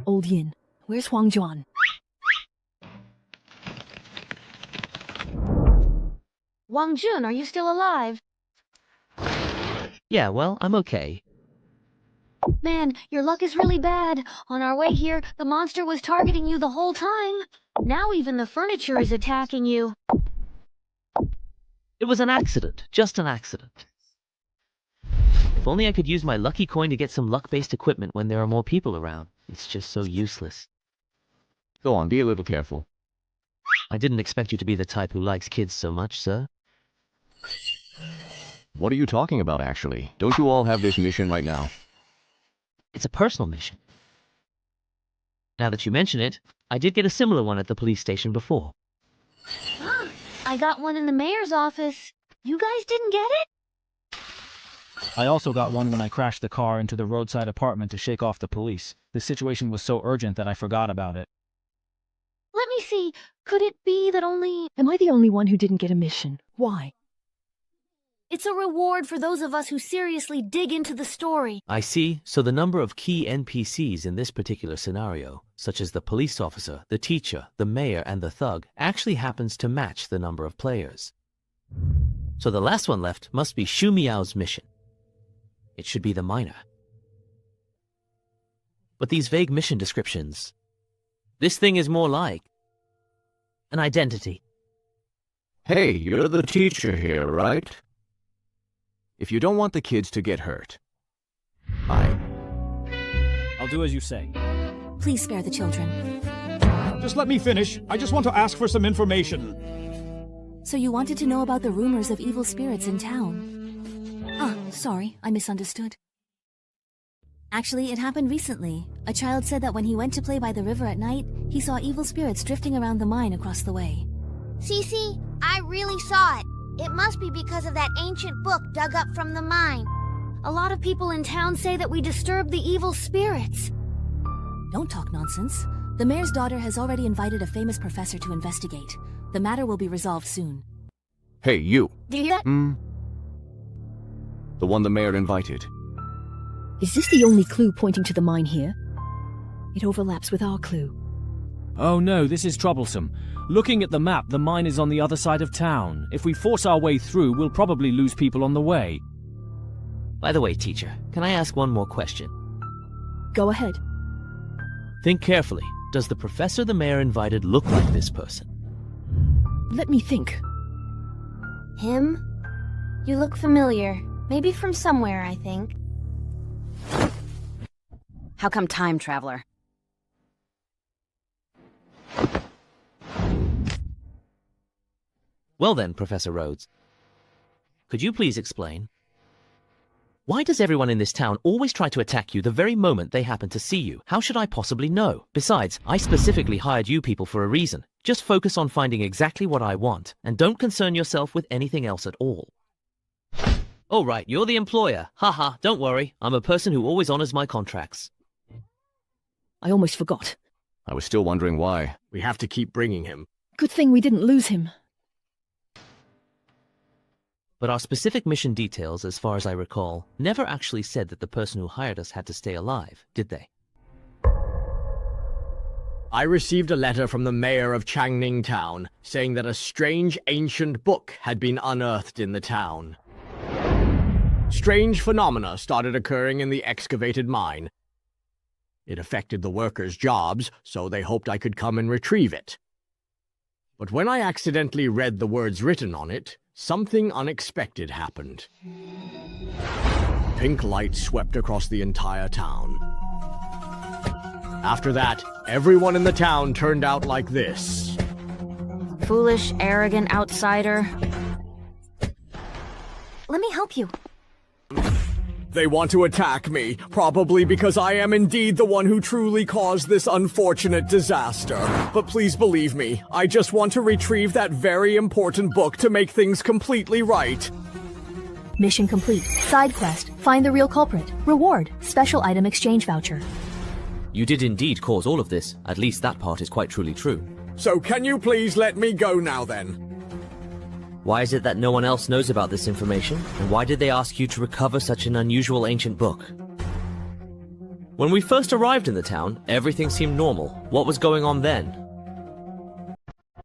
Old Yin, where's Huang Juan? Wang Jun, are you still alive? Yeah, well, I'm okay. Man, your luck is really bad. On our way here, the monster was targeting you the whole time. Now even the furniture is attacking you. It was an accident. Just an accident. If only I could use my lucky coin to get some luck-based equipment when there are more people around. It's just so useless. Go on, be a little careful. I didn't expect you to be the type who likes kids so much, sir. What are you talking about, actually? Don't you all have this mission right now? It's a personal mission. Now that you mention it, I did get a similar one at the police station before. I got one in the mayor's office. You guys didn't get it? I also got one when I crashed the car into the roadside apartment to shake off the police. The situation was so urgent that I forgot about it. Let me see. Could it be that only... Am I the only one who didn't get a mission? Why? It's a reward for those of us who seriously dig into the story. I see. So the number of key NPCs in this particular scenario, such as the police officer, the teacher, the mayor, and the thug, actually happens to match the number of players. So the last one left must be Shu Miao's mission. It should be the miner. But these vague mission descriptions... This thing is more like... an identity. Hey, you're the teacher here, right? If you don't want the kids to get hurt, I'll do as you say. Please spare the children. Just let me finish. I just want to ask for some information. So you wanted to know about the rumors of evil spirits in town? Ah, sorry, I misunderstood. Actually, it happened recently. A child said that when he went to play by the river at night, he saw evil spirits drifting around the mine across the way. Cece, I really saw it. It must be because of that ancient book dug up from the mine. A lot of people in town say that we disturbed the evil spirits. Don't talk nonsense. The mayor's daughter has already invited a famous professor to investigate. The matter will be resolved soon. Hey, you. Do you hear that? The one the mayor invited. Is this the only clue pointing to the mine here? It overlaps with our clue. Oh no, this is troublesome. Looking at the map, the mine is on the other side of town. If we force our way through, we'll probably lose people on the way. By the way, teacher, can I ask one more question? Go ahead. Think carefully. Does the professor the mayor invited look like this person? Let me think. Him? You look familiar. Maybe from somewhere, I think. How come time traveler? Well then, Professor Rhodes, could you please explain? Why does everyone in this town always try to attack you the very moment they happen to see you? How should I possibly know? Besides, I specifically hired you people for a reason. Just focus on finding exactly what I want, and don't concern yourself with anything else at all. Oh right, you're the employer. Haha, don't worry. I'm a person who always honors my contracts. I almost forgot. I was still wondering why. We have to keep bringing him. Good thing we didn't lose him. But our specific mission details, as far as I recall, never actually said that the person who hired us had to stay alive, did they? I received a letter from the mayor of Changning Town saying that a strange ancient book had been unearthed in the town. Strange phenomena started occurring in the excavated mine. It affected the workers' jobs, so they hoped I could come and retrieve it. But when I accidentally read the words written on it, something unexpected happened. Pink light swept across the entire town. After that, everyone in the town turned out like this. Foolish, arrogant outsider. Let me help you. They want to attack me, probably because I am indeed the one who truly caused this unfortunate disaster. But please believe me, I just want to retrieve that very important book to make things completely right. Mission complete. Side quest. Find the real culprit. Reward. Special item exchange voucher. You did indeed cause all of this. At least that part is quite truly true. So can you please let me go now then? Why is it that no one else knows about this information? And why did they ask you to recover such an unusual ancient book? When we first arrived in the town, everything seemed normal. What was going on then?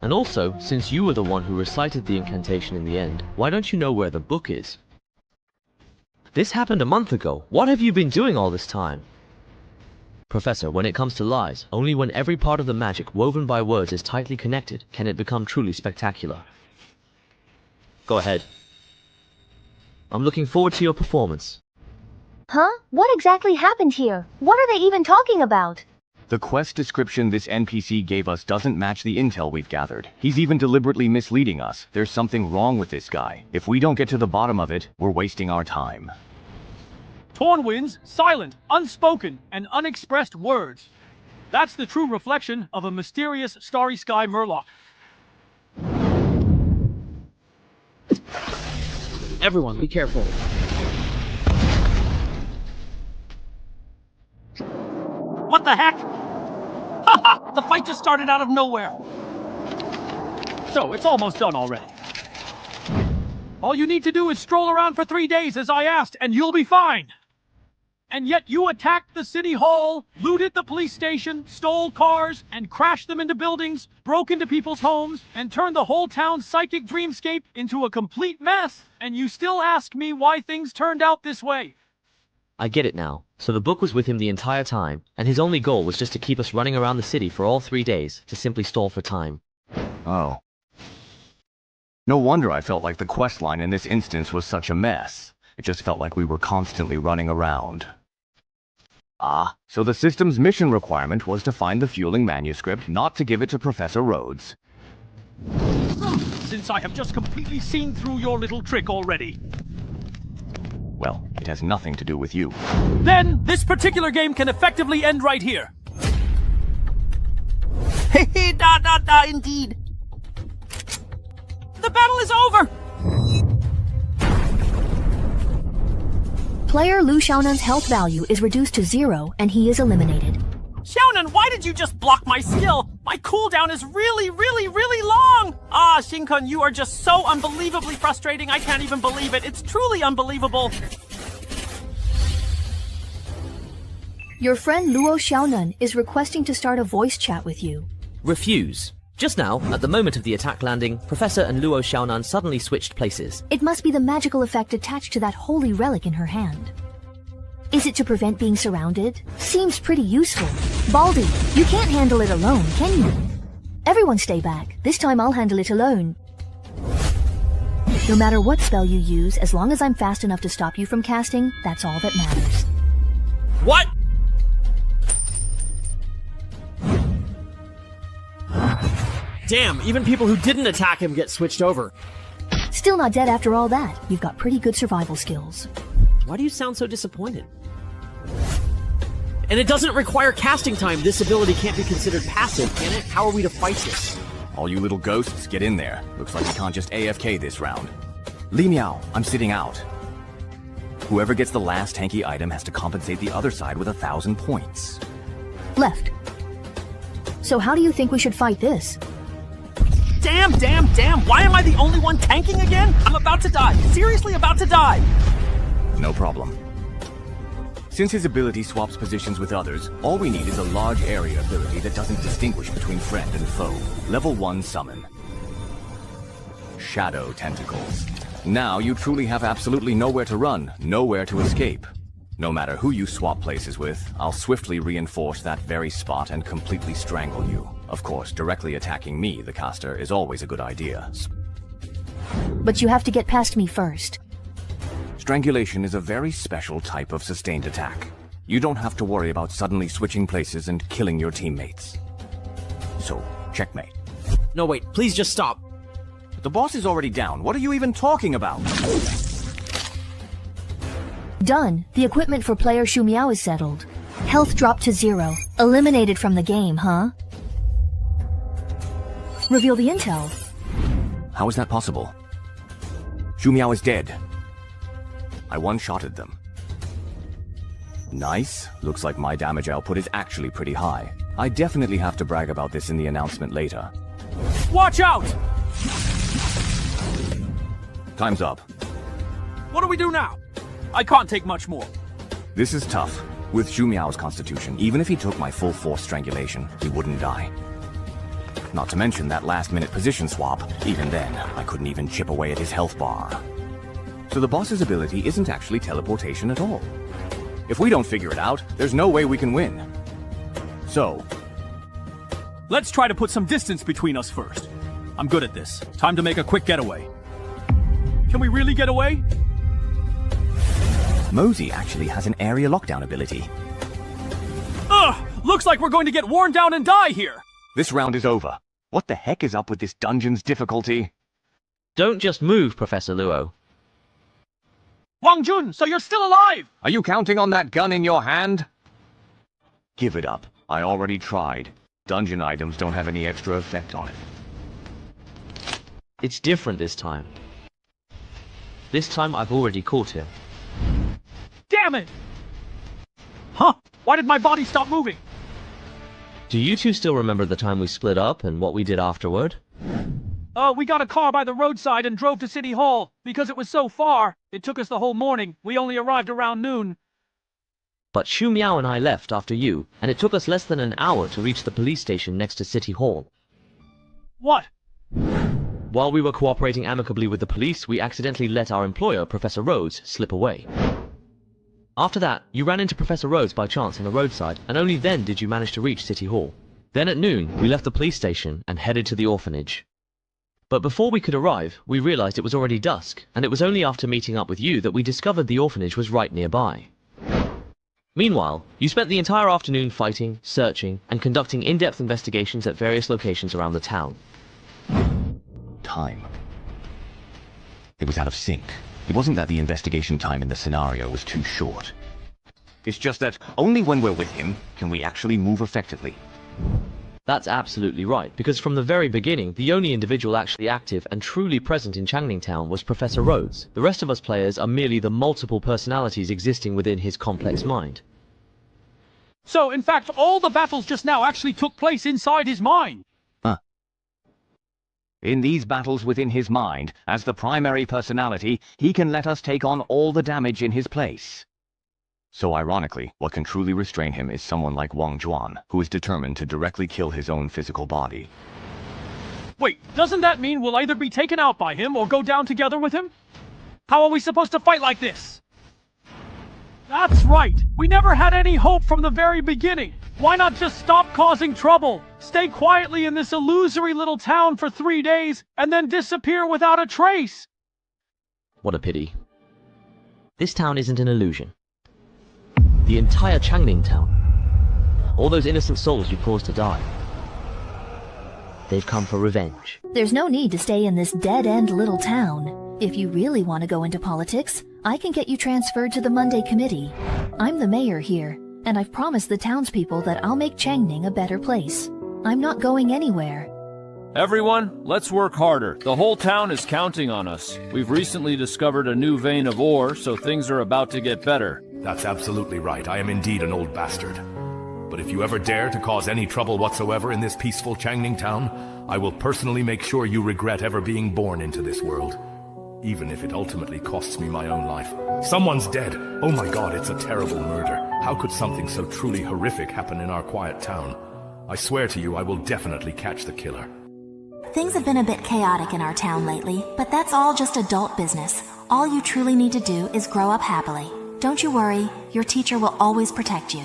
And also, since you were the one who recited the incantation in the end, why don't you know where the book is? This happened a month ago. What have you been doing all this time? Professor, when it comes to lies, only when every part of the magic woven by words is tightly connected can it become truly spectacular. Go ahead. I'm looking forward to your performance. Huh? What exactly happened here? What are they even talking about? The quest description this NPC gave us doesn't match the intel we've gathered. He's even deliberately misleading us. There's something wrong with this guy. If we don't get to the bottom of it, we're wasting our time. Torn winds, silent, unspoken, and unexpressed words. That's the true reflection of a mysterious starry sky murloc. Everyone, be careful. What the heck? Haha! The fight just started out of nowhere. So, it's almost done already. All you need to do is stroll around for 3 days as I asked, and you'll be fine. And yet you attacked the city hall, looted the police station, stole cars, and crashed them into buildings, broke into people's homes, and turned the whole town's psychic dreamscape into a complete mess. And you still ask me why things turned out this way. I get it now. So the book was with him the entire time, and his only goal was just to keep us running around the city for all 3 days, to simply stall for time. Oh. No wonder I felt like the quest line in this instance was such a mess. It just felt like we were constantly running around. Ah, so the system's mission requirement was to find the fueling manuscript, not to give it to Professor Rhodes. Since I have just completely seen through your little trick already. Well, it has nothing to do with you. Then, this particular game can effectively end right here. Hehe, da, indeed. The battle is over! Player Lu Xiaonan's health value is reduced to 0 and he is eliminated. Xiaonan, why did you just block my skill? My cooldown is really long! Ah, Shinkun, you are just so unbelievably frustrating, I can't even believe it. It's truly unbelievable. Your friend Luo Xiaonan is requesting to start a voice chat with you. Refuse. Just now, at the moment of the attack landing, Professor and Luo Xiaonan suddenly switched places. It must be the magical effect attached to that holy relic in her hand. Is it to prevent being surrounded? Seems pretty useful. Baldy, you can't handle it alone, can you? Everyone stay back. This time I'll handle it alone. No matter what spell you use, as long as I'm fast enough to stop you from casting, that's all that matters. What? Damn, even people who didn't attack him get switched over. Still not dead after all that. You've got pretty good survival skills. Why do you sound so disappointed? And it doesn't require casting time. This ability can't be considered passive, can it? How are we to fight this? All you little ghosts, get in there. Looks like you can't just AFK this round. Li Miao, I'm sitting out. Whoever gets the last tanky item has to compensate the other side with 1,000 points. Left. So how do you think we should fight this? Damn! Why am I the only one tanking again? I'm about to die. Seriously about to die. No problem. Since his ability swaps positions with others, all we need is a large area ability that doesn't distinguish between friend and foe. Level 1 summon. Shadow Tentacles. Now you truly have absolutely nowhere to run, nowhere to escape. No matter who you swap places with, I'll swiftly reinforce that very spot and completely strangle you. Of course, directly attacking me, the caster, is always a good idea. But you have to get past me first. Strangulation is a very special type of sustained attack. You don't have to worry about suddenly switching places and killing your teammates. So, checkmate. No, wait, please just stop. The boss is already down. What are you even talking about? Done. The equipment for player Shu Miao is settled. Health dropped to 0. Eliminated from the game, huh? Reveal the intel. How is that possible? Shu Miao is dead. I one-shotted them. Nice. Looks like my damage output is actually pretty high. I definitely have to brag about this in the announcement later. Watch out! Time's up. What do we do now? I can't take much more. This is tough. With Shu Miao's constitution, even if he took my full force strangulation, he wouldn't die. Not to mention that last-minute position swap. Even then, I couldn't even chip away at his health bar. So the boss's ability isn't actually teleportation at all. If we don't figure it out, there's no way we can win. So, let's try to put some distance between us first. I'm good at this. Time to make a quick getaway. Can we really get away? Mosey actually has an area lockdown ability. Ugh! Looks like we're going to get worn down and die here! This round is over. What the heck is up with this dungeon's difficulty? Don't just move, Professor Luo. Wang Jun, so you're still alive! Are you counting on that gun in your hand? Give it up. I already tried. Dungeon items don't have any extra effect on it. It's different this time. This time I've already caught him. Damn it! Huh? Why did my body stop moving? Do you two still remember the time we split up and what we did afterward? We got a car by the roadside and drove to City Hall. Because it was so far, it took us the whole morning. We only arrived around noon. But Xu Miao and I left after you, and it took us less than an hour to reach the police station next to City Hall. What? While we were cooperating amicably with the police, we accidentally let our employer, Professor Rhodes, slip away. After that, you ran into Professor Rhodes by chance on the roadside, and only then did you manage to reach City Hall. Then at noon, we left the police station and headed to the orphanage. But before we could arrive, we realized it was already dusk, and it was only after meeting up with you that we discovered the orphanage was right nearby. Meanwhile, you spent the entire afternoon fighting, searching, and conducting in-depth investigations at various locations around the town. Time. It was out of sync. It wasn't that the investigation time in the scenario was too short. It's just that only when we're with him can we actually move effectively. That's absolutely right, because from the very beginning, the only individual actually active and truly present in Changning Town was Professor Rhodes. The rest of us players are merely the multiple personalities existing within his complex mind. So, in fact, all the battles just now actually took place inside his mind. In these battles within his mind, as the primary personality, he can let us take on all the damage in his place. So ironically, what can truly restrain him is someone like Wang Juan, who is determined to directly kill his own physical body. Wait, doesn't that mean we'll either be taken out by him or go down together with him? How are we supposed to fight like this? That's right! We never had any hope from the very beginning! Why not just stop causing trouble? Stay quietly in this illusory little town for 3 days, and then disappear without a trace! What a pity. This town isn't an illusion. The entire Changning Town. All those innocent souls you caused to die. They've come for revenge. There's no need to stay in this dead-end little town. If you really want to go into politics, I can get you transferred to the Monday Committee. I'm the mayor here, and I've promised the townspeople that I'll make Changning a better place. I'm not going anywhere. Everyone, let's work harder. The whole town is counting on us. We've recently discovered a new vein of ore, so things are about to get better. That's absolutely right. I am indeed an old bastard. But if you ever dare to cause any trouble whatsoever in this peaceful Changning Town, I will personally make sure you regret ever being born into this world. Even if it ultimately costs me my own life. Someone's dead. Oh my god, it's a terrible murder. How could something so truly horrific happen in our quiet town? I swear to you, I will definitely catch the killer. Things have been a bit chaotic in our town lately, but that's all just adult business. All you truly need to do is grow up happily. Don't you worry, your teacher will always protect you.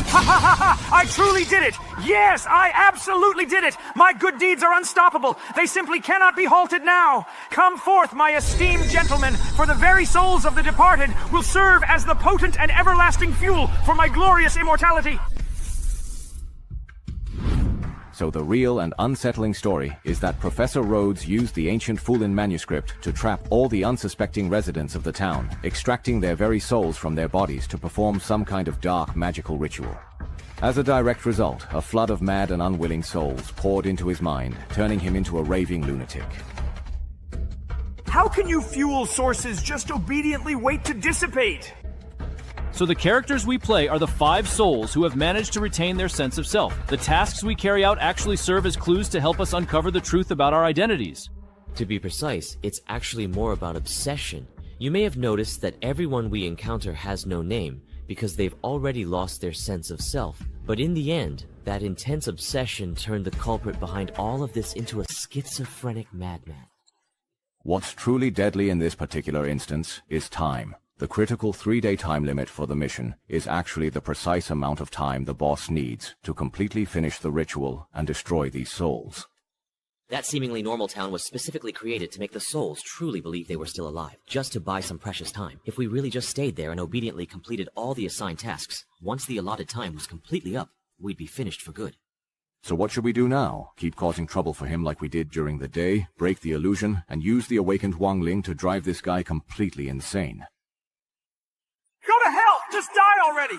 Ha ha ha ha! I truly did it! Yes, I absolutely did it! My good deeds are unstoppable! They simply cannot be halted now! Come forth, my esteemed gentlemen, for the very souls of the departed will serve as the potent and everlasting fuel for my glorious immortality! So the real and unsettling story is that Professor Rhodes used the ancient Fulin manuscript to trap all the unsuspecting residents of the town, extracting their very souls from their bodies to perform some kind of dark magical ritual. As a direct result, a flood of mad and unwilling souls poured into his mind, turning him into a raving lunatic. How can you fuel sources just obediently wait to dissipate? So the characters we play are the 5 souls who have managed to retain their sense of self. The tasks we carry out actually serve as clues to help us uncover the truth about our identities. To be precise, it's actually more about obsession. You may have noticed that everyone we encounter has no name, because they've already lost their sense of self. But in the end, that intense obsession turned the culprit behind all of this into a schizophrenic madman. What's truly deadly in this particular instance is time. The critical 3-day time limit for the mission is actually the precise amount of time the boss needs to completely finish the ritual and destroy these souls. That seemingly normal town was specifically created to make the souls truly believe they were still alive, just to buy some precious time. If we really just stayed there and obediently completed all the assigned tasks, once the allotted time was completely up, we'd be finished for good. So what should we do now? Keep causing trouble for him like we did during the day, break the illusion, and use the awakened Wang Ling to drive this guy completely insane? Go to hell! Just die already!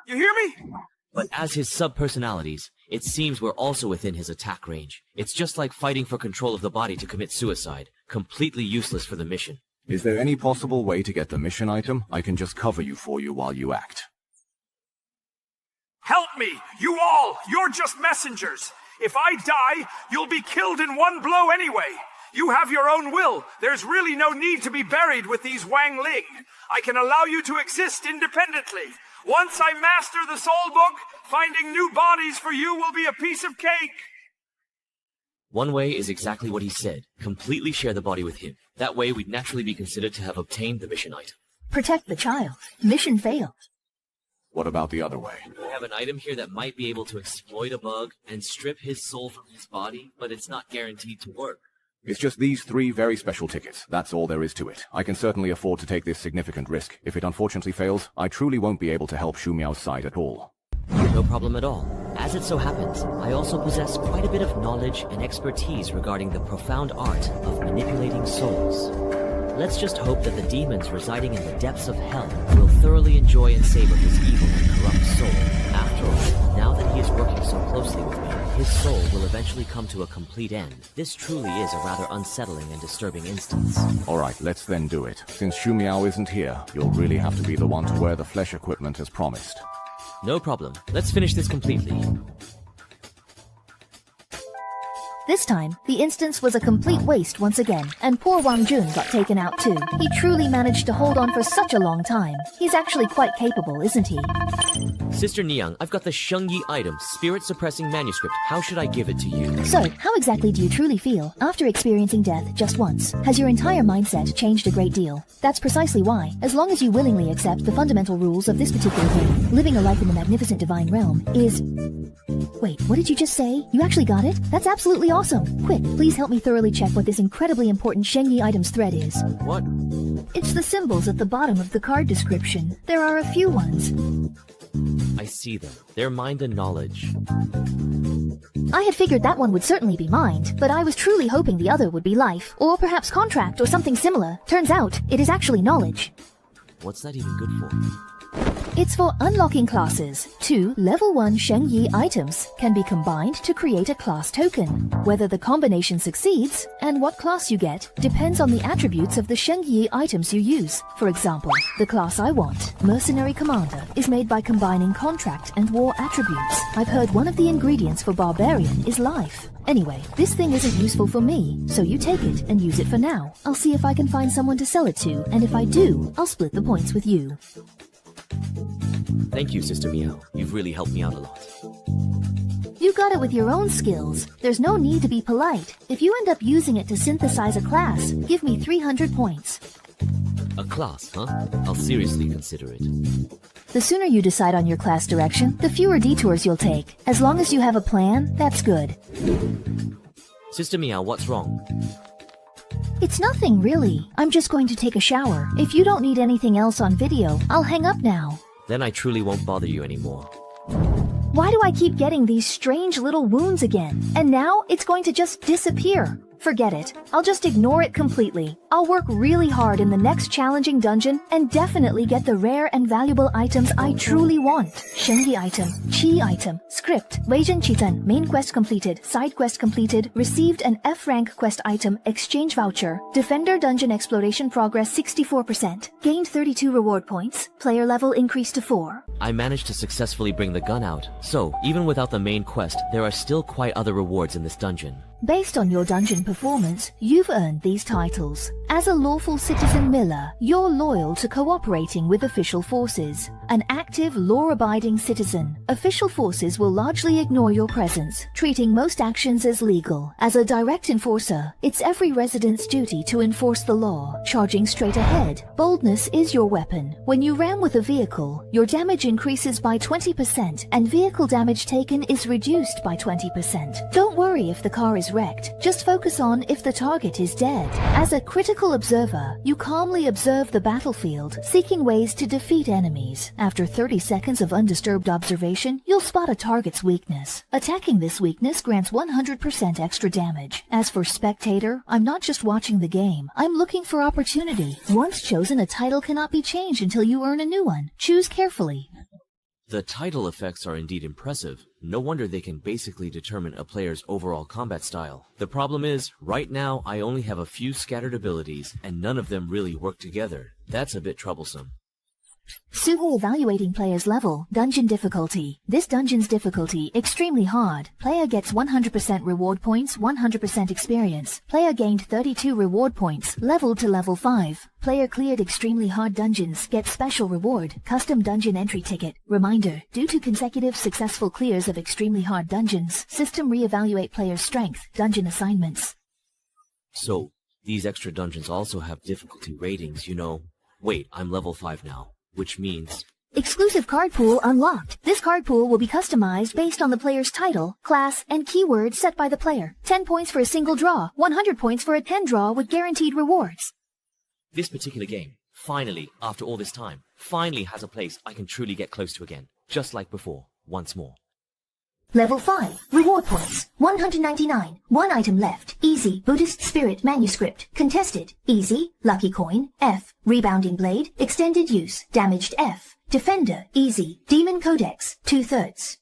You hear me? But as his sub-personalities, it seems we're also within his attack range. It's just like fighting for control of the body to commit suicide. Completely useless for the mission. Is there any possible way to get the mission item? I can just cover you for you while you act. Help me! You all! You're just messengers! If I die, you'll be killed in one blow anyway. You have your own will. There's really no need to be buried with these Wang Ling. I can allow you to exist independently. Once I master the soul book, finding new bodies for you will be a piece of cake. One way is exactly what he said. Completely share the body with him. That way we'd naturally be considered to have obtained the mission item. Protect the child. Mission failed. What about the other way? We have an item here that might be able to exploit a bug and strip his soul from his body, but it's not guaranteed to work. It's just these 3 very special tickets. That's all there is to it. I can certainly afford to take this significant risk. If it unfortunately fails, I truly won't be able to help Shu Miao's side at all. No problem at all. As it so happens, I also possess quite a bit of knowledge and expertise regarding the profound art of manipulating souls. Let's just hope that the demons residing in the depths of hell will thoroughly enjoy and savor his evil and corrupt soul. After all, now that he is working so closely with me, his soul will eventually come to a complete end. This truly is a rather unsettling and disturbing instance. Alright, let's then do it. Since Shu Miao isn't here, you'll really have to be the one to wear the flesh equipment as promised. No problem. Let's finish this completely. This time, the instance was a complete waste once again, and poor Wang Jun got taken out too. He truly managed to hold on for such a long time. He's actually quite capable, isn't he? Sister Niang, I've got the Shengyi item, spirit-suppressing manuscript. How should I give it to you? So, how exactly do you truly feel after experiencing death just once? Has your entire mindset changed a great deal? That's precisely why, as long as you willingly accept the fundamental rules of this particular game, living a life in the magnificent divine realm is... Wait, what did you just say? You actually got it? That's absolutely awesome. Quick, please help me thoroughly check what this incredibly important Shengyi items thread is. What? It's the symbols at the bottom of the card description. There are a few ones. I see them. They're mind and knowledge. I had figured that one would certainly be mind, but I was truly hoping the other would be life, or perhaps contract or something similar. Turns out, it is actually knowledge. What's that even good for? It's for unlocking classes. 2 level 1 Shengyi items can be combined to create a class token. Whether the combination succeeds, and what class you get, depends on the attributes of the Shengyi items you use. For example, the class I want, Mercenary Commander, is made by combining contract and war attributes. I've heard one of the ingredients for Barbarian is life. Anyway, this thing isn't useful for me, so you take it and use it for now. I'll see if I can find someone to sell it to, and if I do, I'll split the points with you. Thank you, Sister Miao. You've really helped me out a lot. You got it with your own skills. There's no need to be polite. If you end up using it to synthesize a class, give me 300 points. A class, huh? I'll seriously consider it. The sooner you decide on your class direction, the fewer detours you'll take. As long as you have a plan, that's good. Sister Miao, what's wrong? It's nothing, really. I'm just going to take a shower. If you don't need anything else on video, I'll hang up now. Then I truly won't bother you anymore. Why do I keep getting these strange little wounds again? And now it's going to just disappear. Forget it. I'll just ignore it completely. I'll work really hard in the next challenging dungeon and definitely get the rare and valuable items I truly want. Shengyi item, Qi item, script, Weizhen Qitan, main quest completed, side quest completed, received an F rank quest item, exchange voucher, defender dungeon exploration progress 64%, gained 32 reward points, player level increased to 4. I managed to successfully bring the gun out, so even without the main quest, there are still quite other rewards in this dungeon. Based on your dungeon performance, you've earned these titles. As a lawful citizen Miller, you're loyal to cooperating with official forces. An active, law-abiding citizen, official forces will largely ignore your presence, treating most actions as legal. As a direct enforcer, it's every resident's duty to enforce the law. Charging straight ahead, boldness is your weapon. When you ram with a vehicle, your damage increases by 20% and vehicle damage taken is reduced by 20%. Don't worry if the car is wrecked, just focus on if the target is dead. As a critical observer, you calmly observe the battlefield, seeking ways to defeat enemies. After 30 seconds of undisturbed observation, you'll spot a target's weakness. Attacking this weakness grants 100% extra damage. As for spectator, I'm not just watching the game, I'm looking for opportunity. Once chosen, a title cannot be changed until you earn a new one. Choose carefully. The title effects are indeed impressive. No wonder they can basically determine a player's overall combat style. The problem is, right now I only have a few scattered abilities, and none of them really work together. That's a bit troublesome. Super evaluating player's level, dungeon difficulty. This dungeon's difficulty, extremely hard. Player gets 100% reward points, 100% experience. Player gained 32 reward points, leveled to level 5. Player cleared extremely hard dungeons, gets special reward, custom dungeon entry ticket. Reminder, due to consecutive successful clears of extremely hard dungeons, system re-evaluate player's strength, dungeon assignments. So, these extra dungeons also have difficulty ratings, you know. Wait, I'm level 5 now. Which means... Exclusive card pool unlocked. This card pool will be customized based on the player's title, class, and keyword set by the player. 10 points for a single draw, 100 points for a 10 draw with guaranteed rewards. This particular game, finally, after all this time, finally has a place I can truly get close to again. Just like before, once more. Level 5. Reward points. 199. 1 item left. Easy. Buddhist Spirit Manuscript. Contested. Easy. Lucky Coin. F. Rebounding Blade. Extended Use. Damaged F. Defender. Easy. Demon Codex. 2/3.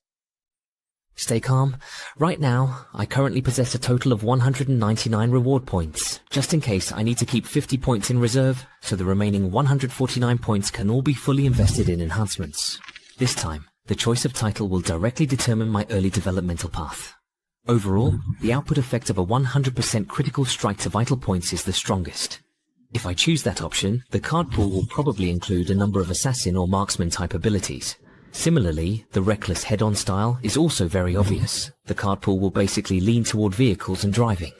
Stay calm. Right now, I currently possess a total of 199 reward points, just in case I need to keep 50 points in reserve, so the remaining 149 points can all be fully invested in enhancements. This time, the choice of title will directly determine my early developmental path. Overall, the output effect of a 100% critical strike to vital points is the strongest. If I choose that option, the card pool will probably include a number of assassin or marksman type abilities. Similarly, the reckless head-on style is also very obvious. The card pool will basically lean toward vehicles and driving.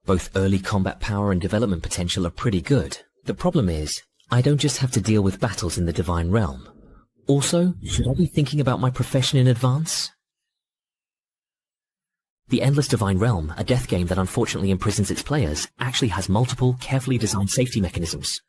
Both early combat power and development potential are pretty good. The problem is, I don't just have to deal with battles in the Divine Realm. Also, should I be thinking about my profession in advance? The Endless Divine Realm, a death game that unfortunately imprisons its players, actually has multiple, carefully designed safety mechanisms.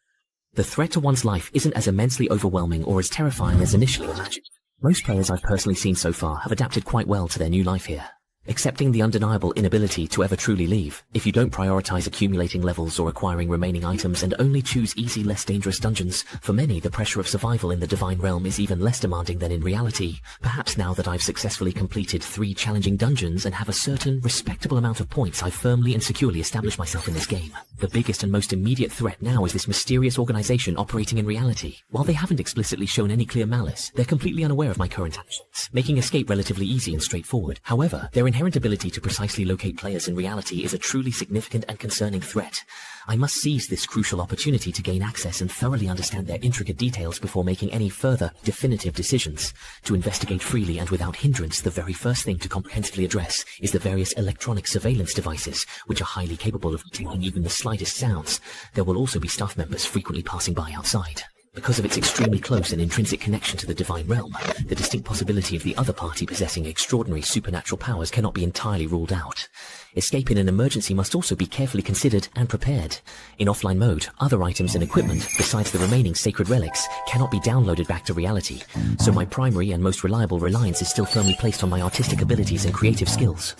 The threat to one's life isn't as immensely overwhelming or as terrifying as initially imagined. Most players I've personally seen so far have adapted quite well to their new life here. Accepting the undeniable inability to ever truly leave, if you don't prioritize accumulating levels or acquiring remaining items and only choose easy, less dangerous dungeons, for many the pressure of survival in the Divine Realm is even less demanding than in reality. Perhaps now that I've successfully completed 3 challenging dungeons and have a certain, respectable amount of points, I've firmly and securely established myself in this game. The biggest and most immediate threat now is this mysterious organization operating in reality. While they haven't explicitly shown any clear malice, they're completely unaware of my current actions, making escape relatively easy and straightforward. However, their inherent ability to precisely locate players in reality is a truly significant and concerning threat. I must seize this crucial opportunity to gain access and thoroughly understand their intricate details before making any further, definitive decisions. To investigate freely and without hindrance, the very first thing to comprehensively address is the various electronic surveillance devices, which are highly capable of detecting even the slightest sounds. There will also be staff members frequently passing by outside. Because of its extremely close and intrinsic connection to the Divine Realm, the distinct possibility of the other party possessing extraordinary supernatural powers cannot be entirely ruled out. Escape in an emergency must also be carefully considered and prepared. In offline mode, other items and equipment, besides the remaining sacred relics, cannot be downloaded back to reality, so my primary and most reliable reliance is still firmly placed on my artistic abilities and creative skills.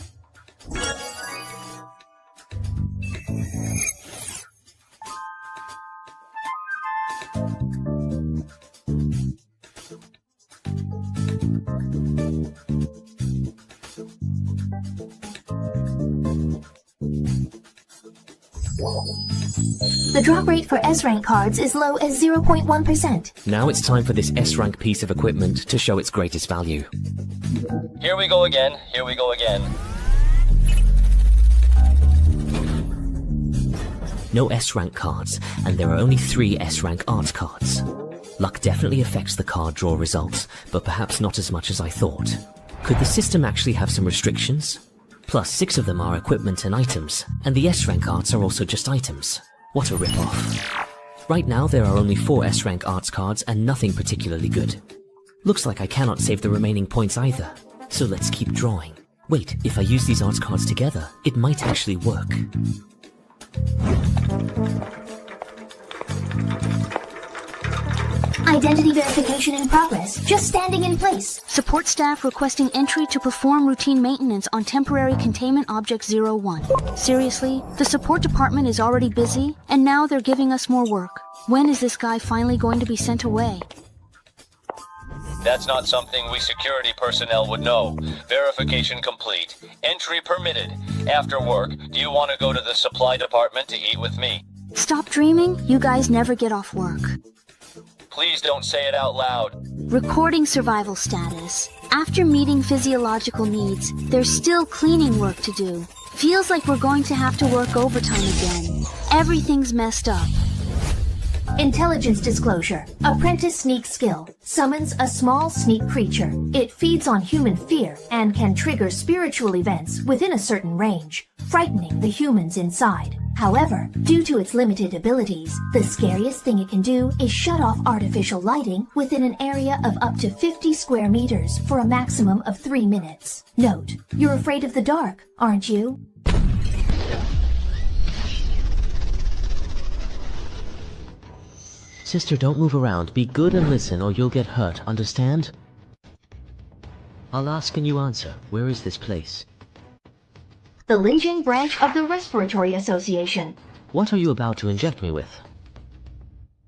The drop rate for S-rank cards is low as 0.1%. Now it's time for this S-rank piece of equipment to show its greatest value. Here we go again, here we go again. No S-rank cards, and there are only 3 S-rank arts cards. Luck definitely affects the card draw results, but perhaps not as much as I thought. Could the system actually have some restrictions? Plus 6 of them are equipment and items, and the S-rank arts are also just items. What a rip-off. Right now there are only 4 S-rank arts cards and nothing particularly good. Looks like I cannot save the remaining points either, so let's keep drawing. Wait, if I use these arts cards together, it might actually work. Identity verification in progress. Just standing in place. Support staff requesting entry to perform routine maintenance on temporary containment object 01. Seriously, the support department is already busy, and now they're giving us more work. When is this guy finally going to be sent away? That's not something we security personnel would know. Verification complete. Entry permitted. After work, do you want to go to the supply department to eat with me? Stop dreaming, you guys never get off work. Please don't say it out loud. Recording survival status. After meeting physiological needs, there's still cleaning work to do. Feels like we're going to have to work overtime again. Everything's messed up. Intelligence disclosure. Apprentice sneak skill. Summons a small sneak creature. It feeds on human fear and can trigger spiritual events within a certain range, frightening the humans inside. However, due to its limited abilities, the scariest thing it can do is shut off artificial lighting within an area of up to 50 square meters for a maximum of 3 minutes. Note, you're afraid of the dark, aren't you? Sister, don't move around. Be good and listen or you'll get hurt, understand? I'll ask and you answer. Where is this place? The Linjing branch of the Respiratory Association. What are you about to inject me with?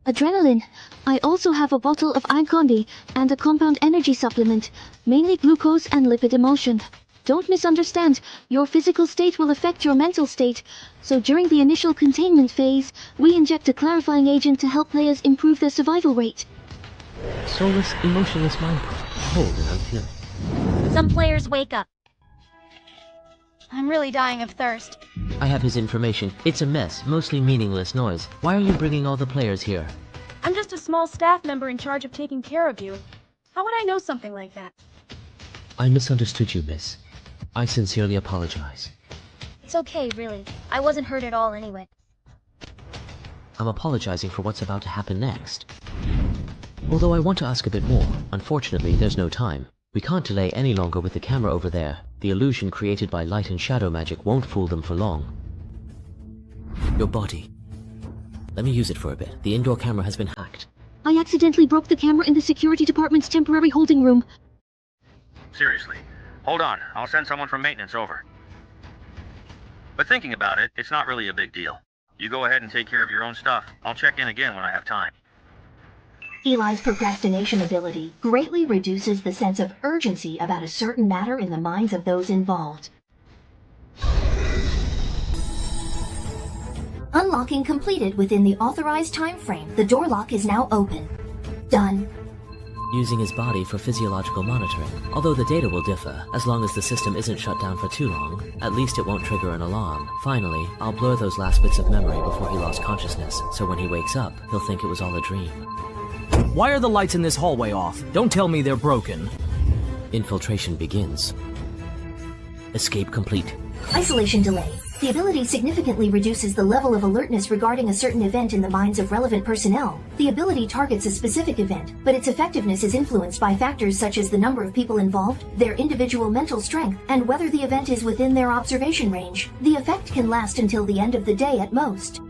Adrenaline. I also have a bottle of Icondi and a compound energy supplement, mainly glucose and lipid emulsion. Don't misunderstand, your physical state will affect your mental state, so during the initial containment phase, we inject a clarifying agent to help players improve their survival rate. Soulless, emotionless mind. Cold and unfeeling. Some players wake up. I'm really dying of thirst. I have his information. It's a mess, mostly meaningless noise. Why are you bringing all the players here? I'm just a small staff member in charge of taking care of you. How would I know something like that? I misunderstood you, miss. I sincerely apologize. It's okay, really. I wasn't hurt at all anyway. I'm apologizing for what's about to happen next. Although I want to ask a bit more, unfortunately there's no time. We can't delay any longer with the camera over there. The illusion created by light and shadow magic won't fool them for long. Your body. Let me use it for a bit. The indoor camera has been hacked. I accidentally broke the camera in the security department's temporary holding room. Seriously. Hold on, I'll send someone from maintenance over. But thinking about it, it's not really a big deal. You go ahead and take care of your own stuff. I'll check in again when I have time. Eli's procrastination ability greatly reduces the sense of urgency about a certain matter in the minds of those involved. Unlocking completed within the authorized time frame. The door lock is now open. Done. Using his body for physiological monitoring. Although the data will differ, as long as the system isn't shut down for too long, at least it won't trigger an alarm. Finally, I'll blur those last bits of memory before he lost consciousness, so when he wakes up, he'll think it was all a dream. Why are the lights in this hallway off? Don't tell me they're broken. Infiltration begins. Escape complete. Isolation delay. The ability significantly reduces the level of alertness regarding a certain event in the minds of relevant personnel. The ability targets a specific event, but its effectiveness is influenced by factors such as the number of people involved, their individual mental strength, and whether the event is within their observation range. The effect can last until the end of the day at most.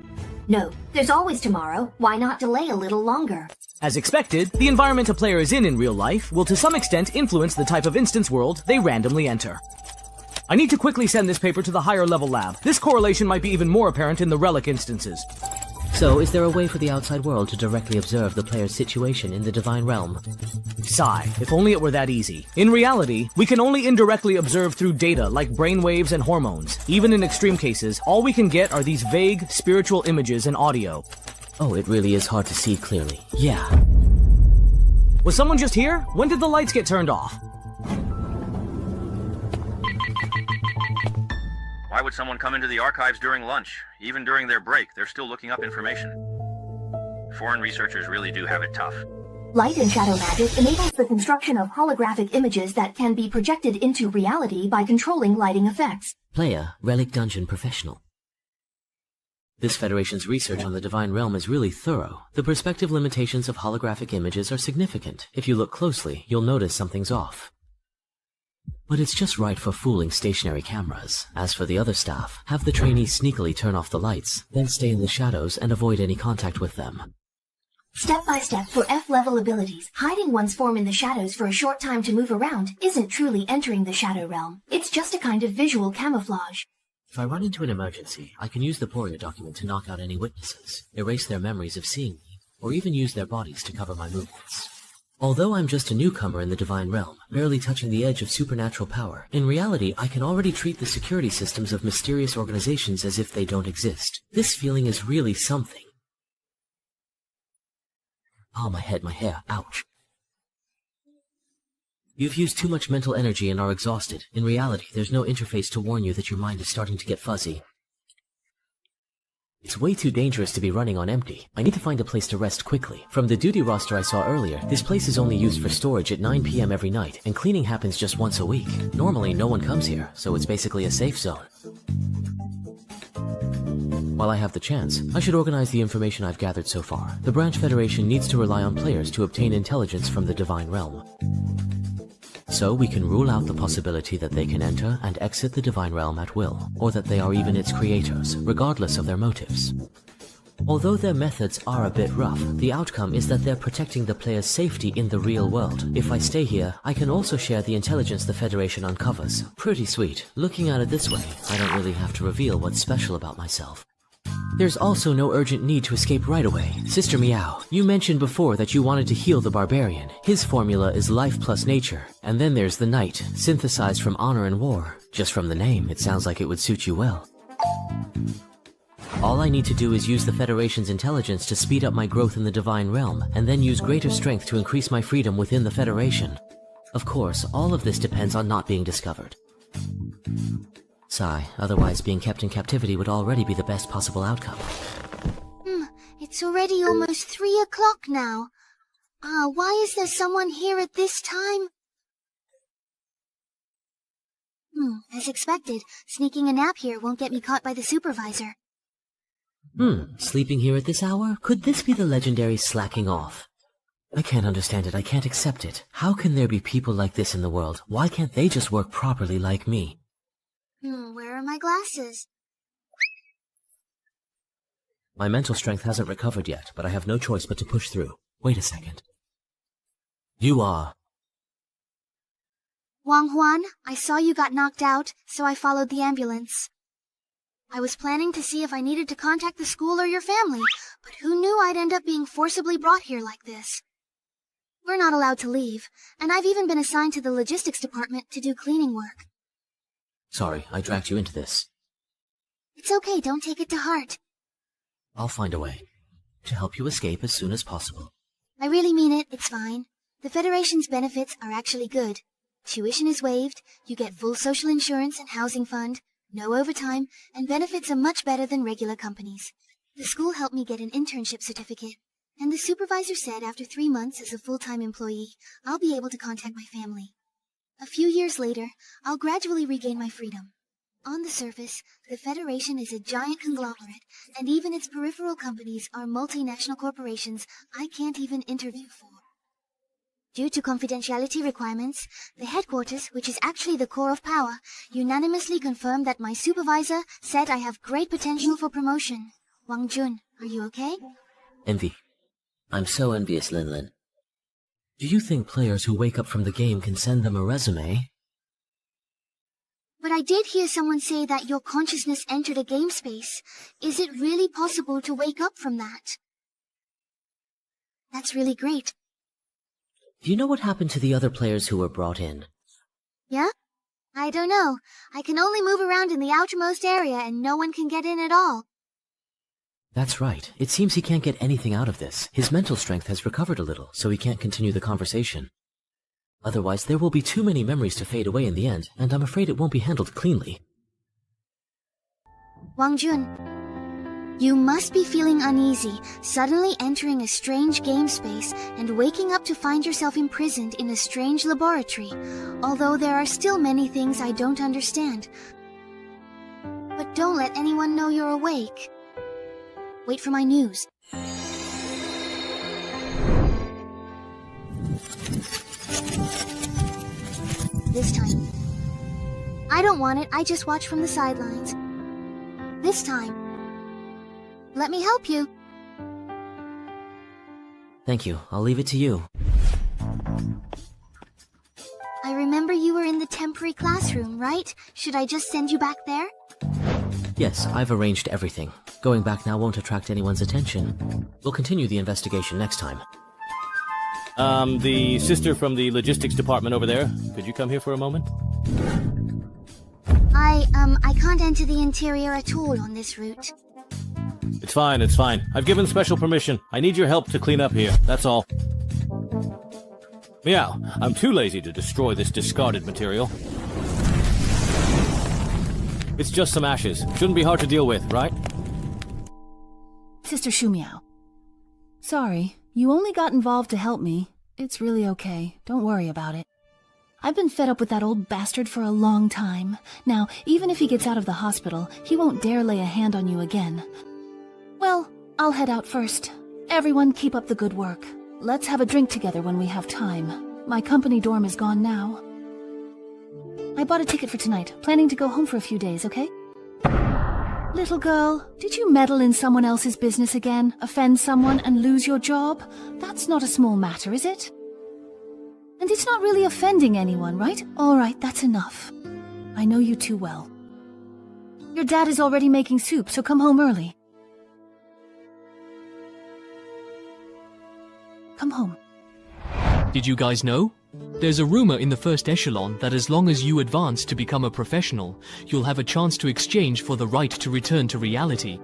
No, there's always tomorrow. Why not delay a little longer? As expected, the environment a player is in real life will to some extent influence the type of instance world they randomly enter. I need to quickly send this paper to the higher level lab. This correlation might be even more apparent in the relic instances. So, is there a way for the outside world to directly observe the player's situation in the Divine Realm? Sigh, if only it were that easy. In reality, we can only indirectly observe through data like brainwaves and hormones. Even in extreme cases, all we can get are these vague, spiritual images and audio. Oh, it really is hard to see clearly. Yeah. Was someone just here? When did the lights get turned off? Why would someone come into the archives during lunch? Even during their break, they're still looking up information. Foreign researchers really do have it tough. Light and shadow magic enables the construction of holographic images that can be projected into reality by controlling lighting effects. Player, Relic Dungeon Professional. This Federation's research on the Divine Realm is really thorough. The perspective limitations of holographic images are significant. If you look closely, you'll notice something's off. But it's just right for fooling stationary cameras. As for the other staff, have the trainees sneakily turn off the lights, then stay in the shadows and avoid any contact with them. Step by step for F-level abilities, hiding one's form in the shadows for a short time to move around isn't truly entering the Shadow Realm. It's just a kind of visual camouflage. If I run into an emergency, I can use the Poria document to knock out any witnesses, erase their memories of seeing me, or even use their bodies to cover my movements. Although I'm just a newcomer in the Divine Realm, barely touching the edge of supernatural power, in reality I can already treat the security systems of mysterious organizations as if they don't exist. This feeling is really something. Oh, my head, my hair. Ouch. You've used too much mental energy and are exhausted. In reality, there's no interface to warn you that your mind is starting to get fuzzy. It's way too dangerous to be running on empty. I need to find a place to rest quickly. From the duty roster I saw earlier, this place is only used for storage at 9 p.m. every night, and cleaning happens just once a week. Normally, no one comes here, so it's basically a safe zone. While I have the chance, I should organize the information I've gathered so far. The Branch Federation needs to rely on players to obtain intelligence from the Divine Realm. So we can rule out the possibility that they can enter and exit the Divine Realm at will, or that they are even its creators, regardless of their motives. Although their methods are a bit rough, the outcome is that they're protecting the player's safety in the real world. If I stay here, I can also share the intelligence the Federation uncovers. Pretty sweet. Looking at it this way, I don't really have to reveal what's special about myself. There's also no urgent need to escape right away. Sister Meow, you mentioned before that you wanted to heal the barbarian. His formula is life plus nature. And then there's the knight, synthesized from honor and war. Just from the name, it sounds like it would suit you well. All I need to do is use the Federation's intelligence to speed up my growth in the Divine Realm, and then use greater strength to increase my freedom within the Federation. Of course, all of this depends on not being discovered. Sigh, otherwise being kept in captivity would already be the best possible outcome. It's already almost 3 o'clock now. Why is there someone here at this time? As expected, sneaking a nap here won't get me caught by the supervisor. Sleeping here at this hour? Could this be the legendary slacking off? I can't understand it, I can't accept it. How can there be people like this in the world? Why can't they just work properly like me? Where are my glasses? My mental strength hasn't recovered yet, but I have no choice but to push through. Wait a second. You are... Wang Huan, I saw you got knocked out, so I followed the ambulance. I was planning to see if I needed to contact the school or your family, but who knew I'd end up being forcibly brought here like this? We're not allowed to leave, and I've even been assigned to the logistics department to do cleaning work. Sorry, I dragged you into this. It's okay, don't take it to heart. I'll find a way to help you escape as soon as possible. I really mean it, it's fine. The Federation's benefits are actually good. Tuition is waived, you get full social insurance and housing fund, no overtime, and benefits are much better than regular companies. The school helped me get an internship certificate, and the supervisor said after 3 months as a full-time employee, I'll be able to contact my family. A few years later, I'll gradually regain my freedom. On the surface, the Federation is a giant conglomerate, and even its peripheral companies are multinational corporations I can't even interview for. Due to confidentiality requirements, the headquarters, which is actually the core of power, unanimously confirmed that my supervisor said I have great potential for promotion. Wang Jun, are you okay? Envy. I'm so envious, Lin Lin. Do you think players who wake up from the game can send them a resume? But I did hear someone say that your consciousness entered a game space. Is it really possible to wake up from that? That's really great. Do you know what happened to the other players who were brought in? Yeah? I don't know. I can only move around in the outermost area and no one can get in at all. That's right. It seems he can't get anything out of this. His mental strength has recovered a little, so he can't continue the conversation. Otherwise, there will be too many memories to fade away in the end, and I'm afraid it won't be handled cleanly. Wang Jun, you must be feeling uneasy, suddenly entering a strange game space and waking up to find yourself imprisoned in a strange laboratory, although there are still many things I don't understand. But don't let anyone know you're awake. Wait for my news. This time. I don't want it, I just watch from the sidelines. This time. Let me help you. Thank you. I'll leave it to you. I remember you were in the temporary classroom, right? Should I just send you back there? Yes, I've arranged everything. Going back now won't attract anyone's attention. We'll continue the investigation next time. The sister from the logistics department over there, could you come here for a moment? I can't enter the interior at all on this route. It's fine, it's fine. I've given special permission. I need your help to clean up here, that's all. Meow, I'm too lazy to destroy this discarded material. It's just some ashes. Shouldn't be hard to deal with, right? Sister Shumiao. Sorry, you only got involved to help me. It's really okay. Don't worry about it. I've been fed up with that old bastard for a long time. Now, even if he gets out of the hospital, he won't dare lay a hand on you again. Well, I'll head out first. Everyone keep up the good work. Let's have a drink together when we have time. My company dorm is gone now. I bought a ticket for tonight, planning to go home for a few days, okay? Little girl, did you meddle in someone else's business again, offend someone, and lose your job? That's not a small matter, is it? And it's not really offending anyone, right? All right, that's enough. I know you too well. Your dad is already making soup, so come home early. Come home. Did you guys know? There's a rumor in the first echelon that as long as you advance to become a professional, you'll have a chance to exchange for the right to return to reality.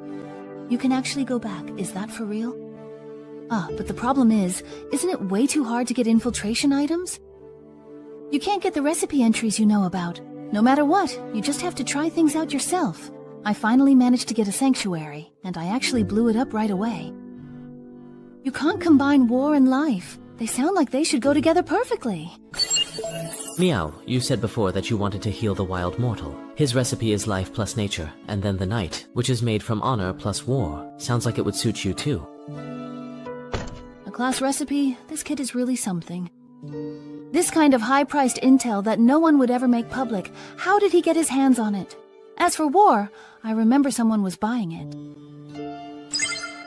You can actually go back. Is that for real? Ah, but the problem is, isn't it way too hard to get infiltration items? You can't get the recipe entries you know about. No matter what, you just have to try things out yourself. I finally managed to get a sanctuary, and I actually blew it up right away. You can't combine war and life. They sound like they should go together perfectly. Meow, you said before that you wanted to heal the wild mortal. His recipe is life plus nature, and then the night, which is made from honor plus war. Sounds like it would suit you too. A class recipe? This kid is really something. This kind of high-priced intel that no one would ever make public, how did he get his hands on it? As for war, I remember someone was buying it.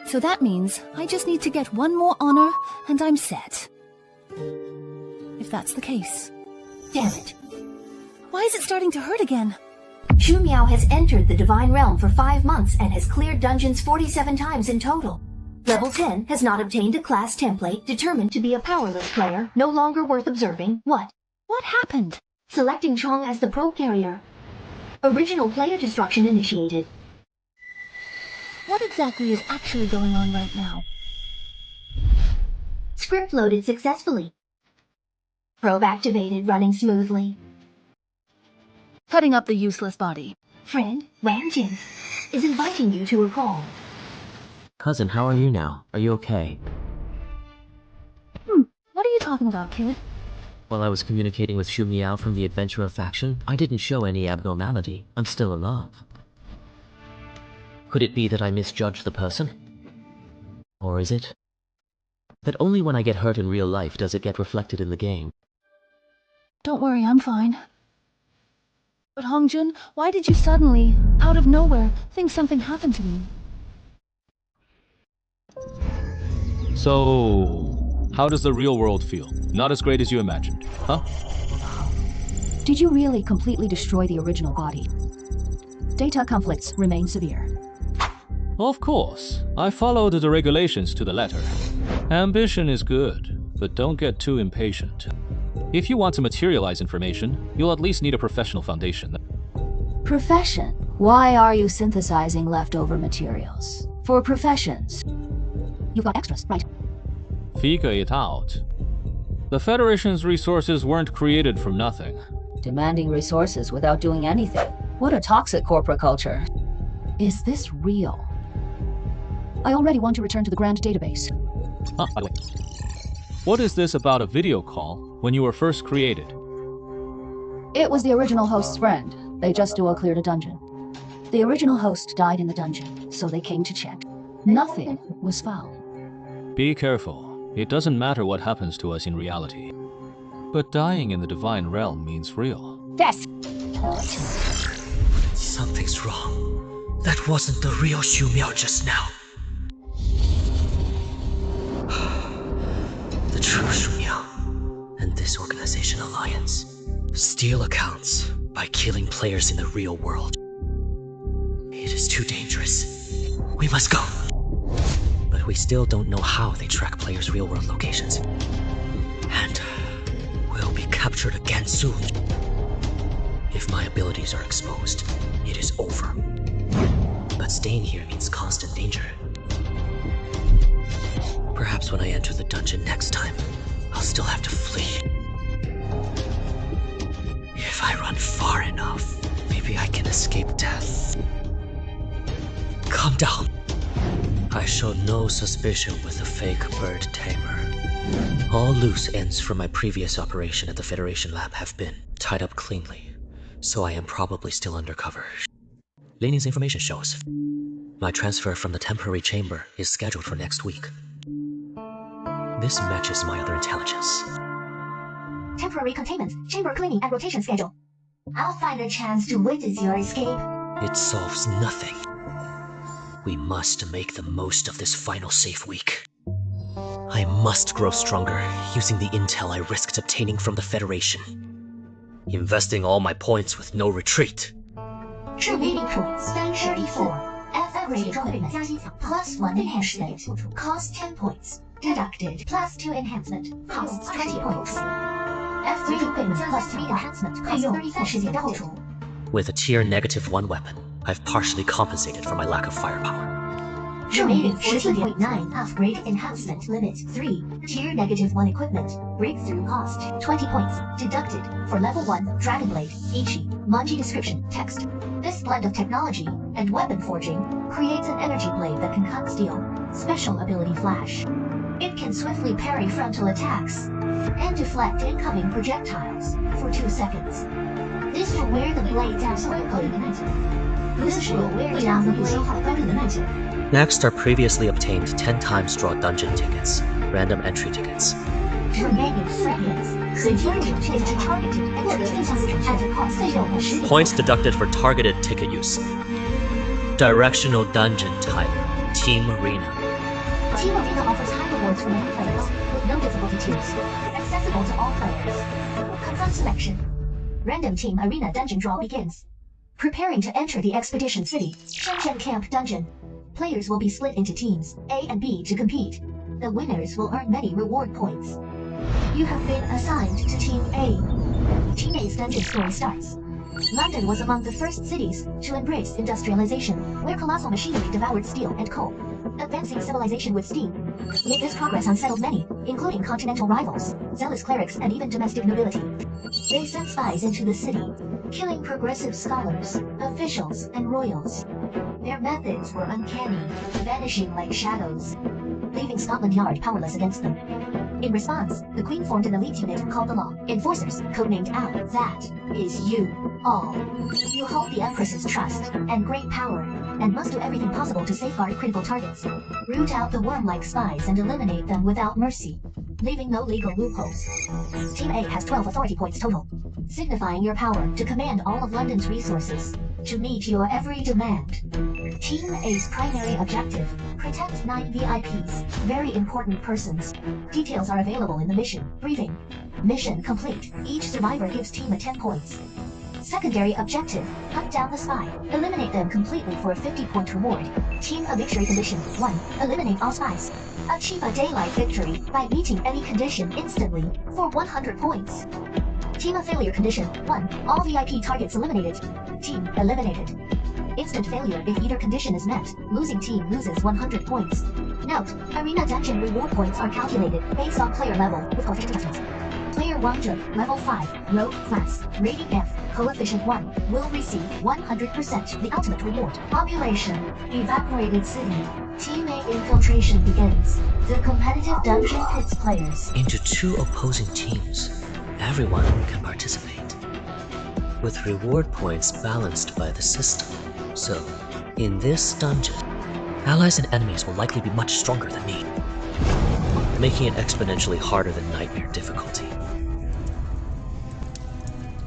So that means I just need to get one more honor, and I'm set. If that's the case. Damn it. Why is it starting to hurt again? Shumiao has entered the Divine Realm for 5 months and has cleared dungeons 47 times in total. Level 10 has not obtained a class template, determined to be a powerless player, no longer worth observing. What? What happened? Selecting Chong as the pro carrier. Original player destruction initiated. What exactly is actually going on right now? Script loaded successfully. Probe activated, running smoothly. Cutting up the useless body. Friend, Wang Jin, is inviting you to a call. Cousin, how are you now? Are you okay? What are you talking about, kid? While I was communicating with Shu Miao from the Adventurer faction, I didn't show any abnormality. I'm still alive. Could it be that I misjudged the person? Or is it that only when I get hurt in real life does it get reflected in the game? Don't worry, I'm fine. But Hongjun, why did you suddenly, out of nowhere, think something happened to me? So, how does the real world feel? Not as great as you imagined, huh? Did you really completely destroy the original body? Data conflicts remain severe. Of course. I followed the regulations to the letter. Ambition is good, but don't get too impatient. If you want to materialize information, you'll at least need a professional foundation. Profession? Why are you synthesizing leftover materials? For professions. You've got extras, right? Figure it out. The Federation's resources weren't created from nothing. Demanding resources without doing anything. What a toxic corporate culture. Is this real? I already want to return to the Grand Database. By the way, what is this about a video call when you were first created? It was the original host's friend. They just duo-cleared a dungeon. The original host died in the dungeon, so they came to check. Nothing was found. Be careful. It doesn't matter what happens to us in reality. But dying in the Divine Realm means real. Yes! Something's wrong. That wasn't the real Shu Miao just now. The true Shu Miao and this organization alliance steal accounts by killing players in the real world. It is too dangerous. We must go. But we still don't know how they track players' real-world locations. And we'll be captured again soon. If my abilities are exposed, it is over. But staying here means constant danger. Perhaps when I enter the dungeon next time, I'll still have to flee. If I run far enough, maybe I can escape death. Calm down. I show no suspicion with the fake bird tamer. All loose ends from my previous operation at the Federation lab have been tied up cleanly, so I am probably still undercover. Lenin's information shows my transfer from the temporary chamber is scheduled for next week. This matches my other intelligence. Temporary containment, chamber cleaning, and rotation schedule. I'll find a chance to witness your escape. It solves nothing. We must make the most of this final safe week. I must grow stronger using the intel I risked obtaining from the Federation. Investing all my points with no retreat. Remaining points, 34. Upgrade equipment, +1 enhancement, cost 10 points. Deducted, +2 enhancement, costs 20 points. F3 equipment +3 enhancement, costs 34 deducted. With a tier -1 weapon, I've partially compensated for my lack of firepower. Remaining 14.9 upgrade enhancement limit 3. Tier -1 equipment. Breakthrough cost 20 points. Deducted for level 1 Dragon Blade. Ichi. Manji description. Text. This blend of technology and weapon forging creates an energy blade that can cut steel. Special ability Flash. It can swiftly parry frontal attacks and deflect incoming projectiles for 2 seconds. This will wear the blade down quickly. Next are previously obtained 10 times draw dungeon tickets, random entry tickets. Remaining fragments. Points deducted for targeted ticket use. Directional dungeon type, Team Arena. Team Arena offers high rewards for many players, with no difficulty tiers. Accessible to all players. Confront selection. Random Team Arena dungeon draw begins. Preparing to enter the Expedition City, Shenzhen Camp Dungeon. Players will be split into teams, A and B, to compete. The winners will earn many reward points. You have been assigned to Team A. Team A's dungeon story starts. London was among the first cities to embrace industrialization, where colossal machinery devoured steel and coal. Advancing civilization with steam. Yet this progress unsettled many, including continental rivals, zealous clerics, and even domestic nobility. They sent spies into the city, killing progressive scholars, officials, and royals. Their methods were uncanny, vanishing like shadows, leaving Scotland Yard powerless against them. In response, the Queen formed an elite unit called the Law Enforcers, codenamed OWL. That is you, all. You hold the Empress's trust and great power, and must do everything possible to safeguard critical targets. Root out the worm-like spies and eliminate them without mercy, leaving no legal loopholes. Team A has 12 authority points total, signifying your power to command all of London's resources, to meet your every demand. Team A's primary objective, protect 9 VIPs, very important persons. Details are available in the mission briefing. Mission complete. Each survivor gives team a 10 points. Secondary objective, hunt down the spy. Eliminate them completely for a 50-point reward. Team a victory condition 1. Eliminate all spies. Achieve a daylight victory by meeting any condition instantly for 100 points. Team a failure condition 1. All VIP targets eliminated. Team eliminated. Instant failure if either condition is met. Losing team loses 100 points. Note, Arena Dungeon reward points are calculated based on player level with coefficient adjustments. Player Wangzhe, level 5, rogue class, rating F, coefficient 1, will receive 100% the ultimate reward. Population, evaporated city. Team A infiltration begins. The competitive dungeon pits players into 2 opposing teams. Everyone can participate, with reward points balanced by the system. So, in this dungeon, allies and enemies will likely be much stronger than me, making it exponentially harder than Nightmare difficulty.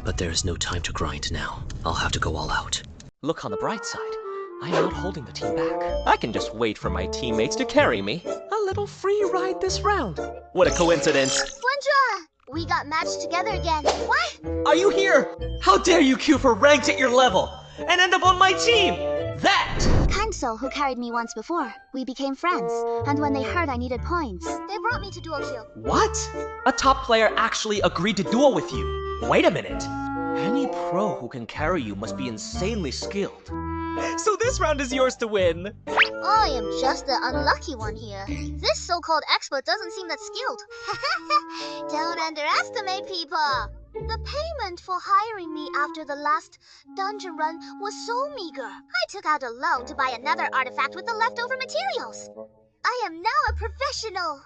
But there is no time to grind now. I'll have to go all out. Look on the bright side. I'm not holding the team back. I can just wait for my teammates to carry me. A little free ride this round. What a coincidence. Wondra! We got matched together again. What? Are you here? How dare you queue for ranked at your level and end up on my team? That! Kind soul who carried me once before. We became friends, and when they heard I needed points, they brought me to duo queue. What? A top player actually agreed to duel with you. Wait a minute. Any pro who can carry you must be insanely skilled. So this round is yours to win. I am just the unlucky one here. This so-called expert doesn't seem that skilled. Don't underestimate people. The payment for hiring me after the last dungeon run was so meager. I took out a loan to buy another artifact with the leftover materials. I am now a professional.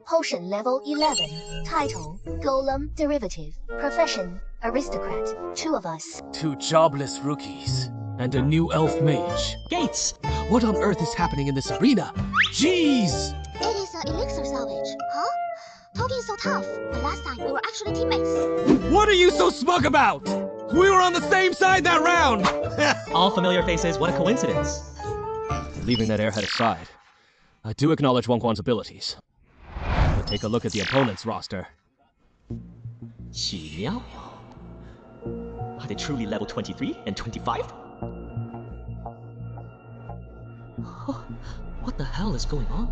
Potion level 11. Title, Golem Derivative. Profession, Aristocrat. 2 of us. 2 jobless rookies. And a new elf mage. Gates! What on earth is happening in this arena? Jeez! It is an elixir salvage, huh? Toki is so tough, but last time we were actually teammates. What are you so smug about? We were on the same side that round! All familiar faces, what a coincidence. Leaving that airhead aside, I do acknowledge Wang abilities. But take a look at the opponent's roster. Qi Miao? Are they truly level 23 and 25? What the hell is going on?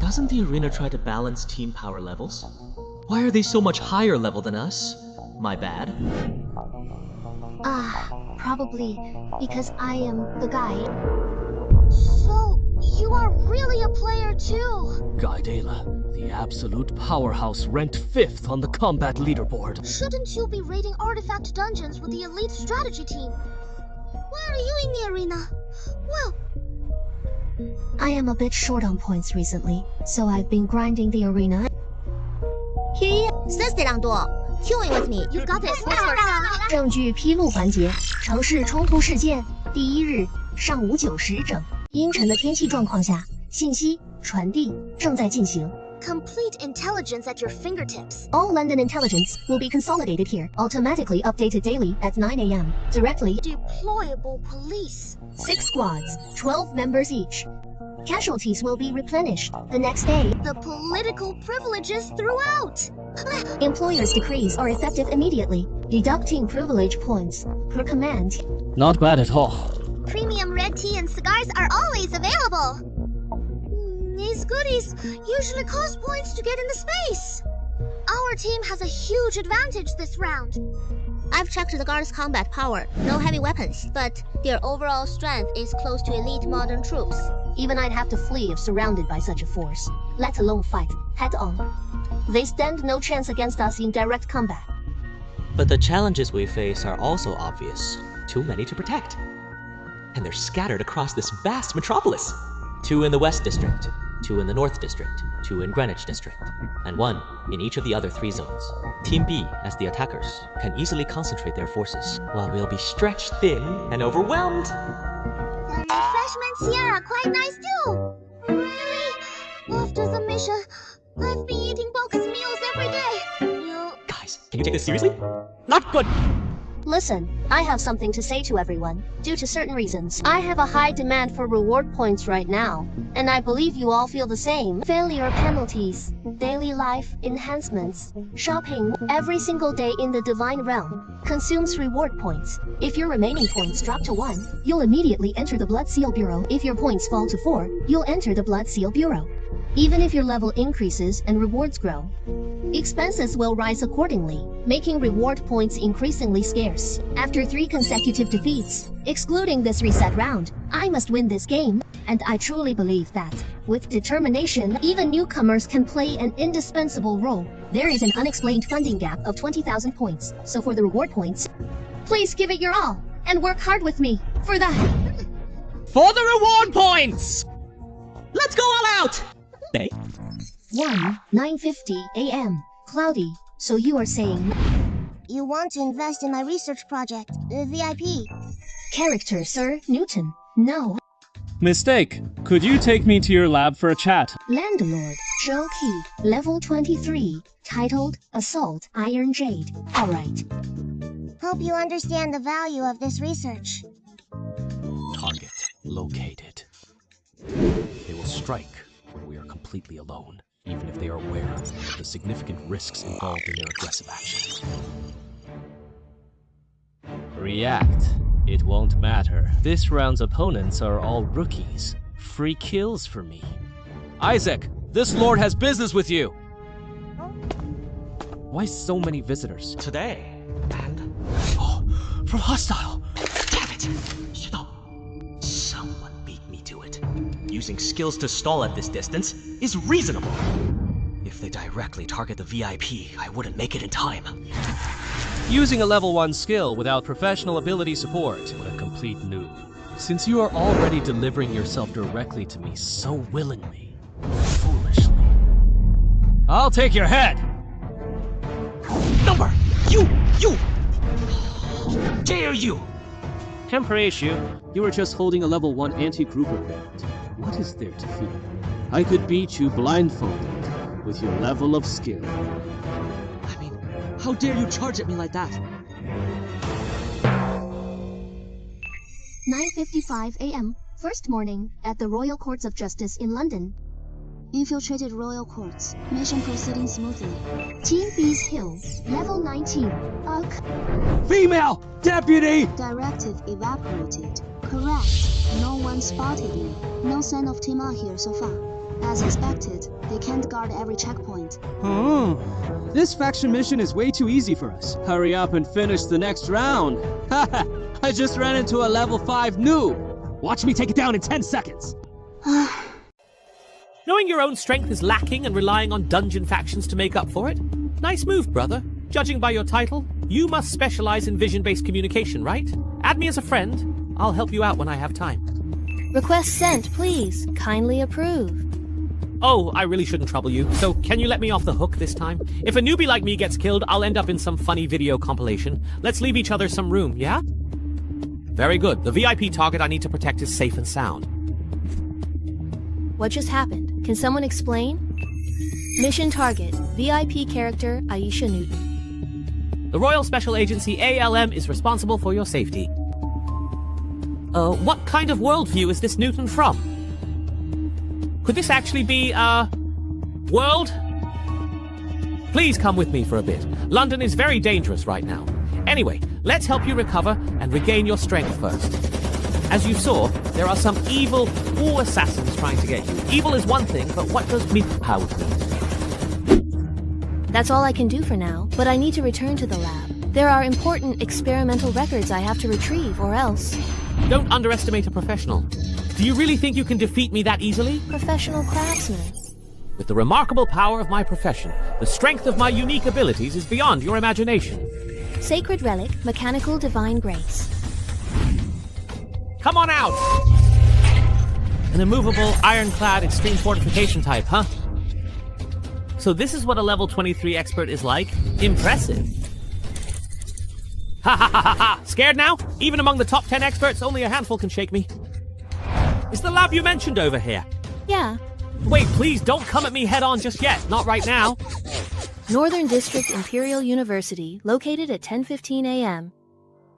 Doesn't the arena try to balance team power levels? Why are they so much higher level than us? My bad. Probably because I am the guy. So, you are really a player too? Gaidela, the absolute powerhouse, ranked 5th on the combat leaderboard. Shouldn't you be raiding artifact dungeons with the elite strategy team? Why are you in the arena? Well, I am a bit short on points recently, so I've been grinding the arena. Says queuing with me. You got this. Let's work. 证据披露环节，城市冲突事件，第1日上午9时整，阴沉的天气状况下，信息传递正在进行。 Complete intelligence at your fingertips. All London intelligence will be consolidated here, automatically updated daily at 9 a.m. Directly. Deployable police. 6 squads, 12 members each. Casualties will be replenished the next day. The political privileges throughout. Employers' decrees are effective immediately, deducting privilege points per command. Not bad at all. Premium red tea and cigars are always available. These goodies usually cost points to get into space. Our team has a huge advantage this round. I've checked the guards' combat power. No heavy weapons, but their overall strength is close to elite modern troops. Even I'd have to flee if surrounded by such a force, let alone fight head-on. They stand no chance against us in direct combat. But the challenges we face are also obvious. Too many to protect. And they're scattered across this vast metropolis. 2 in the West District, 2 in the North District, 2 in Greenwich District, and 1 in each of the other 3 zones. Team B, as the attackers, can easily concentrate their forces, while we'll be stretched thin and overwhelmed. The refreshments here are quite nice too. Really? After the mission, I've been eating boxed meals every day. Guys, can you take this seriously? Not good! Listen, I have something to say to everyone. Due to certain reasons, I have a high demand for reward points right now, and I believe you all feel the same. Failure penalties, daily life enhancements, shopping every single day in the Divine Realm consumes reward points. If your remaining points drop to 1, you'll immediately enter the Blood Seal Bureau. If your points fall to 4, you'll enter the Blood Seal Bureau. Even if your level increases and rewards grow, expenses will rise accordingly, making reward points increasingly scarce. After 3 consecutive defeats, excluding this reset round, I must win this game, and I truly believe that, with determination, even newcomers can play an indispensable role. There is an unexplained funding gap of 20,000 points, so for the reward points, please give it your all, and work hard with me, for the... For the reward points! Let's go all out! 9:50 a.m. Cloudy, so you are saying... You want to invest in my research project, VIP. Character, Sir Newton. No. Mistake. Could you take me to your lab for a chat? Landlord, Joe Key, level 23, titled Assault Iron Jade. Alright. Hope you understand the value of this research. Target located. They will strike when we are completely alone, even if they are aware of the significant risks involved in their aggressive actions. React. It won't matter. This round's opponents are all rookies. Free kills for me. Isaac, this lord has business with you! Why so many visitors? Today, and... Oh, from hostile! Damn it! Shut up! Using skills to stall at this distance is reasonable. If they directly target the VIP, I wouldn't make it in time. Using a level 1 skill without professional ability support, what a complete noob. Since you are already delivering yourself directly to me so willingly, foolishly. I'll take your head! Number! You! Dare you! Temporary issue. You were just holding a level 1 anti-grouper band. What is there to fear? I could beat you blindfolded with your level of skill. I mean, how dare you charge at me like that? 9:55 a.m. First morning at the Royal Courts of Justice in London. Infiltrated Royal Courts. Mission proceeding smoothly. Team B's Hill. Level 19. Female! Deputy! Directive evaporated. Correct. No one spotted you. No sign of Tima here so far. As expected, they can't guard every checkpoint. Oh, this faction mission is way too easy for us. Hurry up and finish the next round. Haha, I just ran into a level 5 noob. Watch me take it down in 10 seconds. Knowing your own strength is lacking and relying on dungeon factions to make up for it? Nice move, brother. Judging by your title, you must specialize in vision-based communication, right? Add me as a friend. I'll help you out when I have time. Request sent, please. Kindly approve. Oh, I really shouldn't trouble you, so can you let me off the hook this time? If a newbie like me gets killed, I'll end up in some funny video compilation. Let's leave each other some room, yeah? Very good. The VIP target I need to protect is safe and sound. What just happened? Can someone explain? Mission target, VIP character Aisha Newton. The Royal Special Agency ALM is responsible for your safety. What kind of worldview is this Newton from? Could this actually be, world? Please come with me for a bit. London is very dangerous right now. Anyway, let's help you recover and regain your strength first. As you saw, there are some evil assassins trying to get you. Evil is one thing, but what does Mippow mean? That's all I can do for now, but I need to return to the lab. There are important experimental records I have to retrieve, or else. Don't underestimate a professional. Do you really think you can defeat me that easily? Professional craftsman. With the remarkable power of my profession, the strength of my unique abilities is beyond your imagination. Sacred relic, mechanical divine grace. Come on out! An immovable, ironclad, extreme fortification type, huh? So this is what a level 23 expert is like? Impressive. Ha ha ha ha ha! Scared now? Even among the top 10 experts, only a handful can shake me. Is the lab you mentioned over here? Yeah. Wait, please don't come at me head on just yet. Not right now. Northern District Imperial University, located at 10:15 a.m.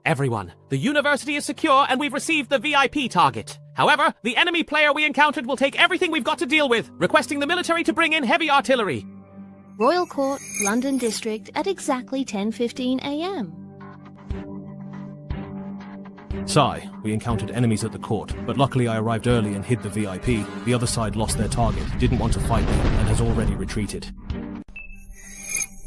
Everyone, the university is secure and we've received the VIP target. However, the enemy player we encountered will take everything we've got to deal with, requesting the military to bring in heavy artillery. Royal Court, London District, at exactly 10:15 a.m. Sai, we encountered enemies at the court, but luckily I arrived early and hid the VIP. The other side lost their target, didn't want to fight me, and has already retreated.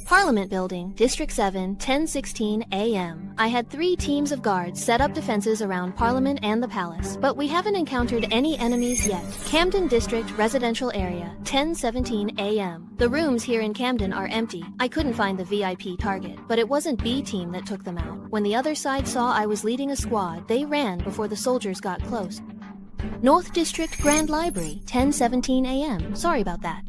Parliament Building, District 7, 10:16 a.m. I had 3 teams of guards set up defenses around Parliament and the Palace, but we haven't encountered any enemies yet. Camden District Residential Area, 10:17 a.m. The rooms here in Camden are empty. I couldn't find the VIP target, but it wasn't B team that took them out. When the other side saw I was leading a squad, they ran before the soldiers got close. North District Grand Library, 10:17 a.m. Sorry about that.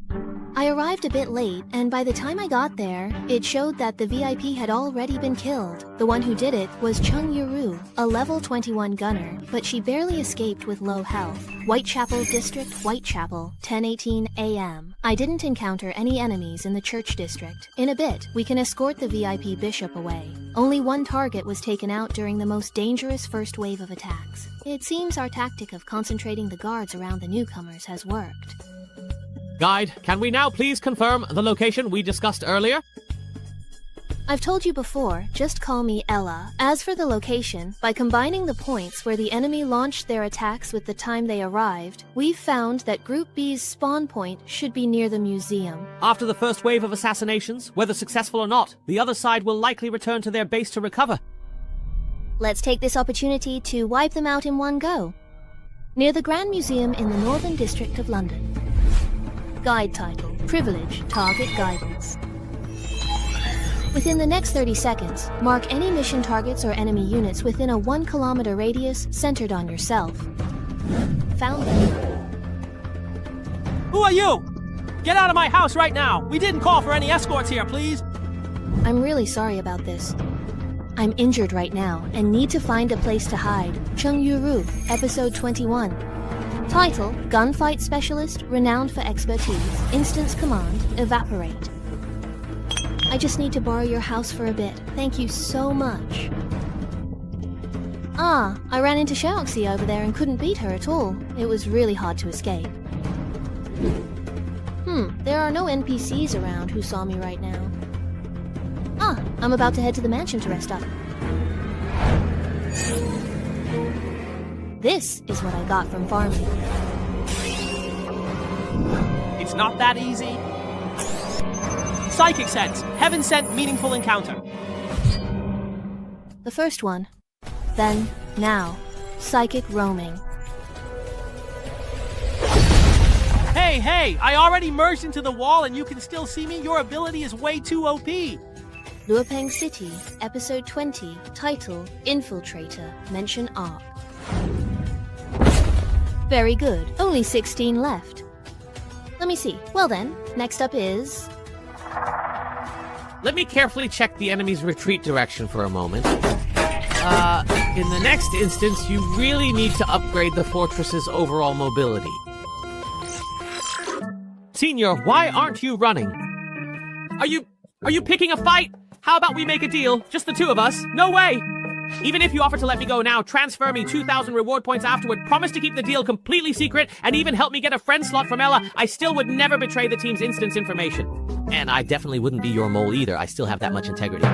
I arrived a bit late, and by the time I got there, it showed that the VIP had already been killed. The one who did it was Chung Yuru, a level 21 gunner, but she barely escaped with low health. Whitechapel District, Whitechapel, 10:18 a.m. I didn't encounter any enemies in the Church District. In a bit, we can escort the VIP bishop away. Only one target was taken out during the most dangerous first wave of attacks. It seems our tactic of concentrating the guards around the newcomers has worked. Guide, can we now please confirm the location we discussed earlier? I've told you before, just call me Ella. As for the location, by combining the points where the enemy launched their attacks with the time they arrived, we've found that Group B's spawn point should be near the museum. After the first wave of assassinations, whether successful or not, the other side will likely return to their base to recover. Let's take this opportunity to wipe them out in one go. Near the Grand Museum in the Northern District of London. Guide title, Privilege, Target Guidance. Within the next 30 seconds, mark any mission targets or enemy units within a 1 kilometer radius centered on yourself. Found them. Who are you? Get out of my house right now! We didn't call for any escorts here, please! I'm really sorry about this. I'm injured right now and need to find a place to hide. Cheng Yuru, Episode 21. Title, Gunfight Specialist, renowned for expertise. Instance command, Evaporate. I just need to borrow your house for a bit. Thank you so much. Ah, I ran into Xiaoxi over there and couldn't beat her at all. It was really hard to escape. There are no NPCs around who saw me right now. Ah, I'm about to head to the mansion to rest up. This is what I got from farming. It's not that easy. Psychic sense. Heaven sent meaningful encounter. The first one. Then, now. Psychic roaming. Hey, I already merged into the wall and you can still see me? Your ability is way too OP. Luopeng City, Episode 20, Title, Infiltrator, Mention Arc. Very good, only 16 left. Let me see. Well then, next up is... Let me carefully check the enemy's retreat direction for a moment. In the next instance, you really need to upgrade the fortress's overall mobility. Senior, why aren't you running? Are you picking a fight? How about we make a deal? Just the two of us? No way! Even if you offer to let me go now, transfer me 2,000 reward points afterward, promise to keep the deal completely secret, and even help me get a friend slot from Ella, I still would never betray the team's instance information. And I definitely wouldn't be your mole either. I still have that much integrity.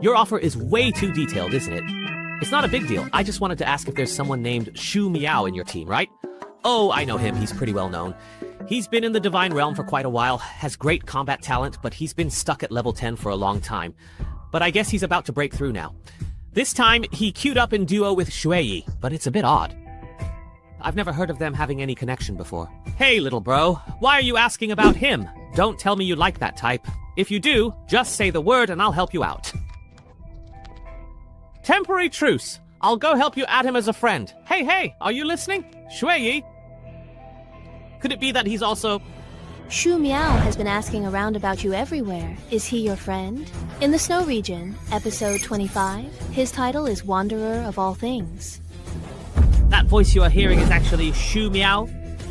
Your offer is way too detailed, isn't it? It's not a big deal. I just wanted to ask if there's someone named Shu Miao in your team, right? Oh, I know him. He's pretty well known. He's been in the Divine Realm for quite a while, has great combat talent, but he's been stuck at level 10 for a long time. But I guess he's about to break through now. This time, he queued up in duo with Shuei, but it's a bit odd. I've never heard of them having any connection before. Hey, little bro, why are you asking about him? Don't tell me you like that type. If you do, just say the word and I'll help you out. Temporary truce. I'll go help you add him as a friend. Hey, are you listening? Shuei? Could it be that he's also... Shu Miao has been asking around about you everywhere. Is he your friend? In the Snow Region, Episode 25, his title is Wanderer of All Things. That voice you are hearing is actually Shu Miao?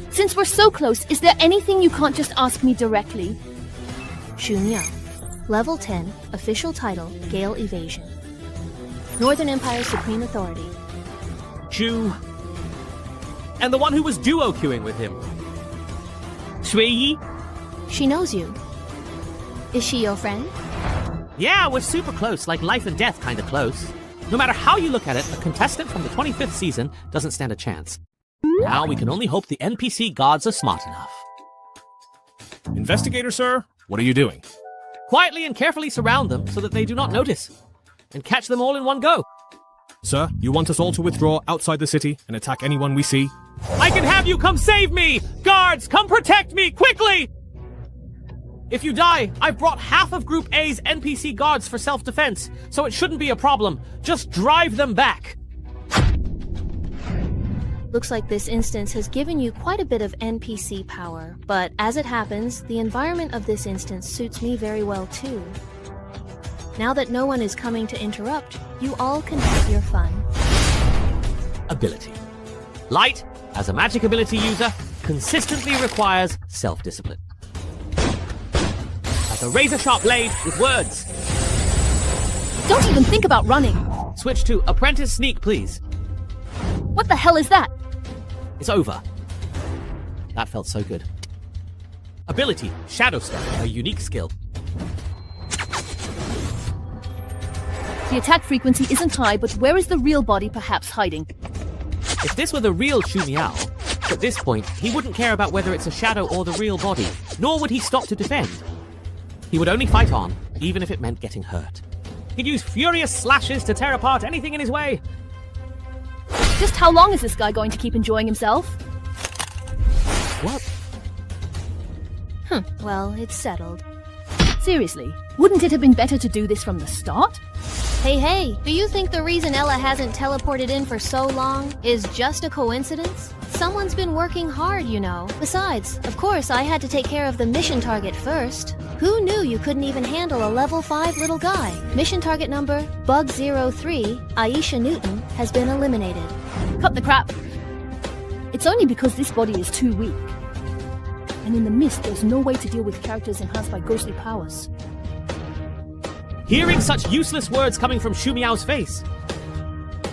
Since we're so close, is there anything you can't just ask me directly? Shu Miao. Level 10, official title, Gale Evasion. Northern Empire's Supreme Authority. Shu... And the one who was duo queuing with him. Shui? She knows you. Is she your friend? Yeah, we're super close, like life and death kind of close. No matter how you look at it, a contestant from the 25th season doesn't stand a chance. Now we can only hope the NPC gods are smart enough. Investigator, sir? What are you doing? Quietly and carefully surround them so that they do not notice. And catch them all in one go. Sir, you want us all to withdraw outside the city and attack anyone we see? I can have you come save me! Guards, come protect me, quickly! If you die, I've brought half of Group A's NPC guards for self-defense, so it shouldn't be a problem. Just drive them back. Looks like this instance has given you quite a bit of NPC power, but as it happens, the environment of this instance suits me very well too. Now that no one is coming to interrupt, you all can have your fun. Ability. Light, as a magic ability user, consistently requires self-discipline. Like a razor-sharp blade with words. Don't even think about running. Switch to Apprentice Sneak, please. What the hell is that? It's over. That felt so good. Ability, Shadow Step, a unique skill. The attack frequency isn't high, but where is the real body perhaps hiding? If this were the real Shu Miao, at this point, he wouldn't care about whether it's a shadow or the real body, nor would he stop to defend. He would only fight on, even if it meant getting hurt. He'd use furious slashes to tear apart anything in his way. Just how long is this guy going to keep enjoying himself? What? Well, it's settled. Seriously, wouldn't it have been better to do this from the start? Hey, do you think the reason Ella hasn't teleported in for so long is just a coincidence? Someone's been working hard, you know. Besides, of course, I had to take care of the mission target first. Who knew you couldn't even handle a level 5 little guy? Mission target number, Bug-03, Aisha Newton, has been eliminated. Cut the crap. It's only because this body is too weak. And in the mist, there's no way to deal with characters enhanced by ghostly powers. Hearing such useless words coming from Shu Miao's face.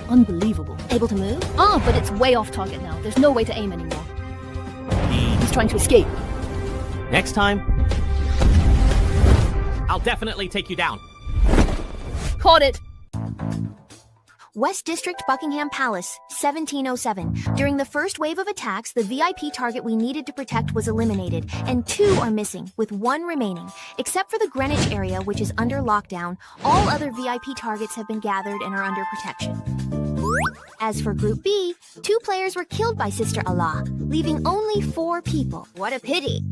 Unbelievable. Able to move? Ah, but it's way off target now. There's no way to aim anymore. He's trying to escape. Next time, I'll definitely take you down. Caught it! West District, Buckingham Palace, 1707. During the first wave of attacks, the VIP target we needed to protect was eliminated, and 2 are missing, with 1 remaining. Except for the Greenwich area, which is under lockdown, all other VIP targets have been gathered and are under protection. As for Group B, 2 players were killed by Sister Allah, leaving only 4 people. What a pity!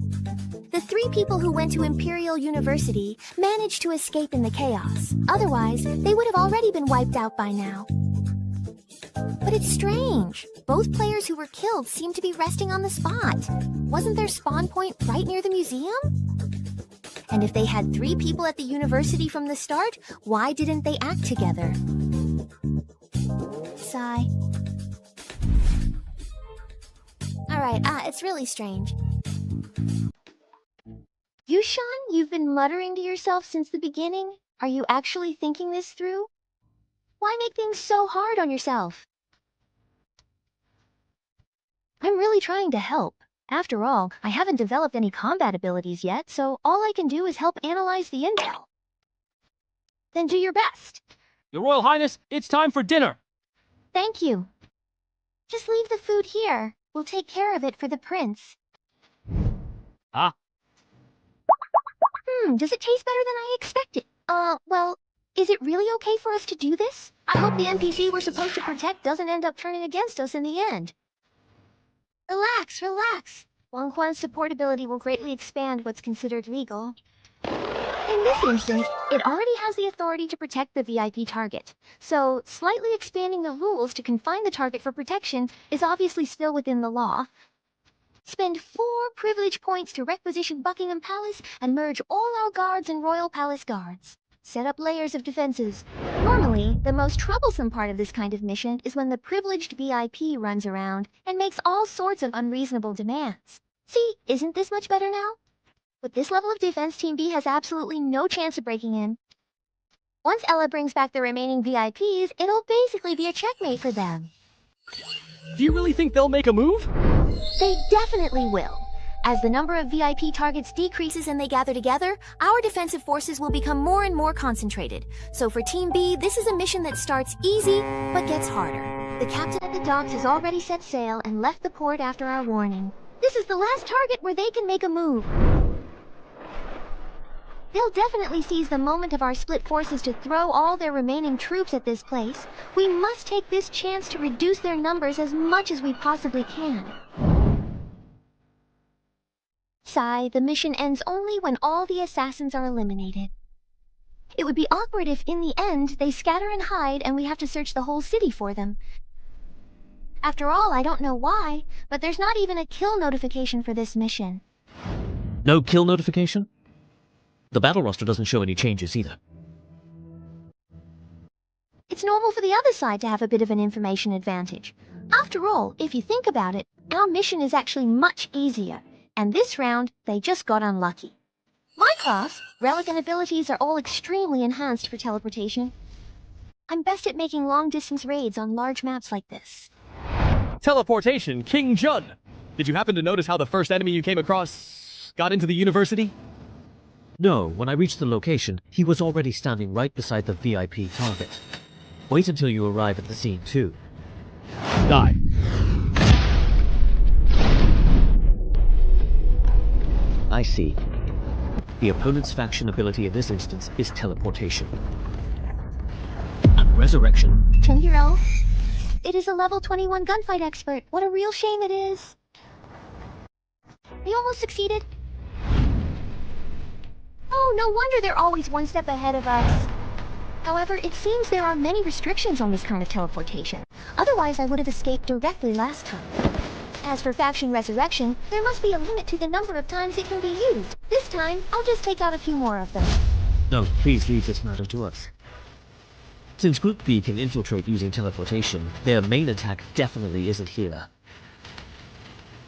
The 3 people who went to Imperial University managed to escape in the chaos. Otherwise, they would have already been wiped out by now. But it's strange. Both players who were killed seem to be resting on the spot. Wasn't their spawn point right near the museum? And if they had 3 people at the university from the start, why didn't they act together? Sigh. Alright, it's really strange. Yushan, you've been muttering to yourself since the beginning? Are you actually thinking this through? Why make things so hard on yourself? I'm really trying to help. After all, I haven't developed any combat abilities yet, so all I can do is help analyze the intel. Then do your best. Your Royal Highness, it's time for dinner. Thank you. Just leave the food here. We'll take care of it for the prince. Ah. Does it taste better than I expected? Well, is it really okay for us to do this? I hope the NPC we're supposed to protect doesn't end up turning against us in the end. Relax. Wang Quan's support ability will greatly expand what's considered legal. In this instance, it already has the authority to protect the VIP target. So, slightly expanding the rules to confine the target for protection is obviously still within the law. Spend 4 privilege points to requisition Buckingham Palace and merge all our guards and Royal Palace guards. Set up layers of defenses. Normally, the most troublesome part of this kind of mission is when the privileged VIP runs around and makes all sorts of unreasonable demands. See, isn't this much better now? With this level of defense, Team B has absolutely no chance of breaking in. Once Ella brings back the remaining VIPs, it'll basically be a checkmate for them. Do you really think they'll make a move? They definitely will. As the number of VIP targets decreases and they gather together, our defensive forces will become more and more concentrated. So for Team B, this is a mission that starts easy, but gets harder. The captain at the docks has already set sail and left the port after our warning. This is the last target where they can make a move. They'll definitely seize the moment of our split forces to throw all their remaining troops at this place. We must take this chance to reduce their numbers as much as we possibly can. Sigh, the mission ends only when all the assassins are eliminated. It would be awkward if, in the end, they scatter and hide and we have to search the whole city for them. After all, I don't know why, but there's not even a kill notification for this mission. No kill notification? The battle roster doesn't show any changes either. It's normal for the other side to have a bit of an information advantage. After all, if you think about it, our mission is actually much easier. And this round, they just got unlucky. My class, relic and abilities are all extremely enhanced for teleportation. I'm best at making long-distance raids on large maps like this. Teleportation, King Jun! Did you happen to notice how the first enemy you came across got into the university? No, when I reached the location, he was already standing right beside the VIP target. Wait until you arrive at the scene too. Die. I see. The opponent's faction ability in this instance is teleportation. And resurrection. Hero, It is a level 21 gunfight expert. What a real shame it is. They almost succeeded. Oh, no wonder they're always one step ahead of us. However, it seems there are many restrictions on this kind of teleportation. Otherwise, I would have escaped directly last time. As for faction resurrection, there must be a limit to the number of times it can be used. This time, I'll just take out a few more of them. No, please leave this matter to us. Since Group B can infiltrate using teleportation, their main attack definitely isn't here.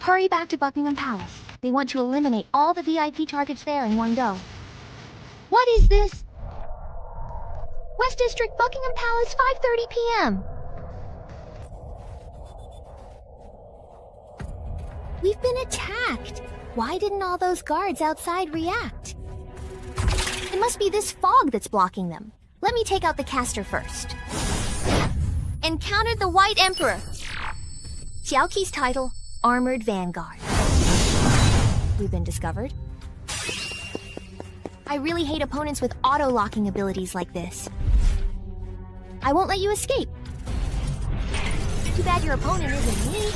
Hurry back to Buckingham Palace. They want to eliminate all the VIP targets there in one go. What is this? West District, Buckingham Palace, 5:30 p.m. We've been attacked. Why didn't all those guards outside react? It must be this fog that's blocking them. Let me take out the caster first. Encountered the White Emperor. Xiaoqi's title, Armored Vanguard. We've been discovered. I really hate opponents with auto-locking abilities like this. I won't let you escape. Too bad your opponent isn't me.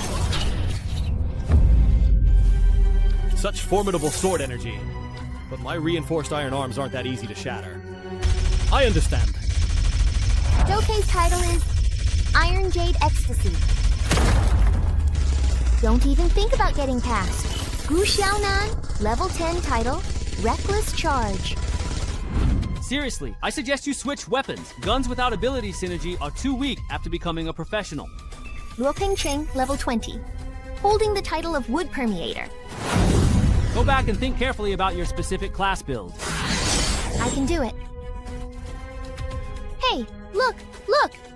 Such formidable sword energy. But my reinforced iron arms aren't that easy to shatter. I understand. Dokei's title is Iron Jade Ecstasy. Don't even think about getting past. Gu Xiaonan, level 10 title, Reckless Charge. Seriously, I suggest you switch weapons. Guns without ability synergy are too weak after becoming a professional. Luo Pingcheng, level 20, holding the title of Wood Permeator. Go back and think carefully about your specific class build. I can do it. Hey, look!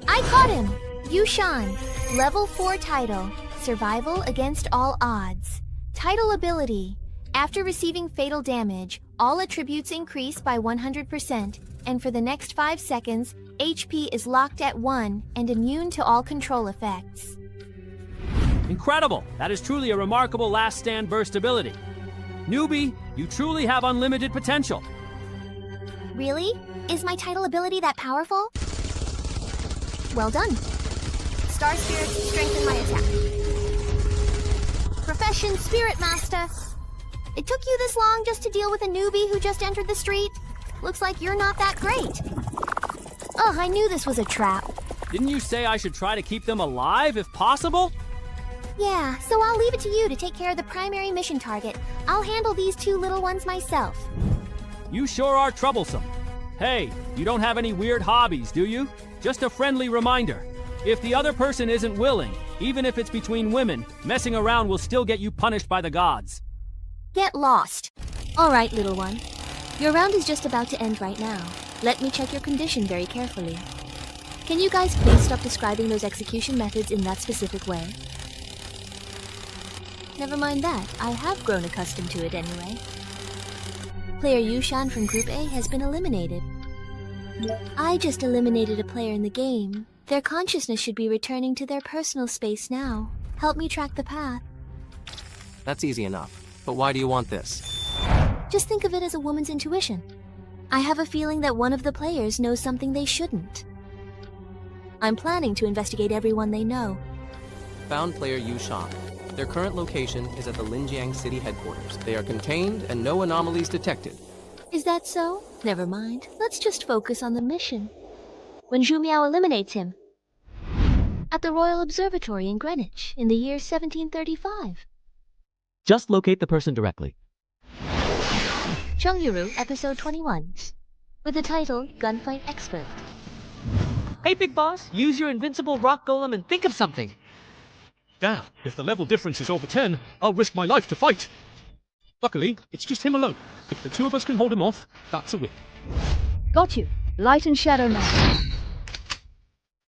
I caught him! Yushan, level 4 title, Survival Against All Odds. Title ability. After receiving fatal damage, all attributes increase by 100%, and for the next 5 seconds, HP is locked at 1 and immune to all control effects. Incredible! That is truly a remarkable last stand burst ability. Newbie, you truly have unlimited potential. Really? Is my title ability that powerful? Well done. Star Spirits strengthen my attack. Profession Spirit Master. It took you this long just to deal with a newbie who just entered the street? Looks like you're not that great. Ugh, I knew this was a trap. Didn't you say I should try to keep them alive if possible? Yeah, so I'll leave it to you to take care of the primary mission target. I'll handle these 2 little ones myself. You sure are troublesome. Hey, you don't have any weird hobbies, do you? Just a friendly reminder. If the other person isn't willing, even if it's between women, messing around will still get you punished by the gods. Get lost. All right, little one. Your round is just about to end right now. Let me check your condition very carefully. Can you guys please stop describing those execution methods in that specific way? Never mind that. I have grown accustomed to it anyway. Player Yushan from Group A has been eliminated. I just eliminated a player in the game. Their consciousness should be returning to their personal space now. Help me track the path. That's easy enough. But why do you want this? Just think of it as a woman's intuition. I have a feeling that one of the players knows something they shouldn't. I'm planning to investigate everyone they know. Found player Yushan. Their current location is at the Linjiang City headquarters. They are contained and no anomalies detected. Is that so? Never mind. Let's just focus on the mission. When Zhu Miao eliminates him. At the Royal Observatory in Greenwich in the year 1735. Just locate the person directly. Zheng Yuru, episode 21. With the title, Gunfight Expert. Hey, Big Boss, use your invincible rock golem and think of something. Damn, if the level difference is over 10, I'll risk my life to fight. Luckily, it's just him alone. If the 2 of us can hold him off, that's a win. Got you. Light and Shadow Man.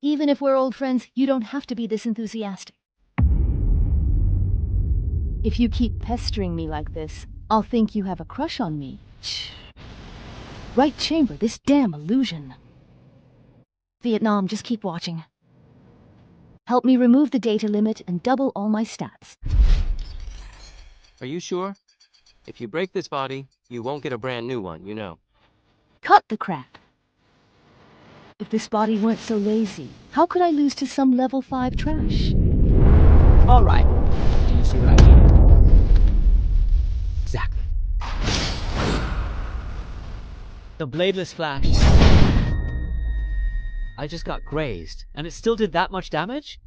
Even if we're old friends, you don't have to be this enthusiastic. If you keep pestering me like this, I'll think you have a crush on me. Right chamber, this damn illusion. Vietnam, just keep watching. Help me remove the data limit and double all my stats. Are you sure? If you break this body, you won't get a brand new one, you know. Cut the crap. If this body weren't so lazy, how could I lose to some level 5 trash? Alright. Do you see what I mean? Exactly. The bladeless flash. I just got grazed, and it still did that much damage?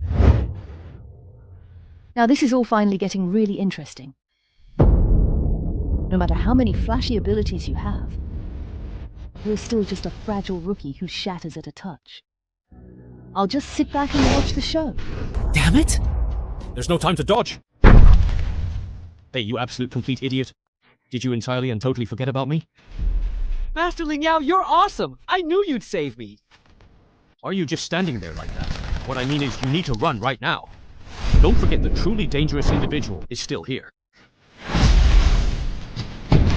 Now this is all finally getting really interesting. No matter how many flashy abilities you have, you're still just a fragile rookie who shatters at a touch. I'll just sit back and watch the show. Damn it! There's no time to dodge! Hey, you absolute complete idiot. Did you entirely and totally forget about me? Master Ling Yao, you're awesome! I knew you'd save me! Are you just standing there like that? What I mean is you need to run right now. Don't forget the truly dangerous individual is still here.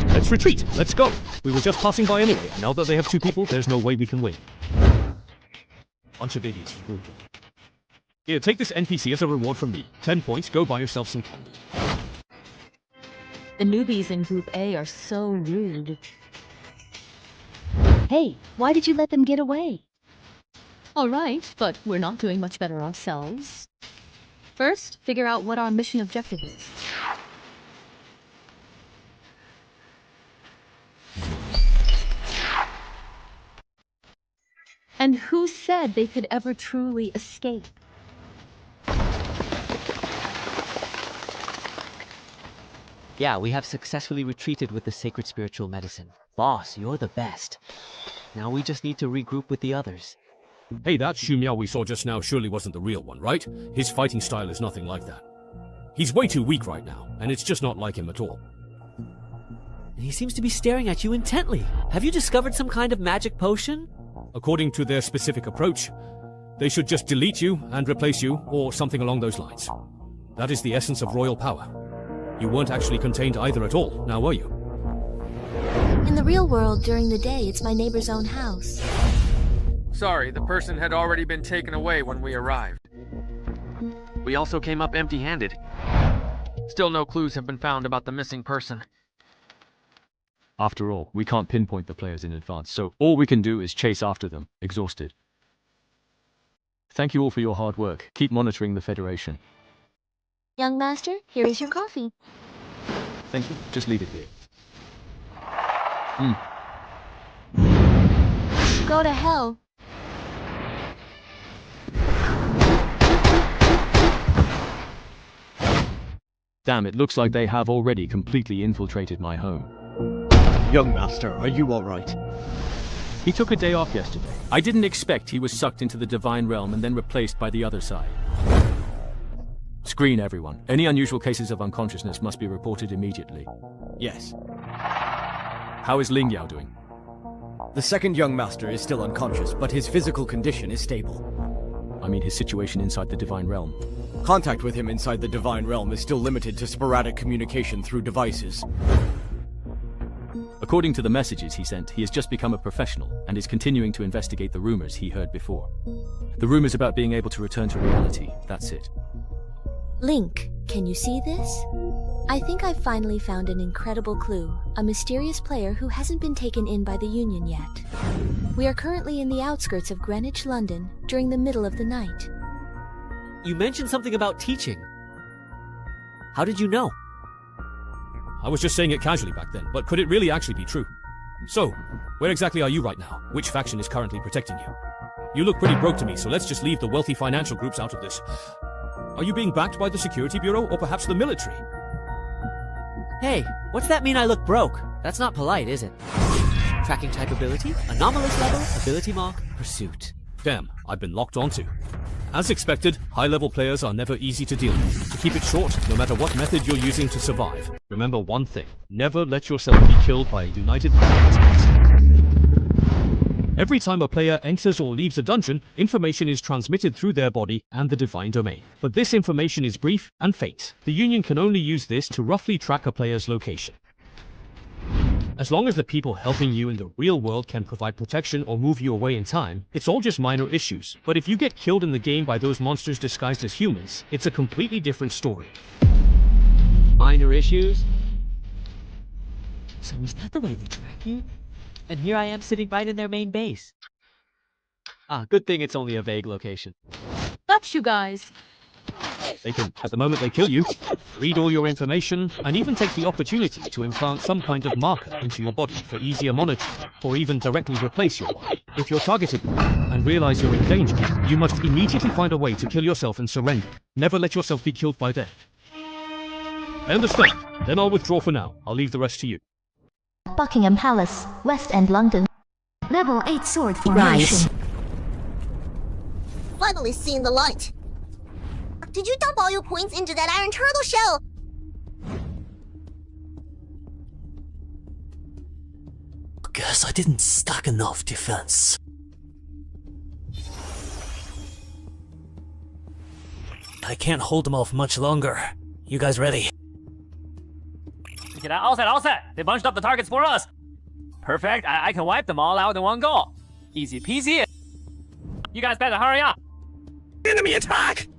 Let's retreat. Let's go. We were just passing by anyway, and now that they have 2 people, there's no way we can win. Bunch of idiots. Here, take this NPC as a reward from me. 10 points, go buy yourself some candy. The newbies in Group A are so rude. Hey, why did you let them get away? All right, but we're not doing much better ourselves. First, figure out what our mission objective is. And who said they could ever truly escape? Yeah, we have successfully retreated with the sacred spiritual medicine. Boss, you're the best. Now we just need to regroup with the others. Hey, that Xu Miao we saw just now surely wasn't the real one, right? His fighting style is nothing like that. He's way too weak right now, and it's just not like him at all. And he seems to be staring at you intently. Have you discovered some kind of magic potion? According to their specific approach, they should just delete you and replace you, or something along those lines. That is the essence of royal power. You weren't actually contained either at all, now were you? In the real world, during the day, it's my neighbor's own house. Sorry, the person had already been taken away when we arrived. We also came up empty-handed. Still no clues have been found about the missing person. After all, we can't pinpoint the players in advance, so all we can do is chase after them, exhausted. Thank you all for your hard work. Keep monitoring the Federation. Young master, here is your coffee. Thank you. Just leave it here. Go to hell. Damn, it looks like they have already completely infiltrated my home. Young master, are you alright? He took a day off yesterday. I didn't expect he was sucked into the divine realm and then replaced by the other side. Screen everyone. Any unusual cases of unconsciousness must be reported immediately. Yes. How is Ling Yao doing? The second young master is still unconscious, but his physical condition is stable. I mean his situation inside the divine realm. Contact with him inside the divine realm is still limited to sporadic communication through devices. According to the messages he sent, he has just become a professional and is continuing to investigate the rumors he heard before. The rumors about being able to return to reality, that's it. Link, can you see this? I think I've finally found an incredible clue. A mysterious player who hasn't been taken in by the Union yet. We are currently in the outskirts of Greenwich, London, during the middle of the night. You mentioned something about teaching. How did you know? I was just saying it casually back then, but could it really actually be true? So, where exactly are you right now? Which faction is currently protecting you? You look pretty broke to me, so let's just leave the wealthy financial groups out of this. Are you being backed by the Security Bureau, or perhaps the military? Hey, what's that mean I look broke? That's not polite, is it? Tracking type ability, anomalous level, ability mark, pursuit. Damn, I've been locked onto. As expected, high-level players are never easy to deal with. To keep it short, no matter what method you're using to survive, remember one thing. Never let yourself be killed by a united planet. Every time a player enters or leaves a dungeon, information is transmitted through their body and the divine domain. But this information is brief and faint. The Union can only use this to roughly track a player's location. As long as the people helping you in the real world can provide protection or move you away in time, it's all just minor issues. But if you get killed in the game by those monsters disguised as humans, it's a completely different story. Minor issues? So is that the way they track you? And here I am sitting right in their main base. Good thing it's only a vague location. Got you guys. They can, at the moment they kill you, read all your information, and even take the opportunity to implant some kind of marker into your body for easier monitoring, or even directly replace your body. If you're targeted and realize you're in danger, you must immediately find a way to kill yourself and surrender. Never let yourself be killed by them. I understand. Then I'll withdraw for now. I'll leave the rest to you. Buckingham Palace, West End, London. Level 8 sword formation. Finally seeing the light. Did you dump all your points into that iron turtle shell? Guess I didn't stack enough defense. I can't hold them off much longer. You guys ready? All set, all set. They bunched up the targets for us. Perfect. I can wipe them all out in one go. Easy peasy. You guys better hurry up. Enemy attack!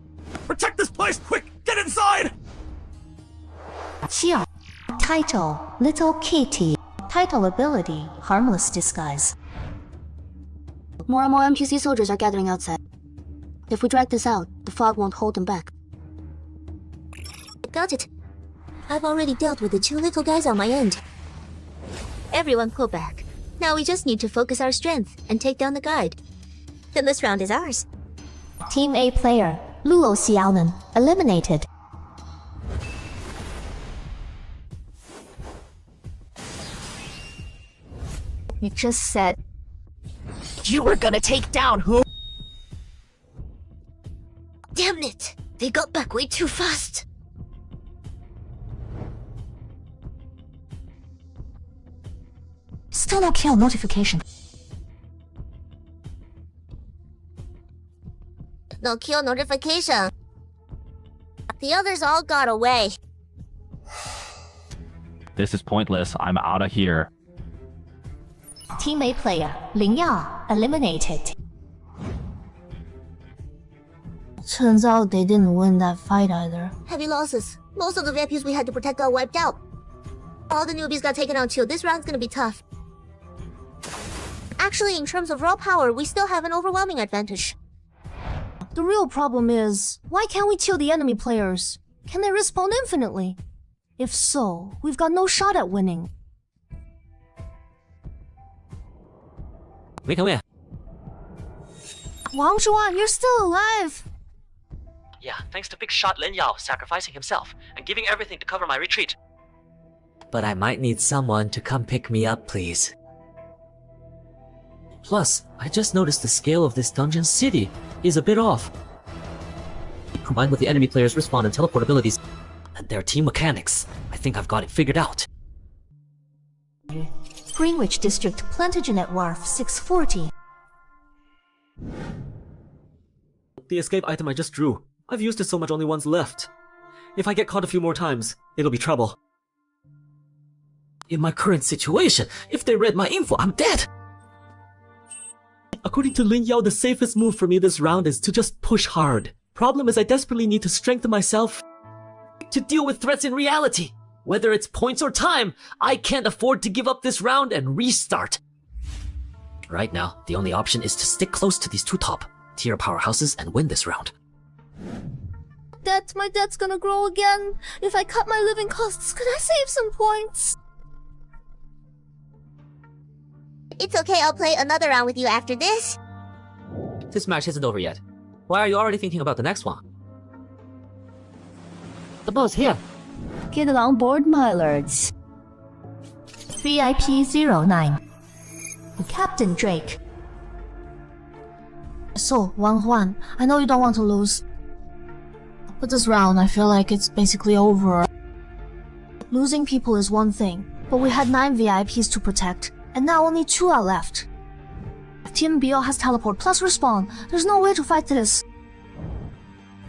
Protect this place, quick! Get inside! Xia. Title, Little Kitty. Title ability, Harmless Disguise. More and more NPC soldiers are gathering outside. If we drag this out, the fog won't hold them back. Got it. I've already dealt with the 2 little guys on my end. Everyone pull back. Now we just need to focus our strength and take down the guide. Then this round is ours. Team A player, Lulo Xiaonan, eliminated. You just said you were gonna take down who? Damn it! They got back way too fast. Still no kill notification. No kill notification. The others all got away. This is pointless. I'm out of here. Team A player, Ling Yao, eliminated. Turns out they didn't win that fight either. Heavy losses. Most of the VIPs we had to protect got wiped out. All the newbies got taken out too. This round's gonna be tough. Actually, in terms of raw power, we still have an overwhelming advantage. The real problem is, why can't we kill the enemy players? Can they respawn infinitely? If so, we've got no shot at winning. We can win. Wang Zhuan, you're still alive! Yeah, thanks to big shot Lin Yao sacrificing himself and giving everything to cover my retreat. But I might need someone to come pick me up, please. Plus, I just noticed the scale of this dungeon city is a bit off. Combined with the enemy players' respawn and teleport abilities, and their team mechanics, I think I've got it figured out. Greenwich District, Plantagenet Wharf, 640. The escape item I just drew. I've used it so much only one's left. If I get caught a few more times, it'll be trouble. In my current situation, if they read my info, I'm dead! According to Lin Yao, the safest move for me this round is to just push hard. Problem is I desperately need to strengthen myself to deal with threats in reality. Whether it's points or time, I can't afford to give up this round and restart. Right now, the only option is to stick close to these 2 top-tier powerhouses and win this round. My debt's gonna grow again. If I cut my living costs, could I save some points? It's okay, I'll play another round with you after this. This match isn't over yet. Why are you already thinking about the next one? The boss here. Get on board, my lords. VIP 09. Captain Drake. So, Wang Huan, I know you don't want to lose. But this round, I feel like it's basically over. Losing people is one thing, but we had 9 VIPs to protect, and now only 2 are left. Team BL has teleport plus respawn. There's no way to fight this.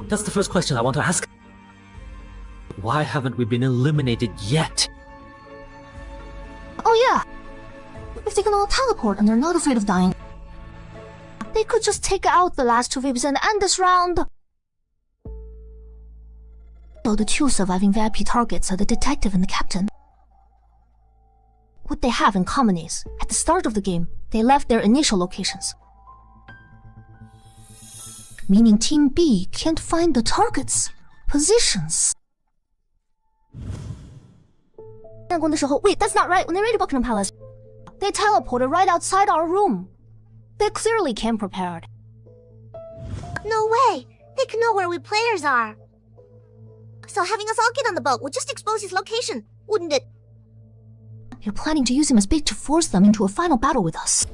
That's the first question I want to ask. Why haven't we been eliminated yet? Oh yeah! If they can all teleport and they're not afraid of dying, they could just take out the last 2 VIPs and end this round! So the 2 surviving VIP targets are the detective and the captain. What they have in common is, at the start of the game, they left their initial locations. meaning Team B can't find the targets' positions. Wait, that's not right. When they raided Buckingham Palace, they teleported right outside our room. They clearly came prepared. No way! They can know where we players are. So having us all get on the boat would just expose his location, wouldn't it? You're planning to use him as bait to force them into a final battle with us.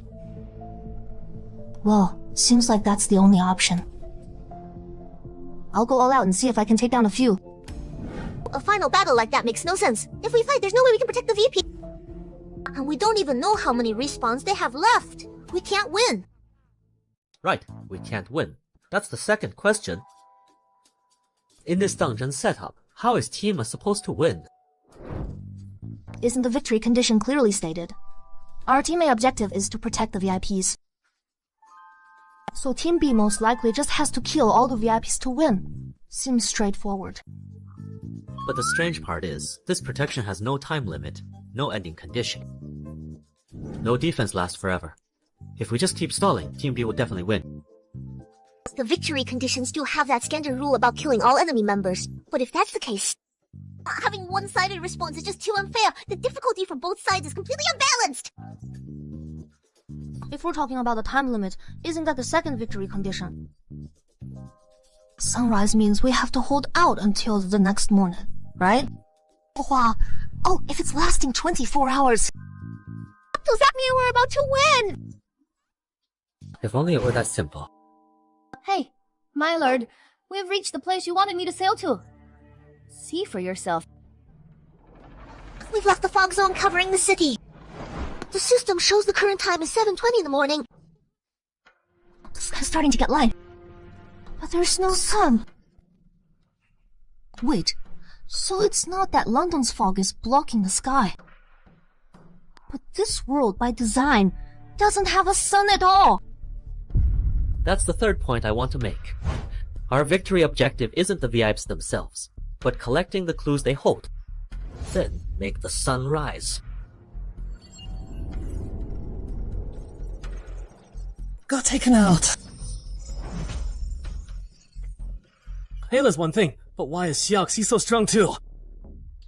Well, seems like that's the only option. I'll go all out and see if I can take down a few. A final battle like that makes no sense. If we fight, there's no way we can protect the VP. And we don't even know how many respawns they have left. We can't win. Right, we can't win. That's the second question. In this dungeon setup, how is Team A supposed to win? Isn't the victory condition clearly stated? Our Team A objective is to protect the VIPs. So Team B most likely just has to kill all the VIPs to win. Seems straightforward. But the strange part is, this protection has no time limit, no ending condition. No defense lasts forever. If we just keep stalling, Team B will definitely win. The victory conditions do have that standard rule about killing all enemy members. But if that's the case, having one-sided response is just too unfair. The difficulty for both sides is completely unbalanced. If we're talking about the time limit, isn't that the second victory condition? Sunrise means we have to hold out until the next morning, right? Wow. Oh, if it's lasting 24 hours. Does that mean we're about to win? If only it were that simple. Hey, my lord, we've reached the place you wanted me to sail to. See for yourself. We've left the fog zone covering the city. The system shows the current time is 7:20 in the morning. The sky's starting to get light. But there's no sun. Wait, so it's not that London's fog is blocking the sky. But this world, by design, doesn't have a sun at all. That's the third point I want to make. Our victory objective isn't the VIPs themselves, but collecting the clues they hold. Then make the sun rise. Got taken out. Ayla's one thing, but why is Xiaoxi so strong too?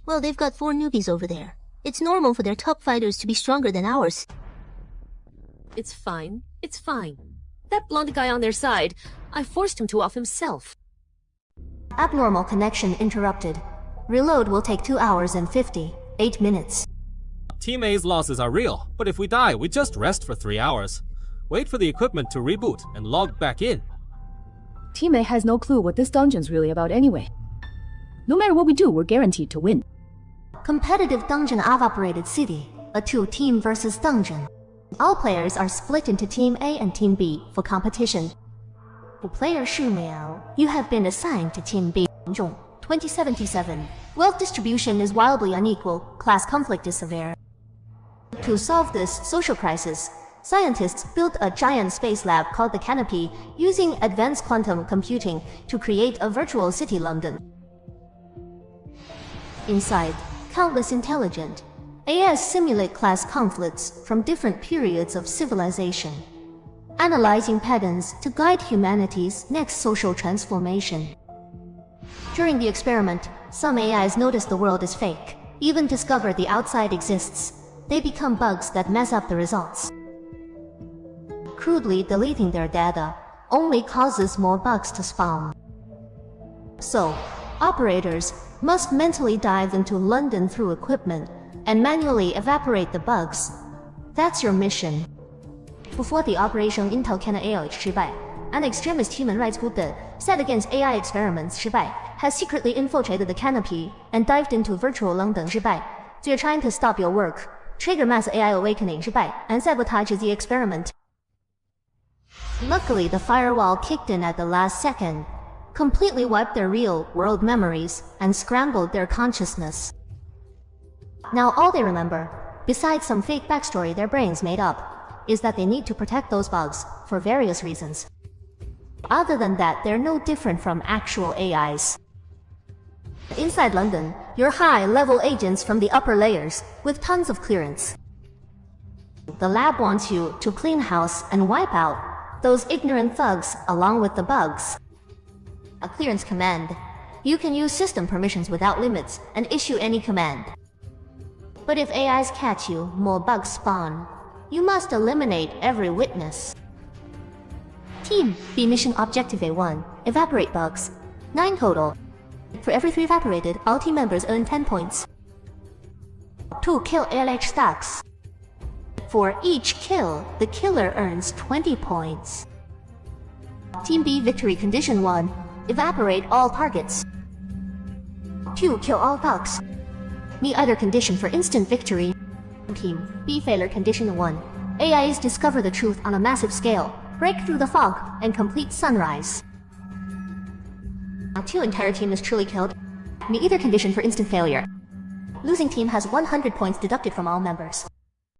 Well, they've got 4 newbies over there. It's normal for their top fighters to be stronger than ours. It's fine. It's fine. That blonde guy on their side, I forced him to off himself. Abnormal connection interrupted. Reload will take 2 hours and 58 minutes. Team A's losses are real, but if we die, we just rest for 3 hours. Wait for the equipment to reboot and log back in. Team A has no clue what this dungeon's really about anyway. No matter what we do, we're guaranteed to win. Competitive dungeon evaporated city, a 2-team versus dungeon. All players are split into Team A and Team B for competition. Player Shu Miao, you have been assigned to Team B. 2077. Wealth distribution is wildly unequal, class conflict is severe. To solve this social crisis, scientists built a giant space lab called the Canopy using advanced quantum computing to create a virtual city London. Inside, countless intelligent AIs simulate class conflicts from different periods of civilization, analyzing patterns to guide humanity's next social transformation. During the experiment, some AIs notice the world is fake, even discover the outside exists. They become bugs that mess up the results. Crudely deleting their data only causes more bugs to spawn. So, operators must mentally dive into London through equipment and manually evaporate the bugs. That's your mission. Before the Operation Intel Cannon AIH 失败, an extremist human rights group that, set against AI experiments 失败, has secretly infiltrated the Canopy and dived into virtual London 失败. They're trying to stop your work, trigger mass AI awakening 失败, and sabotage the experiment. Luckily, the firewall kicked in at the last second, completely wiped their real-world memories, and scrambled their consciousness. Now all they remember, besides some fake backstory their brains made up, is that they need to protect those bugs for various reasons. Other than that, they're no different from actual AIs. Inside London, you're high-level agents from the upper layers, with tons of clearance. The lab wants you to clean house and wipe out those ignorant thugs along with the bugs. A clearance command. You can use system permissions without limits and issue any command. But if AIs catch you, more bugs spawn. You must eliminate every witness. Team B mission objective A1. Evaporate bugs. 9 total. For every 3 evaporated, all team members earn 10 points. 2 kill LH stacks. For each kill, the killer earns 20 points. Team B victory condition 1. Evaporate all targets. 2 kill all bugs. Meet other condition for instant victory. Team B failure condition 1. AIs discover the truth on a massive scale, break through the fog, and complete sunrise. 2 entire team is truly killed. Meet either condition for instant failure. Losing team has 100 points deducted from all members.